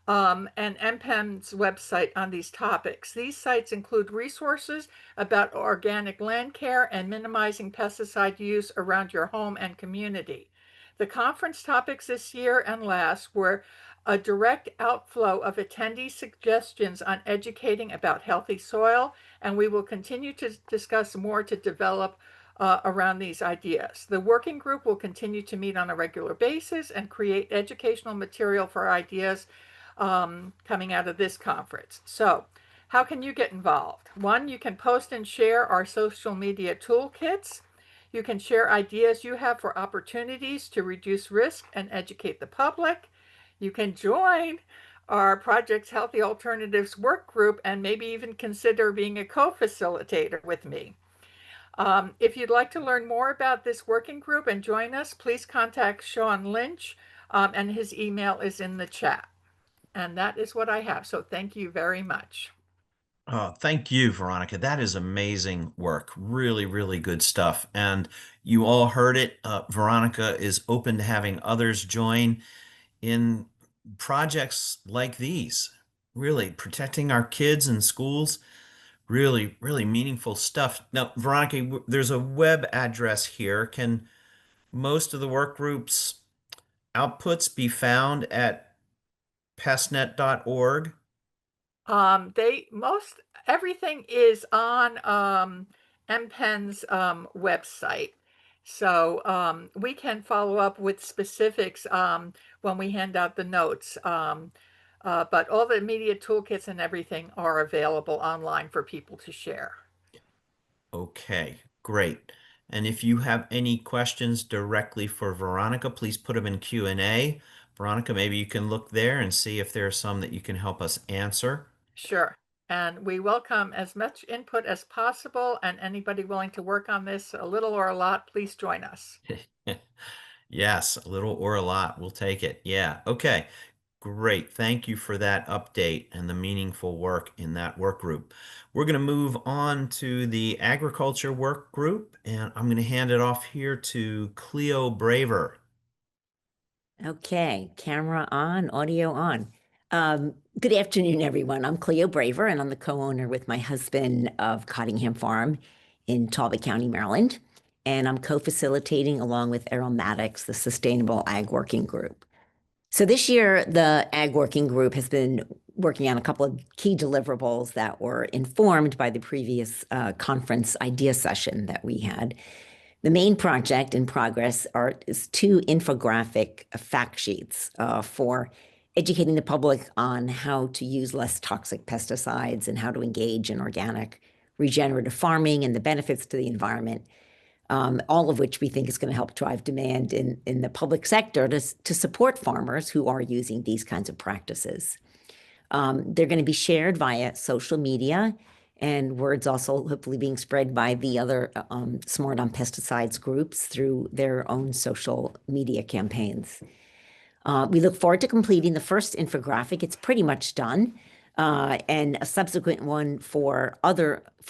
and MPEM's website on these topics. These sites include resources about organic land care and minimizing pesticide use around your home and community. The conference topics this year and last were a direct outflow of attendee suggestions on educating about healthy soil, and we will continue to discuss more to develop around these ideas. The working group will continue to meet on a regular basis and create educational material for ideas coming out of this conference. So, how can you get involved? One, you can post and share our social media toolkits. You can share ideas you have for opportunities to reduce risk and educate the public. You can join our Project Healthy Alternatives work group and maybe even consider being a co-facilitator with me. If you'd like to learn more about this working group and join us, please contact Sean Lynch, and his email is in the chat. And that is what I have. So thank you very much. Thank you, Veronica. That is amazing work. Really, really good stuff. And you all heard it. Veronica is open to having others join in projects like these. Really protecting our kids in schools. Really, really meaningful stuff. Now, Veronica, there's a web address here. Can most of the work groups outputs be found at pestnet.org? Everything is on MPEN's website. So we can follow up with specifics when we hand out the notes. But all the media toolkits and everything are available online for people to share. Okay, great. And if you have any questions directly for Veronica, please put them in Q&A. Veronica, maybe you can look there and see if there are some that you can help us answer. Sure. And we welcome as much input as possible, and anybody willing to work on this, a little or a lot, please join us. Yes, a little or a lot. We'll take it. Yeah. Okay. Great. Thank you for that update and the meaningful work in that work group. We're going to move on to the agriculture work group, and I'm going to hand it off here to Cleo Braver. Okay, camera on, audio on. Good afternoon, everyone. I'm Cleo Braver, and I'm the co-owner with my husband of Cottingham Farm in Talbot County, Maryland. And I'm co-facilitating along with Errol Maddox, the Sustainable Ag Working Group. So this year, the Ag Working Group has been working on a couple of key deliverables that were informed by the previous conference idea session that we had. The main project in progress is 2 infographic fact sheets for educating the public on how to use less toxic pesticides and how to engage in organic regenerative farming and the benefits to the environment, all of which we think is going to help drive demand in the public sector to support farmers who are using these kinds of practices. They're going to be shared via social media, and word's also hopefully being spread by the other Smart on Pesticides groups through their own social media campaigns. We look forward to completing the first infographic. It's pretty much done, and a subsequent one for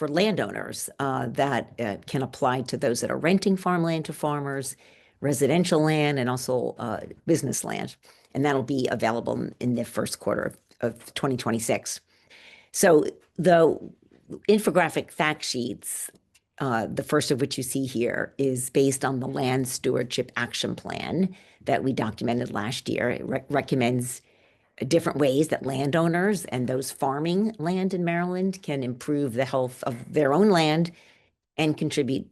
landowners that can apply to those that are renting farmland to farmers, residential land, and also business land. And that'll be available in the first quarter of 2026. So the infographic fact sheets, the first of which you see here, is based on the Land Stewardship Action Plan that we documented last year. It recommends different ways that landowners and those farming land in Maryland can improve the health of their own land and contribute,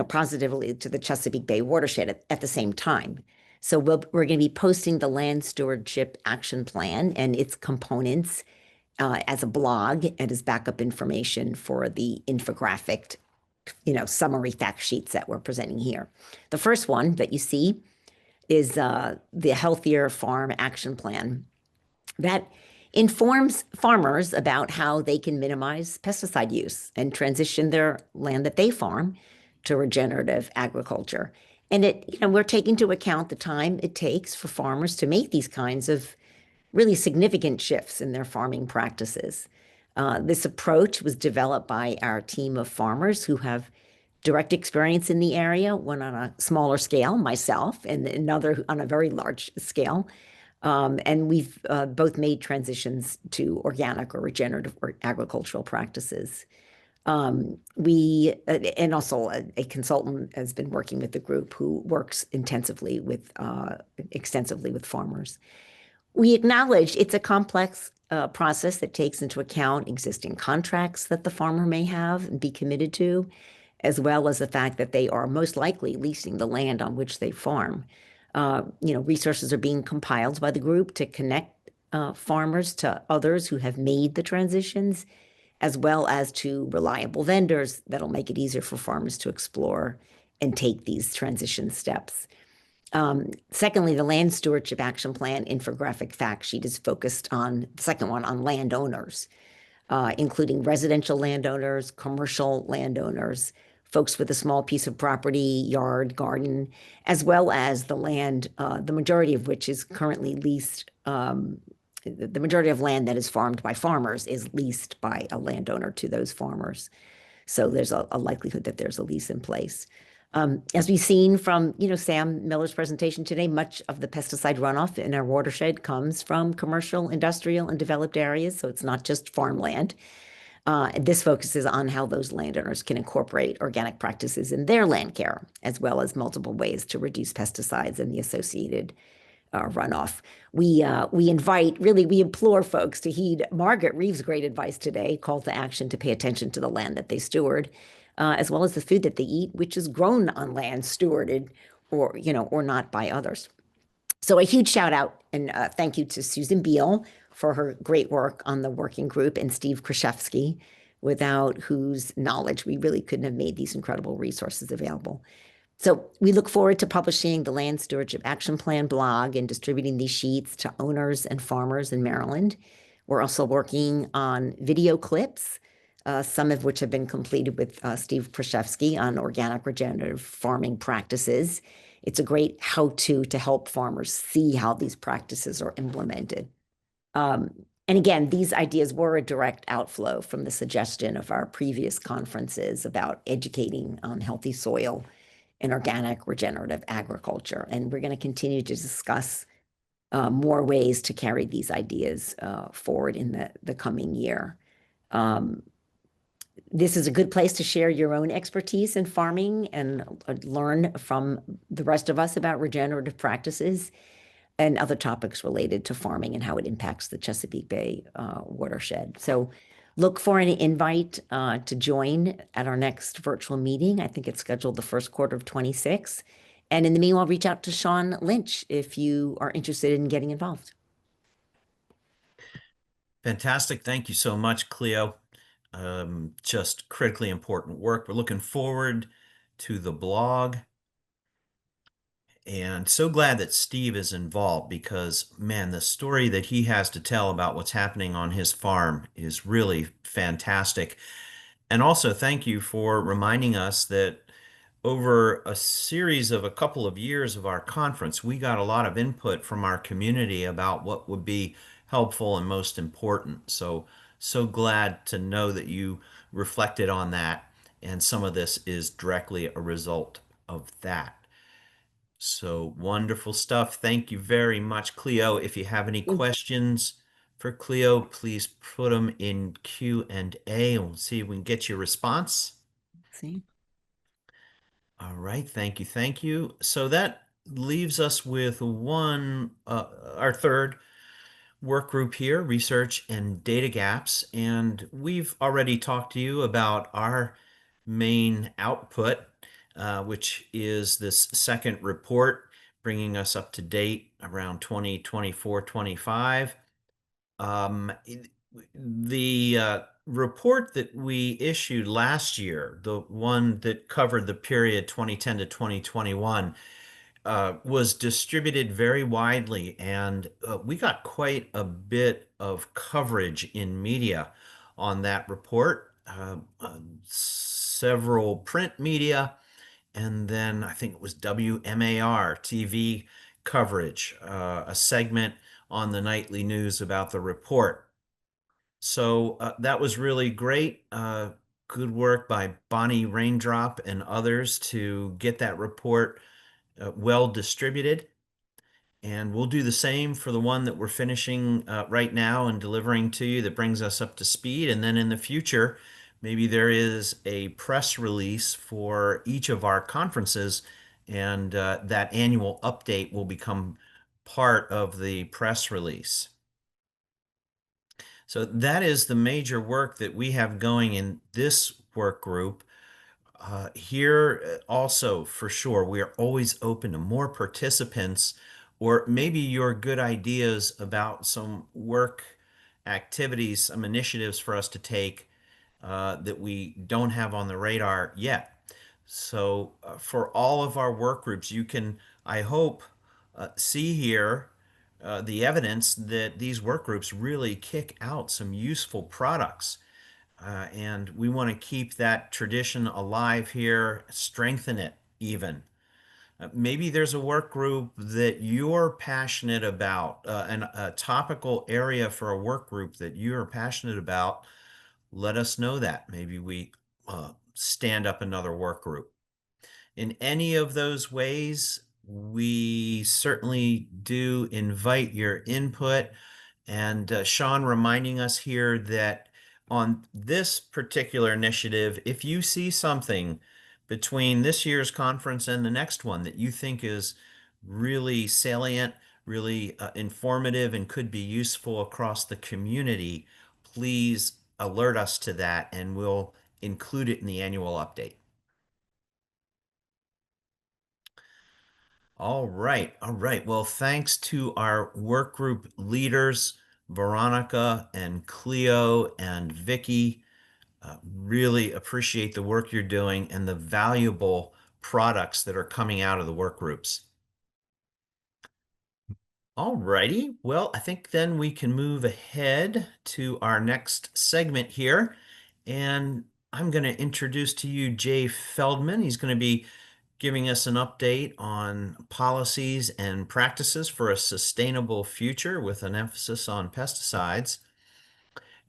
positively to the Chesapeake Bay watershed at the same time. So we're going to be posting the Land Stewardship Action Plan and its components as a blog and as backup information for the infographic, summary fact sheets that we're presenting here. The first one that you see is the Healthier Farm Action Plan that informs farmers about how they can minimize pesticide use and transition their land that they farm to regenerative agriculture. And we're taking into account the time it takes for farmers to make these kinds of really significant shifts in their farming practices. This approach was developed by our team of farmers who have direct experience in the area, one on a smaller scale, myself, and another on a very large scale. And we've both made transitions to organic or regenerative or agricultural practices. And also a consultant has been working with the group who works extensively with farmers. We acknowledge it's a complex process that takes into account existing contracts that the farmer may have and be committed to, as well as the fact that they are most likely leasing the land on which they farm. Resources are being compiled by the group to connect farmers to others who have made the transitions, as well as to reliable vendors that'll make it easier for farmers to explore and take these transition steps. Secondly, the Land Stewardship Action Plan infographic fact sheet is focused on the second one on landowners, including residential landowners, commercial landowners, folks with a small piece of property, yard, garden, as well as the land, the majority of which is currently leased. The majority of land that is farmed by farmers is leased by a landowner to those farmers. So there's a likelihood that there's a lease in place. As we've seen from, Sam Miller's presentation today, much of the pesticide runoff in our watershed comes from commercial, industrial, and developed areas. So it's not just farmland. This focuses on how those landowners can incorporate organic practices in their land care, as well as multiple ways to reduce pesticides and the associated runoff. We implore folks to heed Margaret Reeves' great advice today, call to action to pay attention to the land that they steward, as well as the food that they eat, which is grown on land stewarded or not by others. So a huge shout out and thank you to Susan Beal for her great work on the working group, and Steve Kraszewski, without whose knowledge we really couldn't have made these incredible resources available. So we look forward to publishing the Land Stewardship Action Plan blog and distributing these sheets to owners and farmers in Maryland. We're also working on video clips, some of which have been completed with Steve Kraszewski on organic regenerative farming practices. It's a great how-to to help farmers see how these practices are implemented. And again, these ideas were a direct outflow from the suggestion of our previous conferences about educating on healthy soil and organic regenerative agriculture. And we're going to continue to discuss more ways to carry these ideas forward in the coming year. This is a good place to share your own expertise in farming and learn from the rest of us about regenerative practices and other topics related to farming and how it impacts the Chesapeake Bay watershed. So look for an invite to join at our next virtual meeting. I think it's scheduled the first quarter of 26. And in the meanwhile, reach out to Sean Lynch if you are interested in getting involved. Fantastic. Thank you so much, Cleo. Just critically important work. We're looking forward to the blog. And so glad that Steve is involved because, man, the story that he has to tell about what's happening on his farm is really fantastic. And also, thank you for reminding us that over a series of a couple of years of our conference, we got a lot of input from our community about what would be helpful and most important. So glad to know that you reflected on that, and some of this is directly a result of that. So wonderful stuff. Thank you very much, Cleo. If you have any questions for Cleo, please put them in Q&A and we'll see if we can get your response. See. All right. Thank you. Thank you. So that leaves us with our third work group here, research and data gaps. And we've already talked to you about our main output, which is this second report, bringing us up to date around 2024-25. The report that we issued last year, the one that covered the period 2010 to 2021, was distributed very widely, and we got quite a bit of coverage in media on that report. Several print media, and then I think it was WMAR TV coverage, a segment on the nightly news about the report. So that was really great. Good work by Bonnie Raindrop and others to get that report well distributed. And we'll do the same for the one that we're finishing right now and delivering to you that brings us up to speed. And then in the future, maybe there is a press release for each of our conferences, and that annual update will become part of the press release. So that is the major work that we have going in this work group. Here also, for sure, we are always open to more participants, or maybe your good ideas about some work activities, some initiatives for us to take that we don't have on the radar yet. So for all of our work groups, you can, I hope, see here the evidence that these work groups really kick out some useful products. And we want to keep that tradition alive here, strengthen it even. Maybe there's a work group that you're passionate about, a topical area for a work group that you're passionate about. Let us know that. Maybe we stand up another work group. In any of those ways, we certainly do invite your input. And Sean reminding us here that on this particular initiative, if you see something between this year's conference and the next one that you think is really salient, really informative, and could be useful across the community, please alert us to that and we'll include it in the annual update. All right. All right. Well, thanks to our work group leaders, Veronica and Cleo and Vicki. Really appreciate the work you're doing and the valuable products that are coming out of the work groups. All righty. Well, I think then we can move ahead to our next segment here. And I'm going to introduce to you Jay Feldman. He's going to be giving us an update on policies and practices for a sustainable future with an emphasis on pesticides.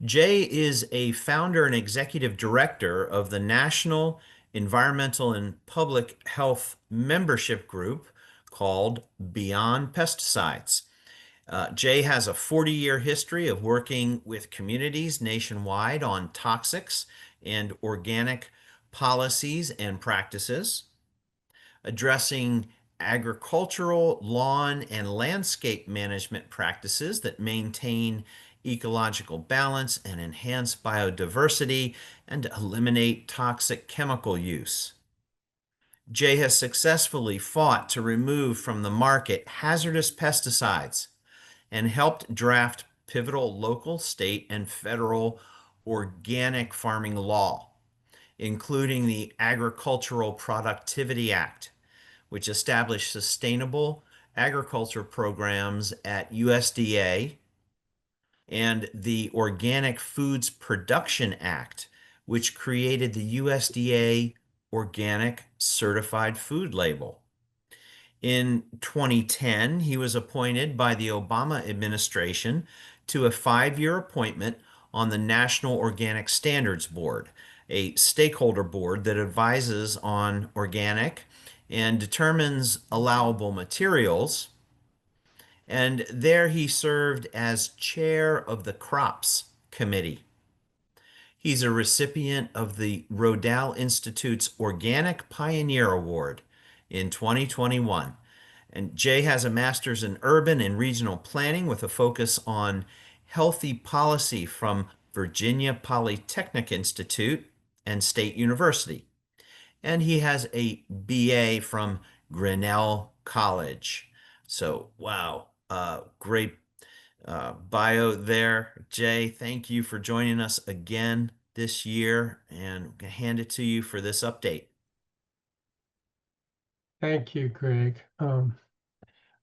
Jay is a founder and executive director of the National Environmental and Public Health Membership Group called Beyond Pesticides. Jay has a 40-year history of working with communities nationwide on toxics and organic policies and practices, addressing agricultural, lawn, and landscape management practices that maintain ecological balance and enhance biodiversity and eliminate toxic chemical use. Jay has successfully fought to remove from the market hazardous pesticides and helped draft pivotal local, state, and federal organic farming law, including the Agricultural Productivity Act, which established sustainable agriculture programs at USDA, and the Organic Foods Production Act, which created the USDA Organic Certified Food Label. In 2010, he was appointed by the Obama administration to a 5-year appointment on the National Organic Standards Board, a stakeholder board that advises on organic and determines allowable materials. And there he served as chair of the Crops Committee. He's a recipient of the Rodale Institute's Organic Pioneer Award in 2021. And Jay has a master's in urban and regional planning with a focus on healthy policy from Virginia Polytechnic Institute and State University. And he has a BA from Grinnell College. So, wow, great bio there. Jay, thank you for joining us again this year, and I'm going to hand it to you for this update. Thank you, Greg.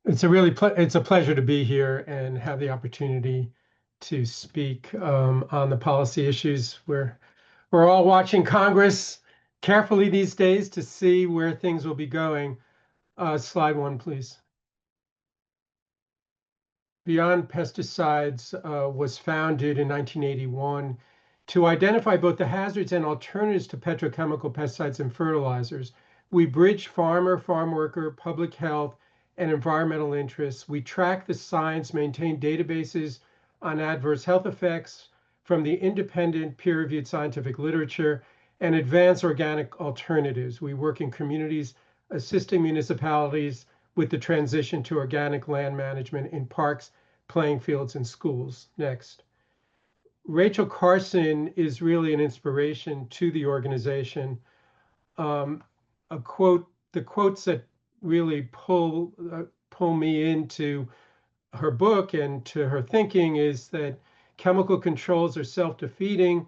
It's a pleasure to be here and have the opportunity to speak on the policy issues. We're all watching Congress carefully these days to see where things will be going. Slide 1, please. Beyond Pesticides was founded in 1981 to identify both the hazards and alternatives to petrochemical pesticides and fertilizers. We bridge farmer, farm worker, public health, and environmental interests. We track the science, maintain databases on adverse health effects from the independent peer-reviewed scientific literature, and advance organic alternatives. We work in communities, assisting municipalities with the transition to organic land management in parks, playing fields, and schools. Next. Rachel Carson is really an inspiration to the organization. The quotes that really pull me into her book and to her thinking is that chemical controls are self-defeating,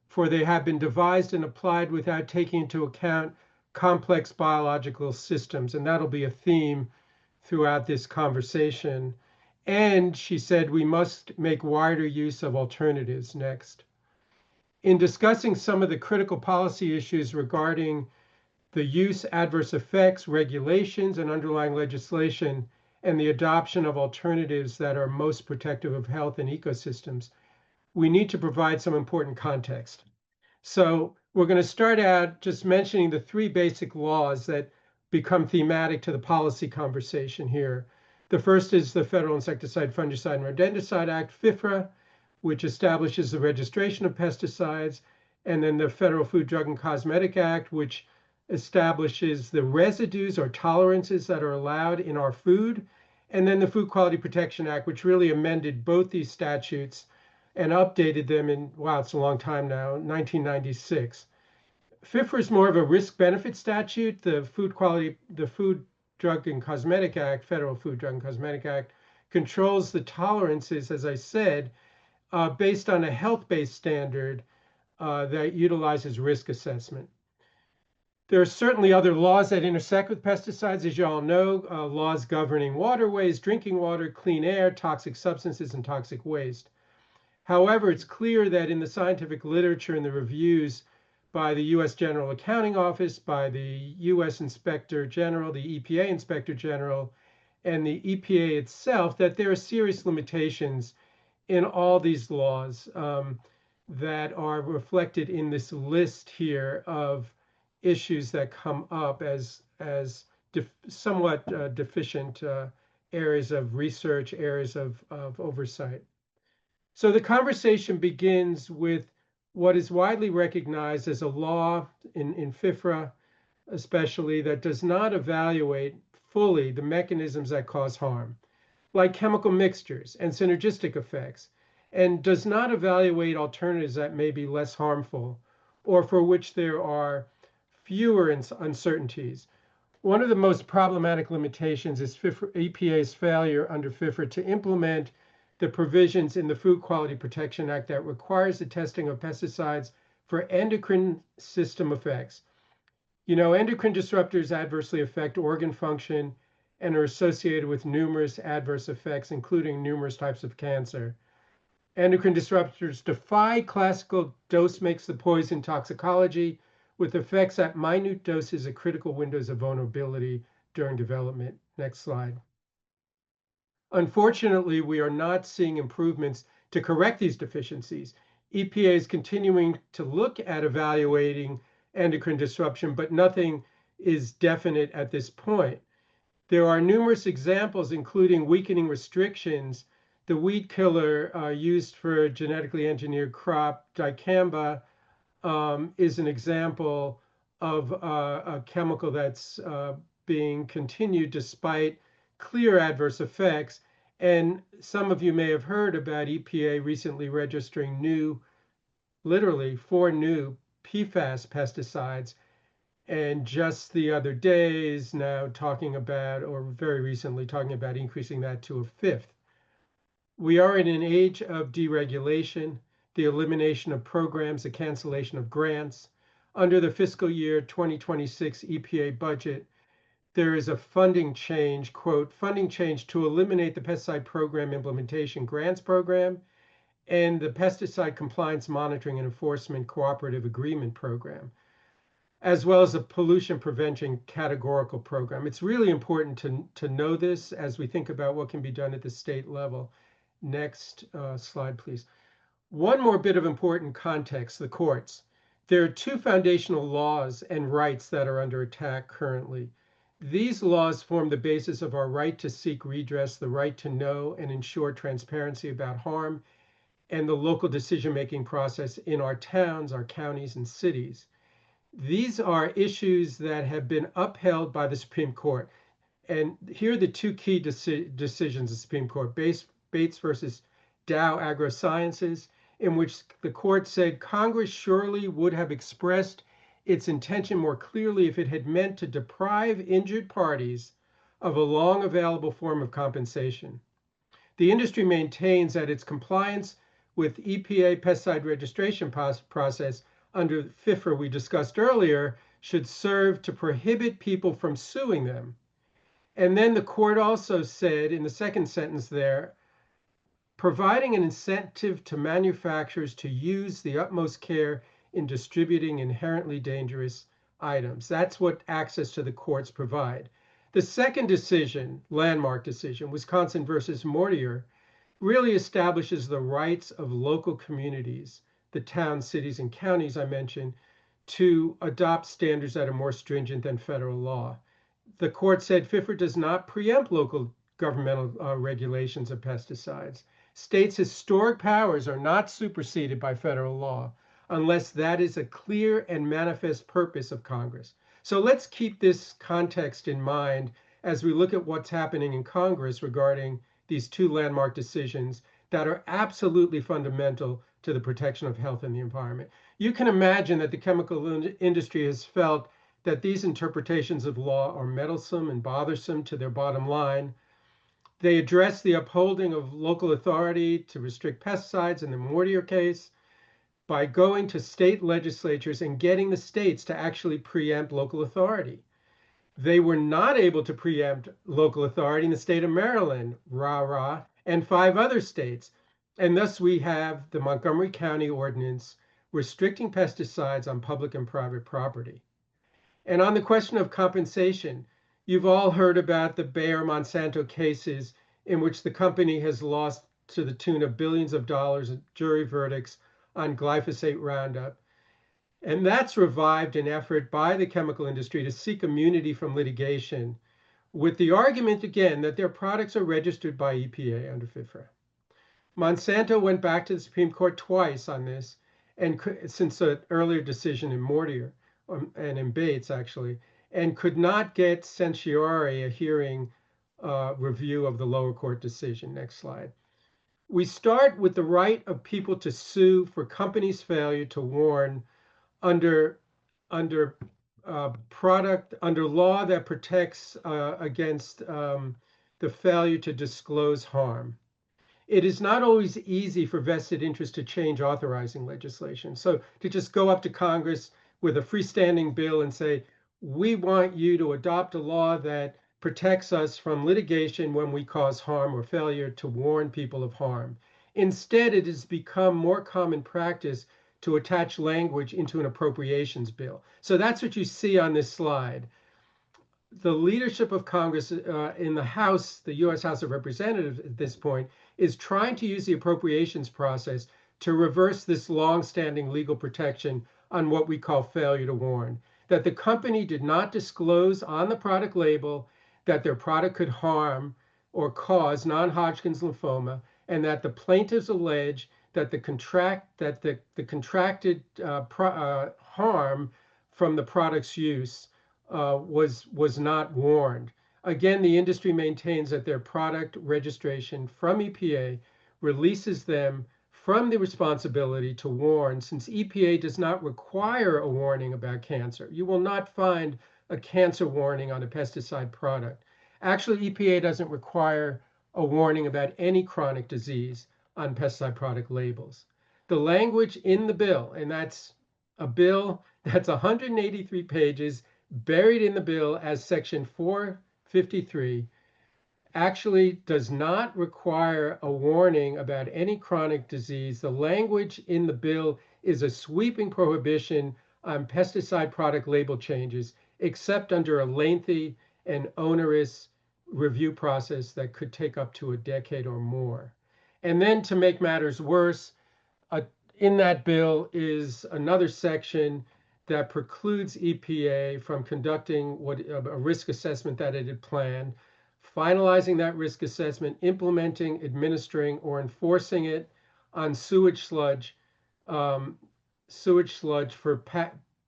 for they have been devised and applied without taking into account complex biological systems. And that'll be a theme throughout this conversation. And she said we must make wider use of alternatives. Next. In discussing some of the critical policy issues regarding the use, adverse effects, regulations, and underlying legislation, and the adoption of alternatives that are most protective of health and ecosystems, we need to provide some important context. So we're going to start out just mentioning the 3 basic laws that become thematic to the policy conversation here. The first is the Federal Insecticide, Fungicide, and Rodenticide Act, FIFRA, which establishes the registration of pesticides, and then the Federal Food, Drug, and Cosmetic Act, which establishes the residues or tolerances that are allowed in our food, and then the Food Quality Protection Act, which really amended both these statutes and updated them in, wow, it's a long time now, 1996. FIFRA is more of a risk-benefit statute. The Food, Drug, and Cosmetic Act, Federal Food, Drug, and Cosmetic Act, controls the tolerances, as I said, based on a health-based standard that utilizes risk assessment. There are certainly other laws that intersect with pesticides, as you all know, laws governing waterways, drinking water, clean air, toxic substances, and toxic waste. However, it's clear that in the scientific literature and the reviews by the U.S. General Accounting Office, by the U.S. Inspector General, the EPA Inspector General, and the EPA itself, that there are serious limitations in all these laws that are reflected in this list here of issues that come up as somewhat deficient areas of research, areas of oversight. So the conversation begins with what is widely recognized as a law in FIFRA, especially, that does not evaluate fully the mechanisms that cause harm, like chemical mixtures and synergistic effects, and does not evaluate alternatives that may be less harmful or for which there are fewer uncertainties. One of the most problematic limitations is EPA's failure under FIFRA to implement the provisions in the Food Quality Protection Act that requires the testing of pesticides for endocrine system effects. You know, endocrine disruptors adversely affect organ function and are associated with numerous adverse effects, including numerous types of cancer. Endocrine disruptors defy classical dose makes the poison toxicology, with effects at minute doses at critical windows of vulnerability during development. Next slide. Unfortunately, we are not seeing improvements to correct these deficiencies. EPA is continuing to look at evaluating endocrine disruption, but nothing is definite at this point. There are numerous examples, including weakening restrictions. The weed killer used for genetically engineered crop, dicamba, is an example of a chemical that's being continued despite clear adverse effects. And some of you may have heard about EPA recently registering literally 4 new PFAS pesticides. And just the other day is now talking about, or very recently talking about, increasing that to a 5th. We are in an age of deregulation, the elimination of programs, the cancellation of grants. Under the fiscal year 2026 EPA budget, there is a funding change, quote, funding change to eliminate the pesticide program implementation grants program and the pesticide compliance monitoring and enforcement cooperative agreement program, as well as the pollution prevention categorical program. It's really important to know this as we think about what can be done at the state level. Next slide, please. One more bit of important context, the courts. There are two foundational laws and rights that are under attack currently. These laws form the basis of our right to seek redress, the right to know and ensure transparency about harm, and the local decision-making process in our towns, our counties, and cities. These are issues that have been upheld by the Supreme Court. And here are the two key decisions of the Supreme Court, Bates versus Dow AgroSciences, in which the court said Congress surely would have expressed its intention more clearly if it had meant to deprive injured parties of a long available form of compensation. The industry maintains that its compliance with EPA pesticide registration process under FIFRA we discussed earlier should serve to prohibit people from suing them. And then the court also said in the second sentence there, providing an incentive to manufacturers to use the utmost care in distributing inherently dangerous items. That's what access to the courts provide. The second decision, landmark decision, Wisconsin versus Mortier, really establishes the rights of local communities, the towns, cities, and counties I mentioned, to adopt standards that are more stringent than federal law. The court said FIFRA does not preempt local governmental regulations of pesticides. States' historic powers are not superseded by federal law unless that is a clear and manifest purpose of Congress. So let's keep this context in mind as we look at what's happening in Congress regarding these two landmark decisions that are absolutely fundamental to the protection of health and the environment. You can imagine that the chemical industry has felt that these interpretations of law are meddlesome and bothersome to their bottom line. They address the upholding of local authority to restrict pesticides in the Mortier case by going to state legislatures and getting the states to actually preempt local authority. They were not able to preempt local authority in the state of Maryland, and 5 other states. And thus we have the Montgomery County ordinance restricting pesticides on public and private property. And on the question of compensation, you've all heard about the Bayer-Monsanto cases in which the company has lost to the tune of billions of dollars in jury verdicts on glyphosate Roundup. And that's revived an effort by the chemical industry to seek immunity from litigation with the argument, again, that their products are registered by EPA under FIFRA. Monsanto went back to the Supreme Court twice on this, and since an earlier decision in Mortier, and in Bates actually, and could not get certiorari, a hearing review of the lower court decision. Next slide. We start with the right of people to sue for companies' failure to warn under law that protects against the failure to disclose harm. It is not always easy for vested interests to change authorizing legislation. So to just go up to Congress with a freestanding bill and say, we want you to adopt a law that protects us from litigation when we cause harm or failure to warn people of harm. Instead, it has become more common practice to attach language into an appropriations bill. So that's what you see on this slide. The leadership of Congress in the House, the US House of Representatives at this point, is trying to use the appropriations process to reverse this long-standing legal protection on what we call failure to warn, that the company did not disclose on the product label that their product could harm or cause non-Hodgkin's lymphoma, and that the plaintiffs allege that the contracted harm from the product's use was not warned. Again, the industry maintains that their product registration from EPA releases them from the responsibility to warn, since EPA does not require a warning about cancer. You will not find a cancer warning on a pesticide product. Actually, EPA doesn't require a warning about any chronic disease on pesticide product labels. The language in the bill, and that's a bill that's 183 pages, buried in the bill as section 453, actually does not require a warning about any chronic disease. The language in the bill is a sweeping prohibition on pesticide product label changes, except under a lengthy and onerous review process that could take up to a decade or more. And then to make matters worse, in that bill is another section that precludes EPA from conducting a risk assessment that it had planned, finalizing that risk assessment, implementing, administering, or enforcing it on sewage sludge for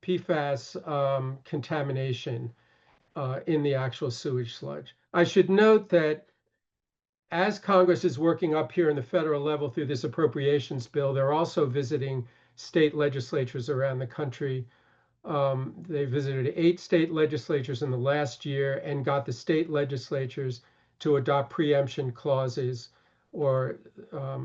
PFAS contamination in the actual sewage sludge. I should note that as Congress is working up here in the federal level through this appropriations bill, they're also visiting state legislatures around the country. They visited 8 state legislatures in the last year and got the state legislatures to adopt preemption clauses, or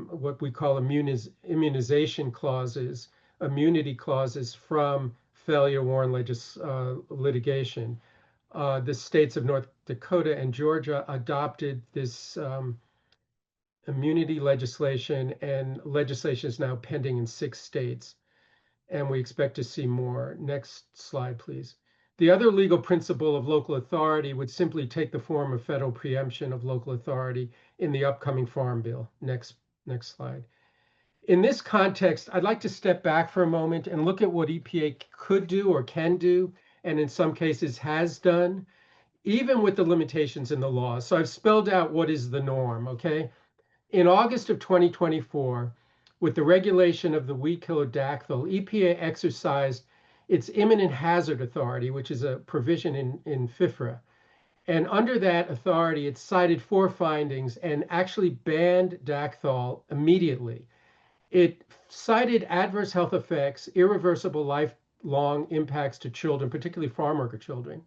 what we call immunization clauses, immunity clauses from failure-worn litigation. The states of North Dakota and Georgia adopted this immunity legislation, and legislation is now pending in 6 states, and we expect to see more. Next slide, please. The other legal principle of local authority would simply take the form of federal preemption of local authority in the upcoming Farm Bill. Next slide. In this context, I'd like to step back for a moment and look at what EPA could do or can do, and in some cases has done, even with the limitations in the law. So I've spelled out what is the norm, okay? In August of 2024, with the regulation of the weed killer dactyl, EPA exercised its imminent hazard authority, which is a provision in FIFRA. And under that authority, it cited 4 findings and actually banned dactyl immediately. It cited adverse health effects, irreversible lifelong impacts to children, particularly farm worker children.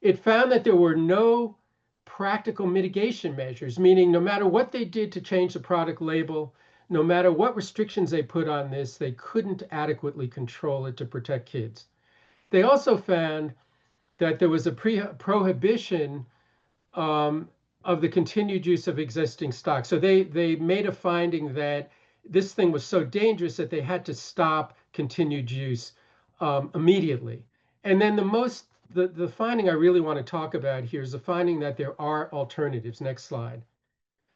It found that there were no practical mitigation measures, meaning no matter what they did to change the product label, no matter what restrictions they put on this, they couldn't adequately control it to protect kids. They also found that there was a prohibition of the continued use of existing stock. So they made a finding that this thing was so dangerous that they had to stop continued use immediately. And then the finding I really want to talk about here is the finding that there are alternatives. Next slide.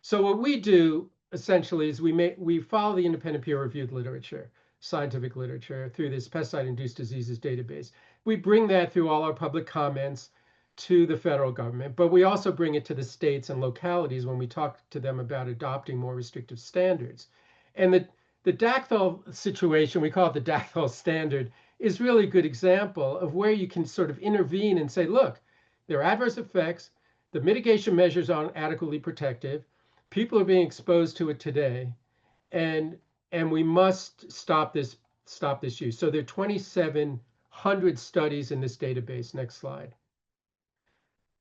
So what we do essentially is we follow the independent peer-reviewed literature, scientific literature, through this pesticide-induced diseases database. We bring that through all our public comments to the federal government, but we also bring it to the states and localities when we talk to them about adopting more restrictive standards. And the dactyl situation, we call it the dactyl standard, is really a good example of where you can sort of intervene and say, look, there are adverse effects, the mitigation measures aren't adequately protective, people are being exposed to it today, and we must stop this use. So there are 2,700 studies in this database. Next slide.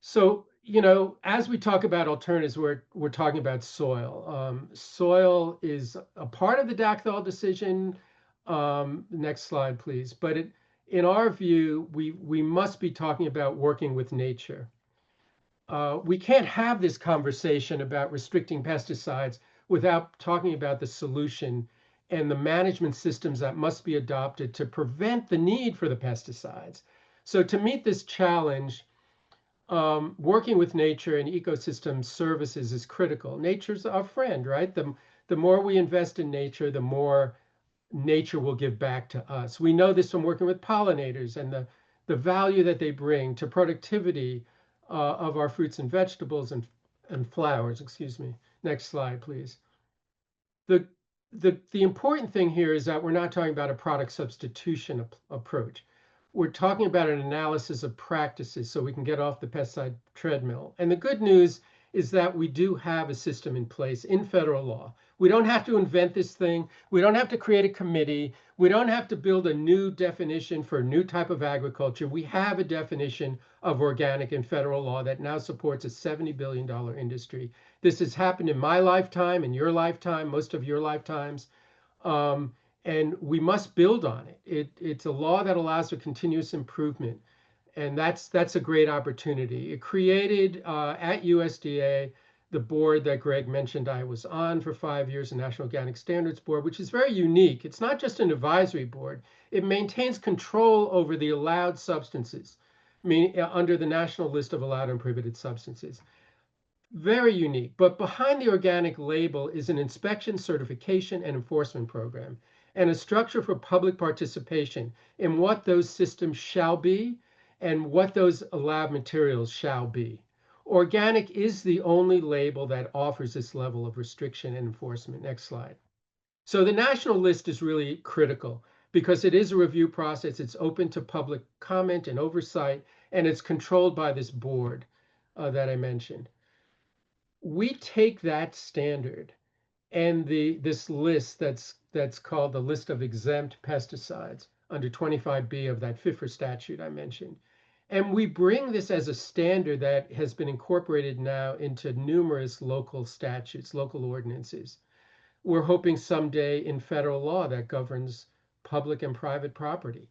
So, as we talk about alternatives, we're talking about soil. Soil is a part of the dactyl decision. Next slide, please. But in our view, we must be talking about working with nature. We can't have this conversation about restricting pesticides without talking about the solution and the management systems that must be adopted to prevent the need for the pesticides. So to meet this challenge, working with nature and ecosystem services is critical. Nature's our friend, right? The more we invest in nature, the more nature will give back to us. We know this from working with pollinators and the value that they bring to productivity of our fruits and vegetables and flowers. Excuse me. Next slide, please. The important thing here is that we're not talking about a product substitution approach. We're talking about an analysis of practices so we can get off the pesticide treadmill. And the good news is that we do have a system in place in federal law. We don't have to invent this thing. We don't have to create a committee. We don't have to build a new definition for a new type of agriculture. We have a definition of organic in federal law that now supports a $70 billion industry. This has happened in my lifetime, in your lifetime, most of your lifetimes. And we must build on it. It's a law that allows for continuous improvement, and that's a great opportunity. It created at USDA the board that Greg mentioned I was on for 5 years, the National Organic Standards Board, which is very unique. It's not just an advisory board. It maintains control over the allowed substances, under the national list of allowed and prohibited substances. Very unique. But behind the organic label is an inspection, certification, and enforcement program, and a structure for public participation in what those systems shall be and what those allowed materials shall be. Organic is the only label that offers this level of restriction and enforcement. Next slide. So the national list is really critical because it is a review process. It's open to public comment and oversight, and it's controlled by this board that I mentioned. We take that standard and this list that's called the list of exempt pesticides under 25B of that FIFRA statute I mentioned. And we bring this as a standard that has been incorporated now into numerous local statutes, local ordinances. We're hoping someday in federal law that governs public and private property.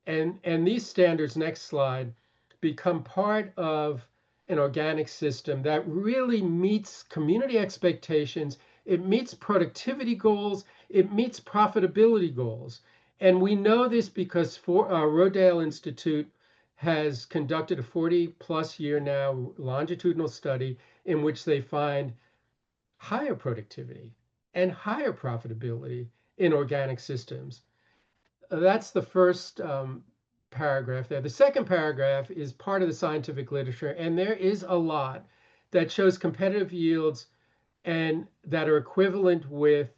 And these standards, next slide, become part of an organic system that really meets community expectations. It meets productivity goals. It meets profitability goals. And we know this because Rodale Institute has conducted a 40+ year now longitudinal study in which they find higher productivity and higher profitability in organic systems. That's the first paragraph there. The second paragraph is part of the scientific literature, and there is a lot that shows competitive yields and that are equivalent with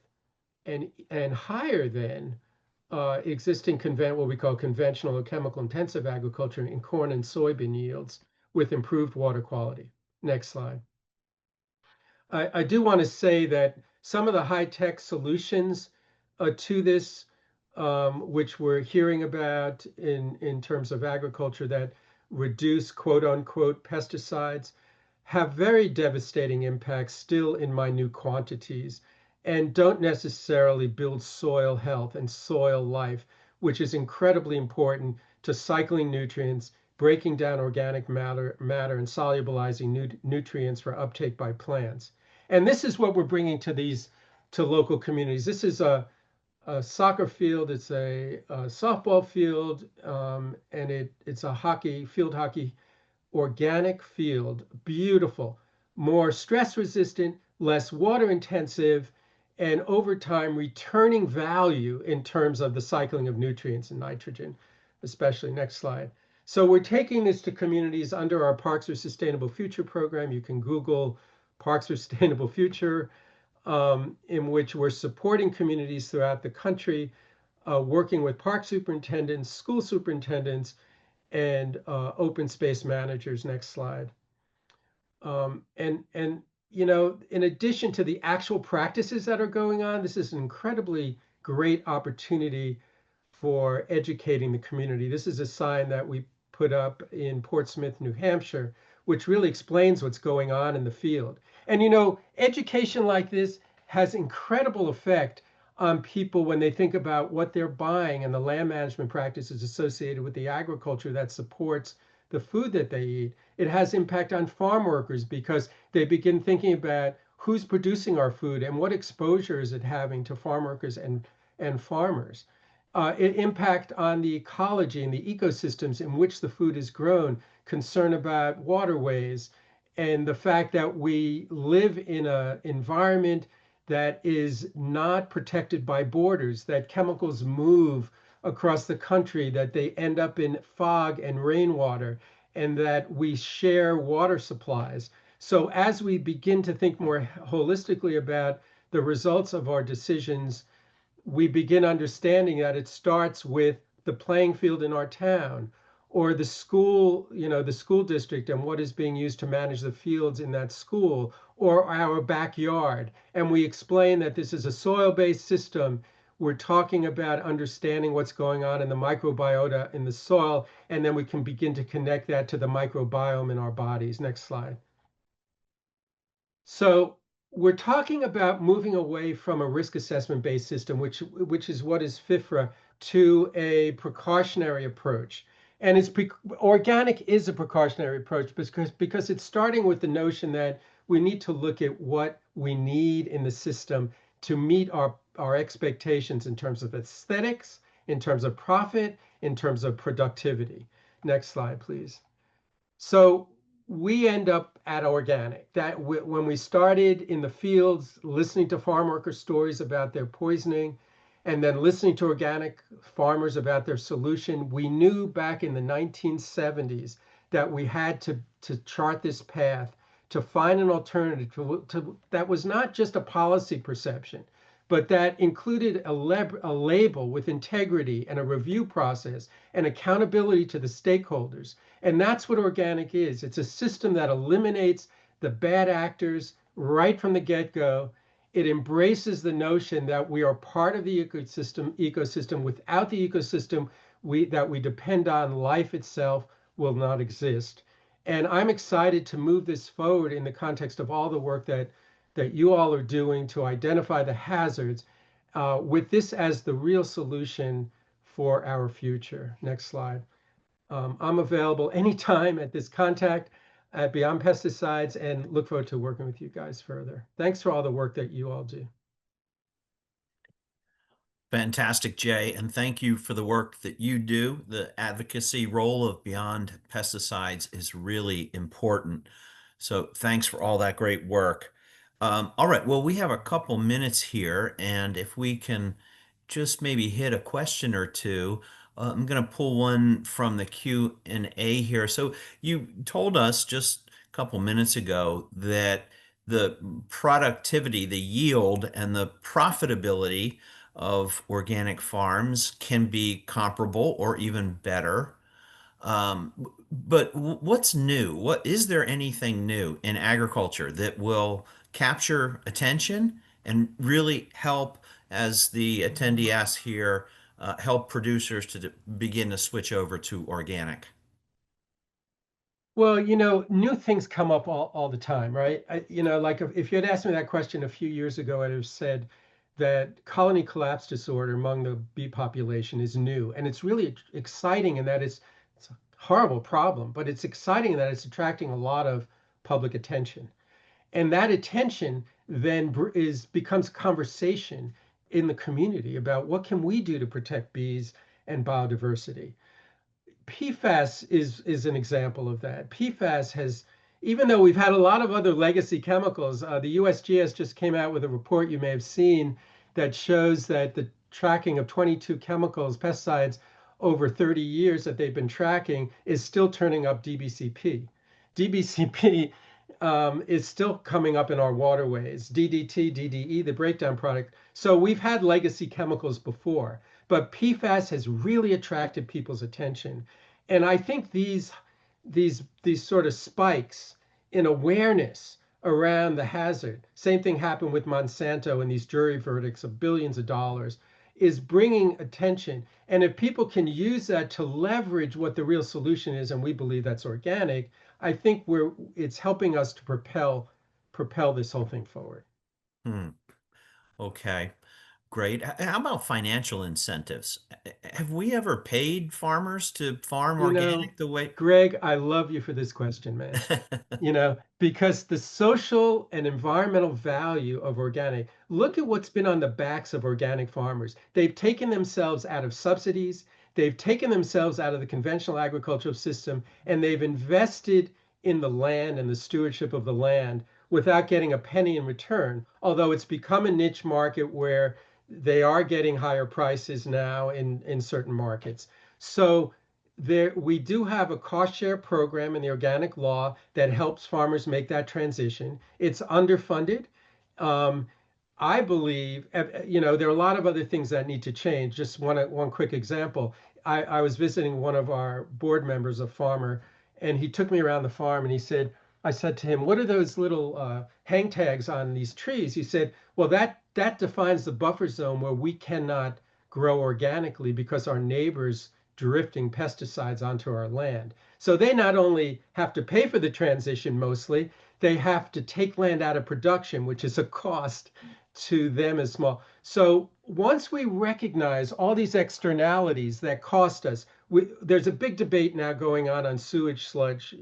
and higher than existing what we call conventional or chemical intensive agriculture in corn and soybean yields with improved water quality. Next slide. I do want to say that some of the high-tech solutions to this, which we're hearing about in terms of agriculture that reduce quote unquote pesticides, have very devastating impacts still in minute quantities and don't necessarily build soil health and soil life, which is incredibly important to cycling nutrients, breaking down organic matter and solubilizing nutrients for uptake by plants. And this is what we're bringing to local communities. This is a soccer field, it's a softball field, and it's a field hockey organic field, beautiful, more stress resistant, less water intensive, and over time returning value in terms of the cycling of nutrients and nitrogen, especially. Next slide. So we're taking this to communities under our Parks for Sustainable Future program. You can Google Parks for Sustainable Future, in which we're supporting communities throughout the country, working with park superintendents, school superintendents, and open space managers. Next slide. And you know, in addition to the actual practices that are going on, this is an incredibly great opportunity for educating the community. This is a sign that we put up in Portsmouth, New Hampshire, which really explains what's going on in the field. And you know, education like this has incredible effect on people when they think about what they're buying and the land management practices associated with the agriculture that supports the food that they eat. It has impact on farm workers because they begin thinking about who's producing our food and what exposure is it having to farm workers and farmers. It impact on the ecology and the ecosystems in which the food is grown, concern about waterways, and the fact that we live in an environment that is not protected by borders, that chemicals move across the country, that they end up in fog and rainwater, and that we share water supplies. So as we begin to think more holistically about the results of our decisions, we begin understanding that it starts with the playing field in our town, or the school, the school district and what is being used to manage the fields in that school, or our backyard. And we explain that this is a soil-based system. We're talking about understanding what's going on in the microbiota in the soil, and then we can begin to connect that to the microbiome in our bodies. Next slide. So we're talking about moving away from a risk assessment-based system, which is what is FIFRA, to a precautionary approach. And organic is a precautionary approach because it's starting with the notion that we need to look at what we need in the system to meet our expectations in terms of aesthetics, in terms of profit, in terms of productivity. Next slide, please. So we end up at organic. When we started in the fields, listening to farm worker stories about their poisoning, and then listening to organic farmers about their solution, we knew back in the 1970s that we had to chart this path to find an alternative that was not just a policy perception, but that included a label with integrity and a review process and accountability to the stakeholders. And that's what organic is. It's a system that eliminates the bad actors right from the get-go. It embraces the notion that we are part of the ecosystem. Without the ecosystem that we depend on, life itself will not exist. And I'm excited to move this forward in the context of all the work that you all are doing to identify the hazards, with this as the real solution for our future. Next slide. I'm available anytime at this contact at Beyond Pesticides, and look forward to working with you guys further. Thanks for all the work that you all do. Fantastic, Jay, and thank you for the work that you do. The advocacy role of Beyond Pesticides is really important. So thanks for all that great work. All right, well, we have a couple minutes here, and if we can just maybe hit a question or two. I'm going to pull one from the Q&A here. So you told us just a couple minutes ago that the productivity, the yield, and the profitability of organic farms can be comparable or even better. But what's new? What is there anything new in agriculture that will capture attention and really help, as the attendee asks here, help producers to begin to switch over to organic? Well, new things come up all the time, right? Like if you had asked me that question a few years ago, I'd have said that colony collapse disorder among the bee population is new. And it's really exciting in that it's a horrible problem, but it's exciting in that it's attracting a lot of public attention. And that attention then becomes conversation in the community about what can we do to protect bees and biodiversity. PFAS is an example of that. PFAS has, even though we've had a lot of other legacy chemicals, the USGS just came out with a report you may have seen that shows that the tracking of 22 chemicals, pesticides, over 30 years that they've been tracking is still turning up DBCP. DBCP is still coming up in our waterways, DDT, DDE, the breakdown product. So we've had legacy chemicals before, but PFAS has really attracted people's attention. And I think these sort of spikes in awareness around the hazard, same thing happened with Monsanto and these jury verdicts of billions of dollars, is bringing attention. And if people can use that to leverage what the real solution is, and we believe that's organic, I think it's helping us to propel this whole thing forward. Okay, great. How about financial incentives? Have we ever paid farmers to farm organic the way? Greg, I love you for this question, man. Because the social and environmental value of organic, look at what's been on the backs of organic farmers. They've taken themselves out of subsidies, they've taken themselves out of the conventional agricultural system, and they've invested in the land and the stewardship of the land without getting a penny in return, although it's become a niche market where they are getting higher prices now in certain markets. So we do have a cost share program in the organic law that helps farmers make that transition. It's underfunded. I believe, there are a lot of other things that need to change. Just one quick example. I was visiting one of our board members, a farmer, and he took me around the farm and I said to him, what are those little hang tags on these trees? He said, well, that defines the buffer zone where we cannot grow organically because our neighbors drifting pesticides onto our land. So they not only have to pay for the transition mostly, they have to take land out of production, which is a cost to them as small. So once we recognize all these externalities that cost us, there's a big debate now going on sewage sludge,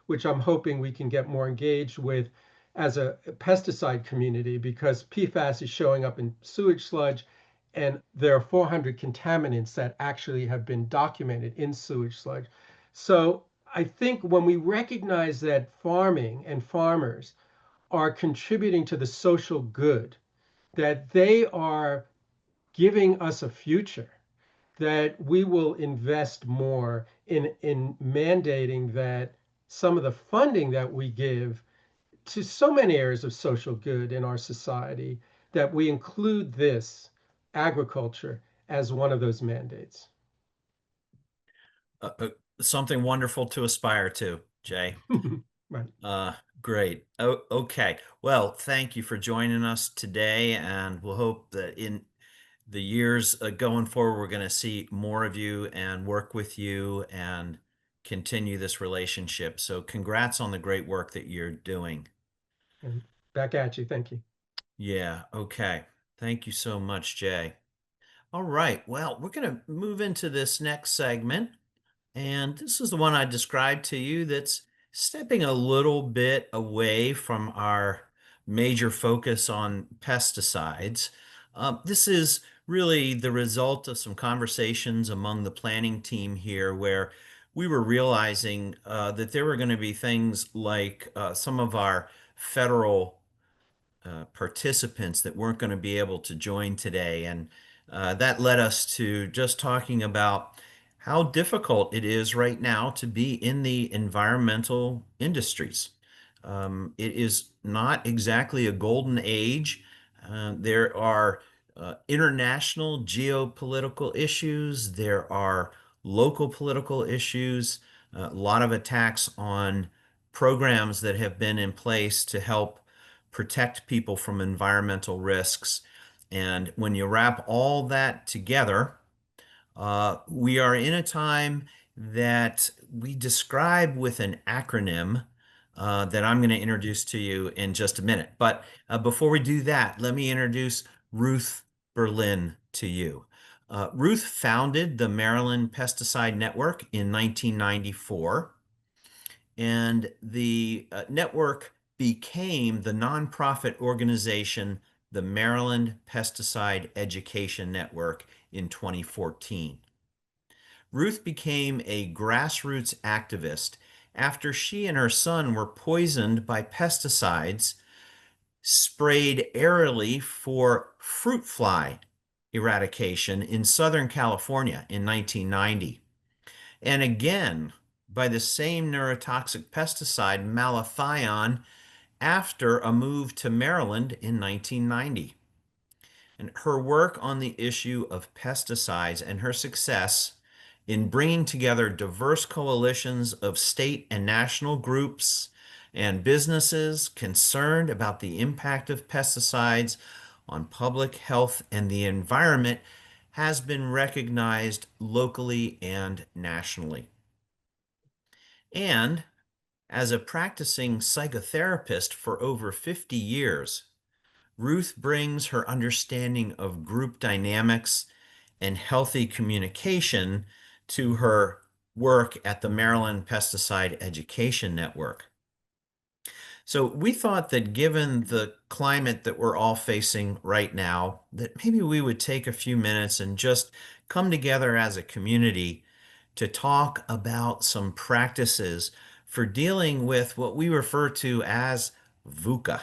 which I'm hoping we can get more engaged with as a pesticide community, because PFAS is showing up in sewage sludge, and there are 400 contaminants that actually have been documented in sewage sludge. So I think when we recognize that farming and farmers are contributing to the social good, that they are giving us a future, that we will invest more in mandating that some of the funding that we give to so many areas of social good in our society, that we include this agriculture as one of those mandates. Something wonderful to aspire to, Jay. Right. Great. Okay. Well, thank you for joining us today, and we'll hope that in the years going forward, we're going to see more of you and work with you and continue this relationship. So congrats on the great work that you're doing. And back at you. Thank you. Yeah. Okay. Thank you so much, Jay. All right. Well, we're going to move into this next segment. And this is the one I described to you that's stepping a little bit away from our major focus on pesticides. This is really the result of some conversations among the planning team here, where we were realizing that there were going to be things like some of our federal participants that weren't going to be able to join today. And that led us to just talking about how difficult it is right now to be in the environmental industries. It is not exactly a golden age. There are international geopolitical issues. There are local political issues, a lot of attacks on programs that have been in place to help protect people from environmental risks. And when you wrap all that together, we are in a time that we describe with an acronym that I'm going to introduce to you in just a minute. But before we do that, let me introduce Ruth Berlin to you. Ruth founded the Maryland Pesticide Network in 1994, and the network became the nonprofit organization, the Maryland Pesticide Education Network, in 2014. Ruth became a grassroots activist after she and her son were poisoned by pesticides sprayed aerially for fruit fly eradication in Southern California in 1990. And again, by the same neurotoxic pesticide, malathion, after a move to Maryland in 1990. And her work on the issue of pesticides and her success in bringing together diverse coalitions of state and national groups and businesses concerned about the impact of pesticides on public health and the environment has been recognized locally and nationally. And as a practicing psychotherapist for over 50 years, Ruth brings her understanding of group dynamics and healthy communication to her work at the Maryland Pesticide Education Network. So we thought that given the climate that we're all facing right now, that maybe we would take a few minutes and just come together as a community to talk about some practices for dealing with what we refer to as VUCA.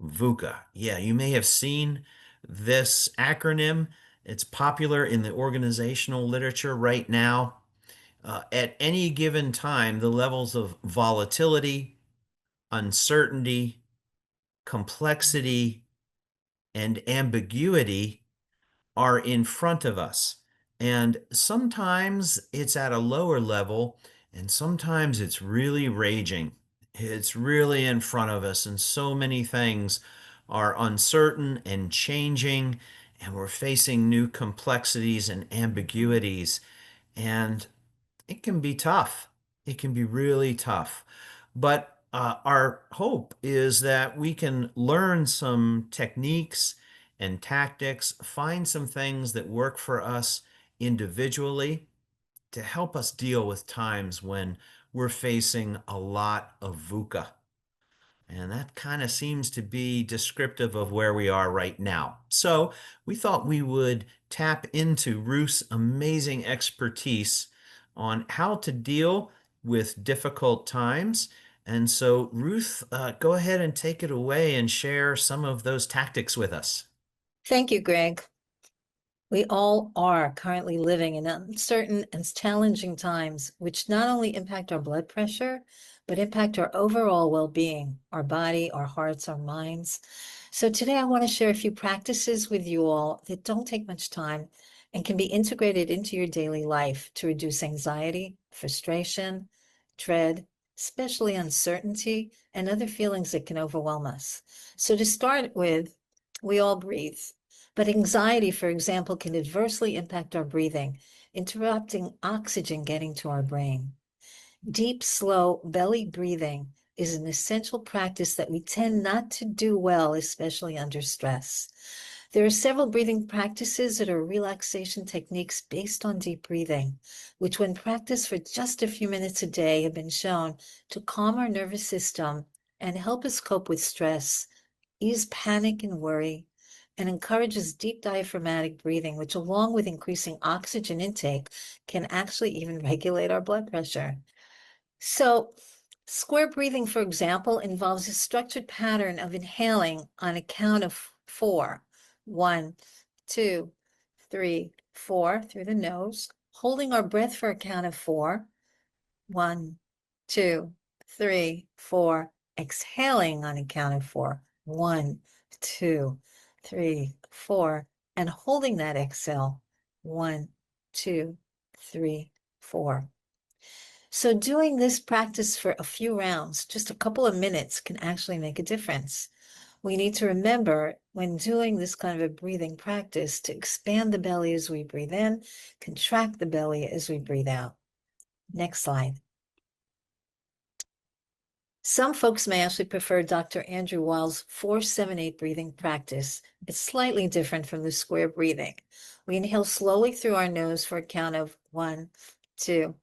VUCA. Yeah, you may have seen this acronym. It's popular in the organizational literature right now. At any given time, the levels of volatility, uncertainty, complexity, and ambiguity are in front of us. And sometimes it's at a lower level, and sometimes it's really raging. It's really in front of us, and so many things are uncertain and changing, and we're facing new complexities and ambiguities, and it can be tough. It can be really tough. But our hope is that we can learn some techniques and tactics, find some things that work for us individually to help us deal with times when we're facing a lot of VUCA. And that kind of seems to be descriptive of where we are right now. So we thought we would tap into Ruth's amazing expertise on how to deal with difficult times. And so, Ruth, go ahead and take it away and share some of those tactics with us. Thank you, Greg. We all are currently living in uncertain and challenging times, which not only impact our blood pressure, but impact our overall well-being, our body, our hearts, our minds. So today I want to share a few practices with you all that don't take much time and can be integrated into your daily life to reduce anxiety, frustration, dread, especially uncertainty, and other feelings that can overwhelm us. So to start with, we all breathe. But anxiety, for example, can adversely impact our breathing, interrupting oxygen getting to our brain. Deep, slow belly breathing is an essential practice that we tend not to do well, especially under stress. There are several breathing practices that are relaxation techniques based on deep breathing, which when practiced for just a few minutes a day have been shown to calm our nervous system and help us cope with stress, ease panic and worry, and encourages deep diaphragmatic breathing, which along with increasing oxygen intake can actually even regulate our blood pressure. So square breathing, for example, involves a structured pattern of inhaling on a count of 4. 1, 2, 3, 4 through the nose, holding our breath for a count of 4. 1, 2, 3, 4, exhaling on a count of 4. 1, 2, 3, 4, and holding that exhale. 1, 2, 3, 4. So doing this practice for a few rounds, just a couple of minutes, can actually make a difference. We need to remember when doing this kind of a breathing practice to expand the belly as we breathe in, contract the belly as we breathe out. Next slide. Some folks may actually prefer Dr. Andrew Weil's 4-7-8 breathing practice. It's slightly different from the square breathing. We inhale slowly through our nose for a count of 1, 2,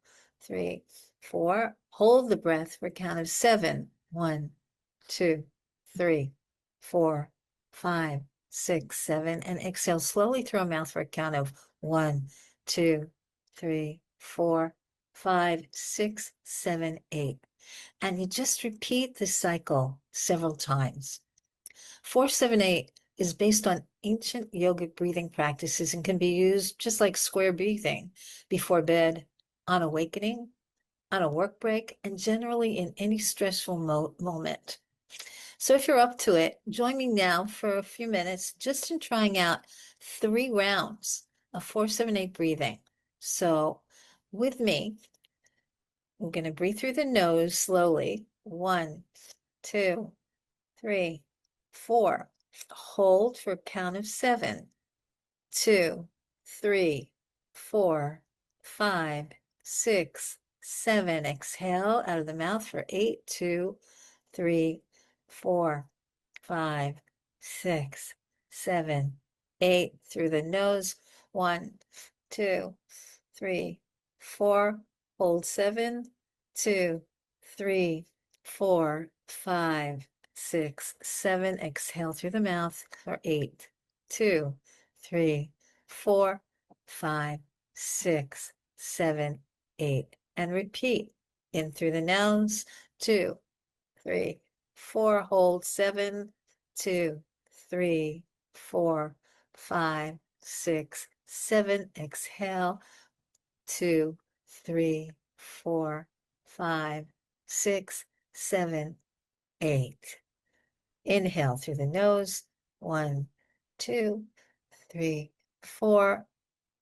3, 4. Hold the breath for a count of 7. 1, 2, 3, 4, 5, 6, 7. And exhale slowly through our mouth for a count of 1, 2, 3, 4, 5, 6, 7, 8. And you just repeat this cycle several times. 4-7-8 is based on ancient yogic breathing practices and can be used just like square breathing before bed, on awakening, on a work break, and generally in any stressful moment. So if you're up to it, join me now for a few minutes just in trying out 3 rounds of 4-7-8 breathing. So with me, we're going to breathe through the nose slowly. 1, 2, 3, 4. Hold for a count of 7. 2, 3, 4, 5, 6, 7. Exhale out of the mouth for 8, 2, 3, 4, 5, 6, 7, 8. Through the nose. 1, 2, 3, 4. Hold 7, 2, 3, 4, 5, 6, 7. Exhale through the mouth for 8, 2, 3, 4, 5, 6, 7, 8. And repeat. In through the nose. 2, 3, 4. Hold 7, 2, 3, 4, 5, 6, 7. Exhale. 2, 3, 4, 5, 6, 7, 8. Inhale through the nose. 1, 2, 3, 4.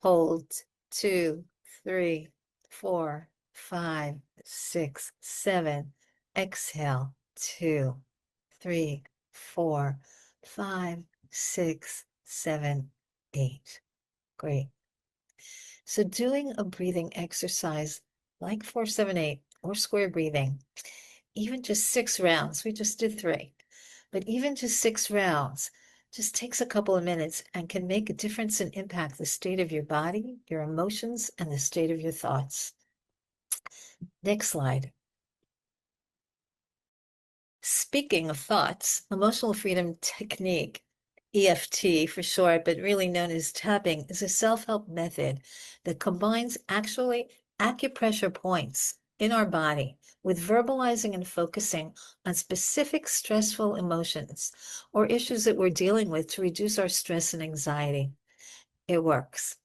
Hold 2, 3, 4, 5, 6, 7. Exhale, 2, 3, 4, 5, 6, 7, 8. Great. So doing a breathing exercise like 478 or square breathing, even just 6 rounds, we just did 3, but even just 6 rounds just takes a couple of minutes and can make a difference and impact the state of your body, your emotions, and the state of your thoughts. Next slide. Speaking of thoughts, emotional freedom technique, EFT for short, but really known as tapping, is a self-help method that combines actually acupressure points in our body with verbalizing and focusing on specific stressful emotions or issues that we're dealing with to reduce our stress and anxiety. It works.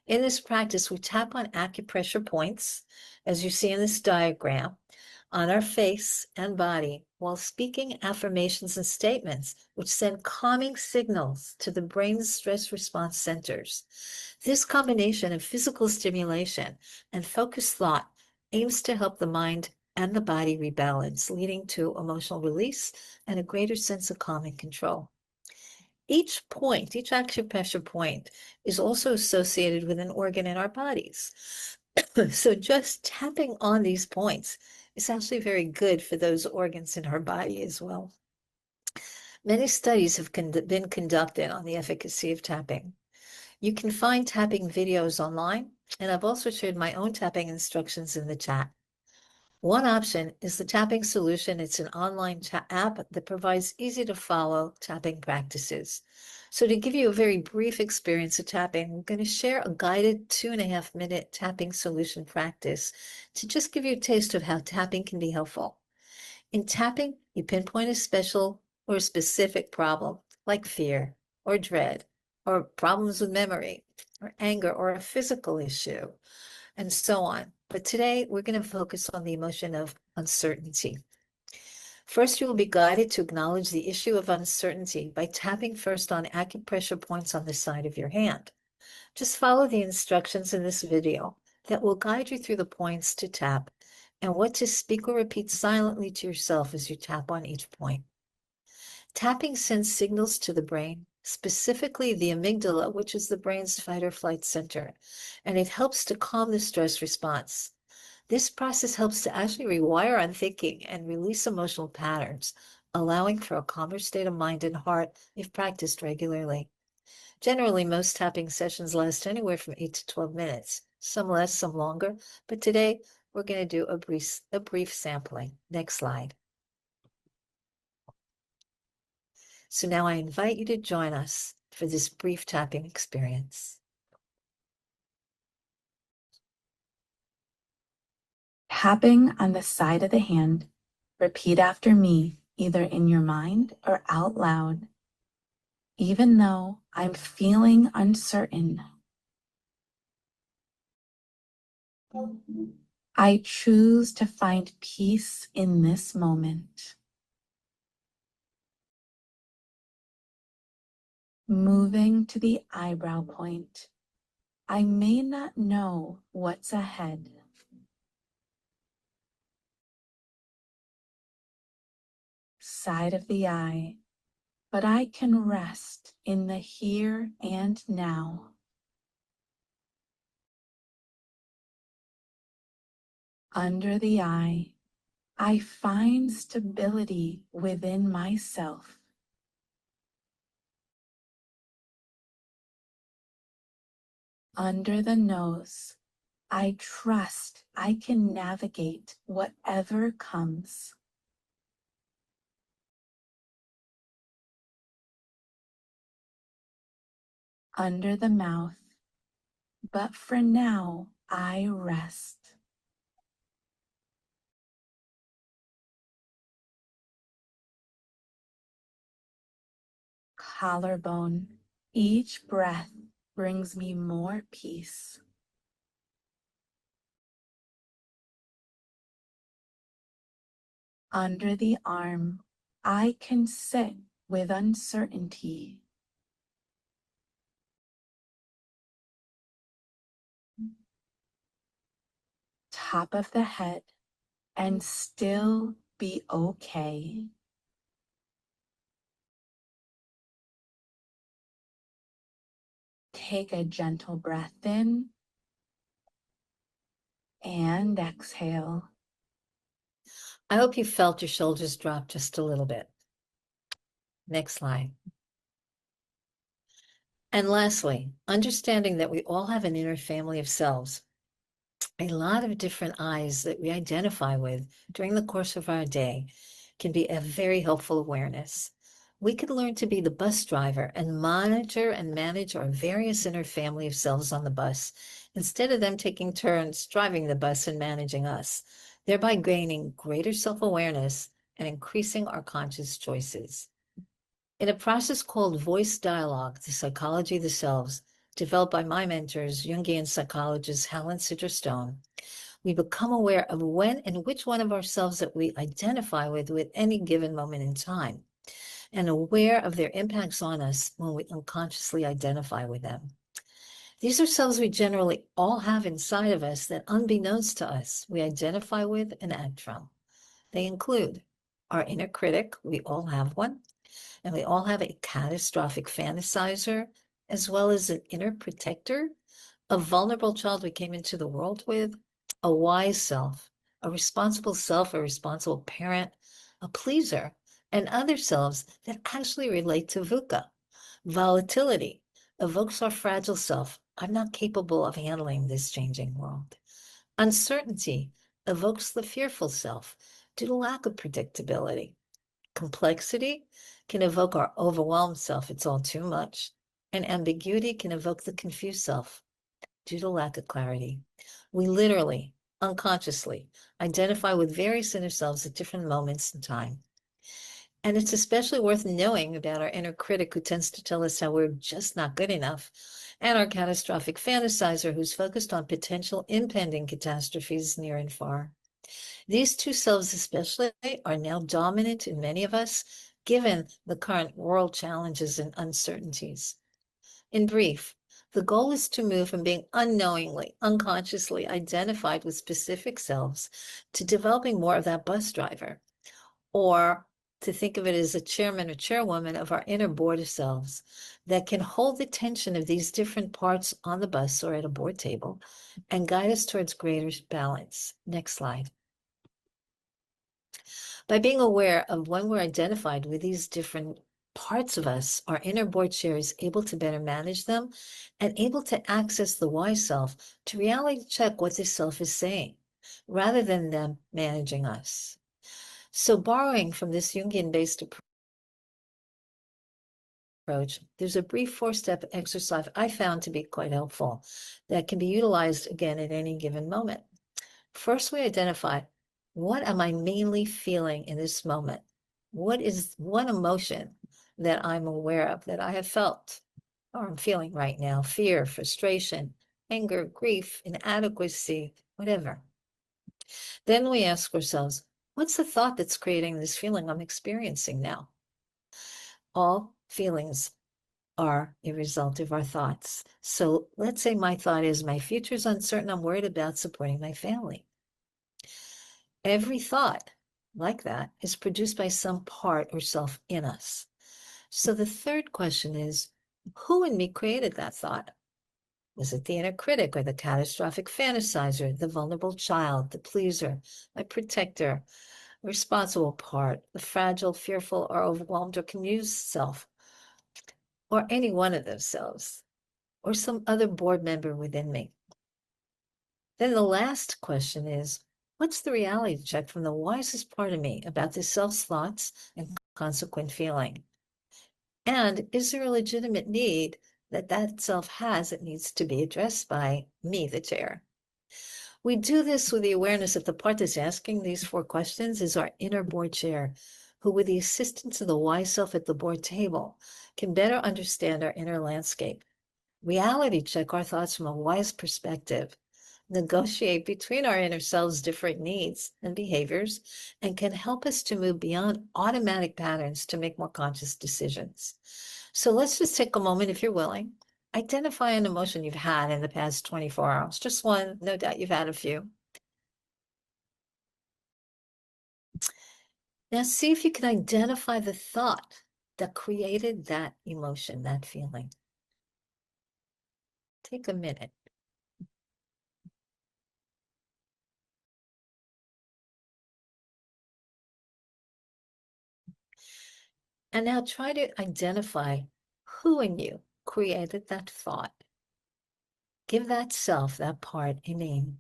In this practice, we tap on acupressure points, as you see in this diagram, on our face and body while speaking affirmations and statements, which send calming signals to the brain's stress response centers. This combination of physical stimulation and focused thought aims to help the mind and the body rebalance, leading to emotional release and a greater sense of calm and control. Each point, each acupressure point, is also associated with an organ in our bodies. So just tapping on these points is actually very good for those organs in our body as well. Many studies have been conducted on the efficacy of tapping. You can find tapping videos online, and I've also shared my own tapping instructions in the chat. One option is the Tapping Solution. It's an online app that provides easy to follow tapping practices. So to give you a very brief experience of tapping, I'm going to share a guided 2.5-minute tapping solution practice to just give you a taste of how tapping can be helpful. In tapping, you pinpoint a special or a specific problem, like fear or dread, or problems with memory, or anger, or a physical issue, and so on. But today we're going to focus on the emotion of uncertainty. First, you will be guided to acknowledge the issue of uncertainty by tapping first on acupressure points on the side of your hand. Just follow the instructions in this video that will guide you through the points to tap and what to speak or repeat silently to yourself as you tap on each point. Tapping sends signals to the brain, specifically the amygdala, which is the brain's fight or flight center, and it helps to calm the stress response. This process helps to actually rewire our thinking and release emotional patterns, allowing for a calmer state of mind and heart if practiced regularly. Generally, most tapping sessions last anywhere from 8 to 12 minutes, some less, some longer, but today we're going to do a brief sampling. Next slide. So now I invite you to join us for this brief tapping experience. Tapping on the side of the hand, repeat after me, either in your mind or out loud. Even though I'm feeling uncertain, I choose to find peace in this moment. Moving to the eyebrow point, I may not know what's ahead. Side of the eye, but I can rest in the here and now. Under the eye, I find stability within myself. Under the nose, I trust I can navigate whatever comes. Under the mouth, but for now I rest. Collarbone, each breath brings me more peace. Under the arm, I can sit with uncertainty. top of the head and still be okay. Take a gentle breath in and exhale. I hope you felt your shoulders drop just a little bit. Next slide. And lastly, understanding that we all have an inner family of selves, a lot of different eyes that we identify with during the course of our day can be a very helpful awareness. We could learn to be the bus driver and monitor and manage our various inner family of selves on the bus, instead of them taking turns driving the bus and managing us, thereby gaining greater self-awareness and increasing our conscious choices. In a process called voice dialogue, the psychology of the selves, developed by my mentors, Jungian psychologist Helen Sidra Stone, we become aware of when and which one of ourselves that we identify with any given moment in time, and aware of their impacts on us when we unconsciously identify with them. These are selves we generally all have inside of us that, unbeknownst to us, we identify with and act from. They include our inner critic, we all have one, and we all have a catastrophic fantasizer, as well as an inner protector, a vulnerable child we came into the world with, a wise self, a responsible parent, a pleaser, and other selves that actually relate to VUCA. Volatility evokes our fragile self. I'm not capable of handling this changing world. Uncertainty evokes the fearful self due to lack of predictability. Complexity can evoke our overwhelmed self, it's all too much. And ambiguity can evoke the confused self due to lack of clarity. We literally, unconsciously, identify with various inner selves at different moments in time. And it's especially worth knowing about our inner critic, who tends to tell us how we're just not good enough, and our catastrophic fantasizer, who's focused on potential impending catastrophes near and far. These two selves especially are now dominant in many of us, given the current world challenges and uncertainties. In brief, the goal is to move from being unknowingly, unconsciously identified with specific selves to developing more of that bus driver, or to think of it as a chairman or chairwoman of our inner board of selves that can hold the tension of these different parts on the bus or at a board table and guide us towards greater balance. Next slide. By being aware of when we're identified with these different parts of us, our inner board chair is able to better manage them and able to access the wise self to reality check what this self is saying, rather than them managing us. So borrowing from this Jungian-based approach, there's a brief 4-step exercise I found to be quite helpful that can be utilized again at any given moment. First, we identify, what am I mainly feeling in this moment? What is one emotion that I'm aware of that I have felt or I'm feeling right now? Fear, frustration, anger, grief, inadequacy, whatever. Then we ask ourselves, what's the thought that's creating this feeling I'm experiencing now? All feelings are a result of our thoughts. So let's say my thought is, my future's uncertain, I'm worried about supporting my family. Every thought like that is produced by some part or self in us. So the third question is, who in me created that thought? Was it the inner critic or the catastrophic fantasizer, the vulnerable child, the pleaser, my protector, responsible part, the fragile, fearful, or overwhelmed or confused self, or any one of those selves, or some other board member within me? Then the last question is, what's the reality check from the wisest part of me about this self's thoughts and consequent feeling? And is there a legitimate need that that self has that needs to be addressed by me, the chair? We do this with the awareness that the part that's asking these 4 questions is our inner board chair, who, with the assistance of the wise self at the board table, can better understand our inner landscape, reality check our thoughts from a wise perspective, negotiate between our inner selves different needs and behaviors, and can help us to move beyond automatic patterns to make more conscious decisions. So let's just take a moment, if you're willing. Identify an emotion you've had in the past 24 hours, just one, no doubt you've had a few. Now see if you can identify the thought that created that emotion, that feeling. Take a minute. And now try to identify who in you created that thought. Give that self, that part, a name.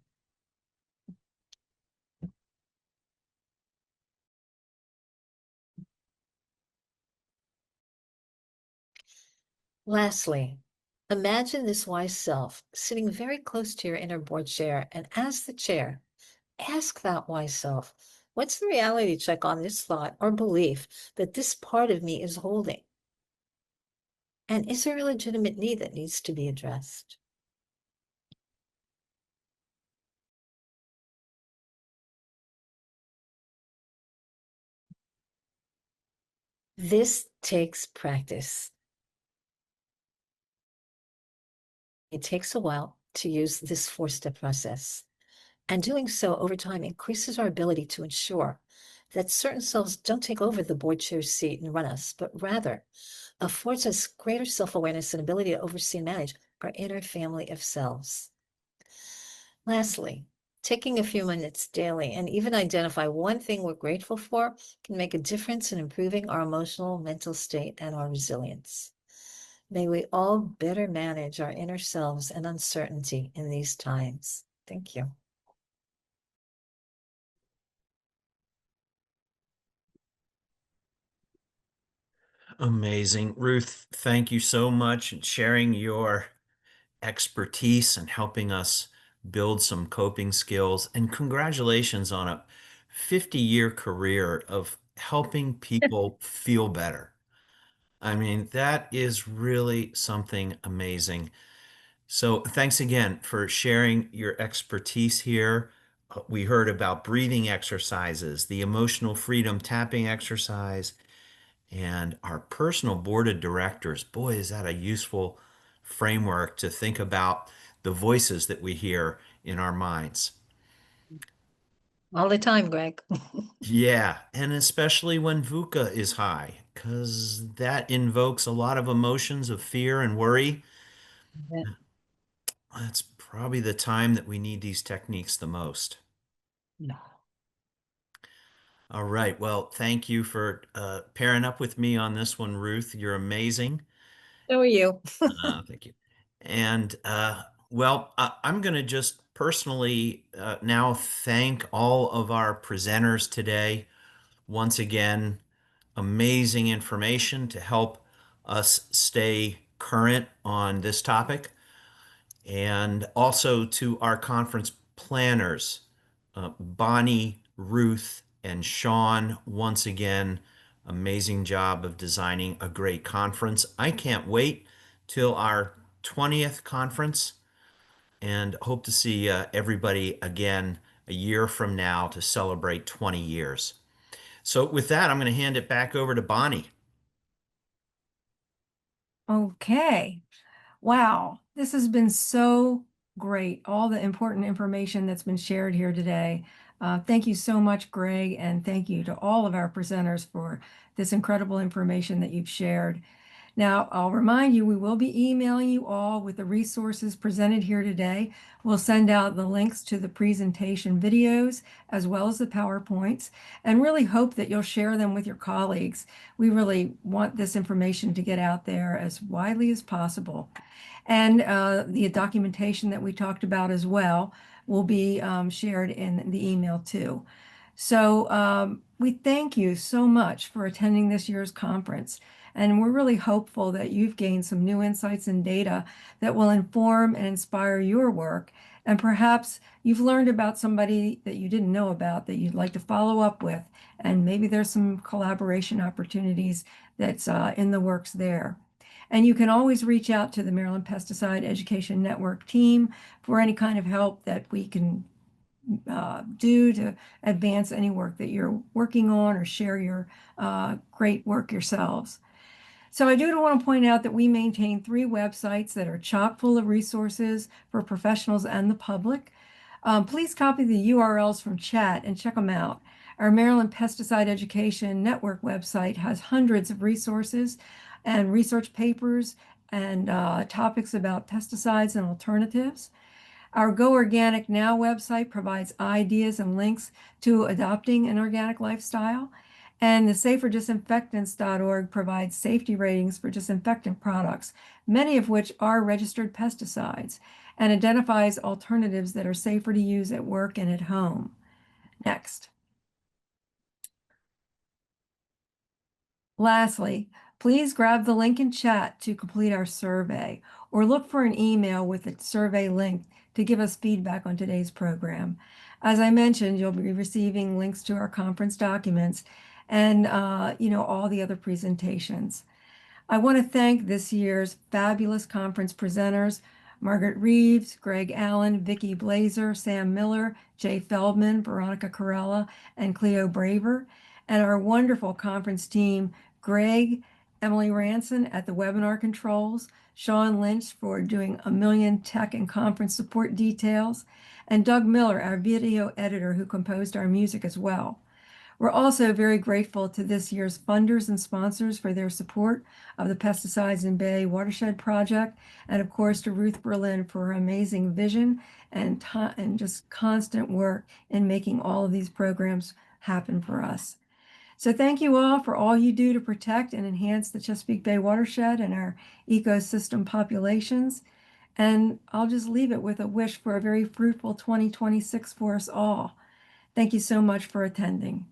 Lastly, imagine this wise self sitting very close to your inner board chair, and as the chair, ask that wise self, what's the reality check on this thought or belief that this part of me is holding? And is there a legitimate need that needs to be addressed? This takes practice. It takes a while to use this 4-step process. And doing so over time increases our ability to ensure that certain selves don't take over the board chair seat and run us, but rather affords us greater self-awareness and ability to oversee and manage our inner family of selves. Lastly, taking a few minutes daily and even identify one thing we're grateful for can make a difference in improving our emotional, mental state and our resilience. May we all better manage our inner selves and uncertainty in these times. Thank you. Amazing. Ruth, thank you so much for sharing your expertise and helping us build some coping skills. And congratulations on a 50-year career of helping people feel better. I mean, that is really something amazing. So thanks again for sharing your expertise here. We heard about breathing exercises, the emotional freedom tapping exercise, and our personal board of directors. Boy, is that a useful framework to think about the voices that we hear in our minds. All the time, Greg. Yeah, and especially when VUCA is high, because that invokes a lot of emotions of fear and worry. Yeah. That's probably the time that we need these techniques the most. No. All right. Well, thank you for pairing up with me on this one, Ruth. You're amazing. So are you. Thank you. And I'm going to just personally now thank all of our presenters today. Once again, amazing information to help us stay current on this topic. And also to our conference planners, Bonnie, Ruth, and Sean, once again, amazing job of designing a great conference. I can't wait till our 20th conference and hope to see everybody again a year from now to celebrate 20 years. So with that, I'm going to hand it back over to Bonnie. Okay. Wow, this has been so great. All the important information that's been shared here today. Thank you so much, Greg, and thank you to all of our presenters for this incredible information that you've shared. Now, I'll remind you, we will be emailing you all with the resources presented here today. We'll send out the links to the presentation videos as well as the PowerPoints, and really hope that you'll share them with your colleagues. We really want this information to get out there as widely as possible. And the documentation that we talked about as well will be shared in the email too. So we thank you so much for attending this year's conference. And we're really hopeful that you've gained some new insights and data that will inform and inspire your work. And perhaps you've learned about somebody that you didn't know about that you'd like to follow up with. And maybe there's some collaboration opportunities that's in the works there. And you can always reach out to the Maryland Pesticide Education Network team for any kind of help that we can do to advance any work that you're working on or share your great work yourselves. So I do want to point out that we maintain 3 websites that are chock full of resources for professionals and the public. Please copy the URLs from chat and check them out. Our Maryland Pesticide Education Network website has hundreds of resources and research papers and topics about pesticides and alternatives. Our Go Organic Now website provides ideas and links to adopting an organic lifestyle. And the saferdisinfectants.org provides safety ratings for disinfectant products, many of which are registered pesticides, and identifies alternatives that are safer to use at work and at home. Next. Lastly, please grab the link in chat to complete our survey, or look for an email with the survey link to give us feedback on today's program. As I mentioned, you'll be receiving links to our conference documents and all the other presentations. I want to thank this year's fabulous conference presenters, Margaret Reeves, Greg Allen, Vicki Blazer, Sam Miller, Jay Feldman, Veronica Corella, and Cleo Braver, and our wonderful conference team, Greg, Emily Ranson at the webinar controls, Sean Lynch for doing a million tech and conference support details, and Doug Miller, our video editor who composed our music as well. We're also very grateful to this year's funders and sponsors for their support of the Pesticides in Bay Watershed project, and of course to Ruth Berlin for her amazing vision and just constant work in making all of these programs happen for us. So thank you all for all you do to protect and enhance the Chesapeake Bay watershed and our ecosystem populations. And I'll just leave it with a wish for a very fruitful 2026 for us all. Thank you so much for attending.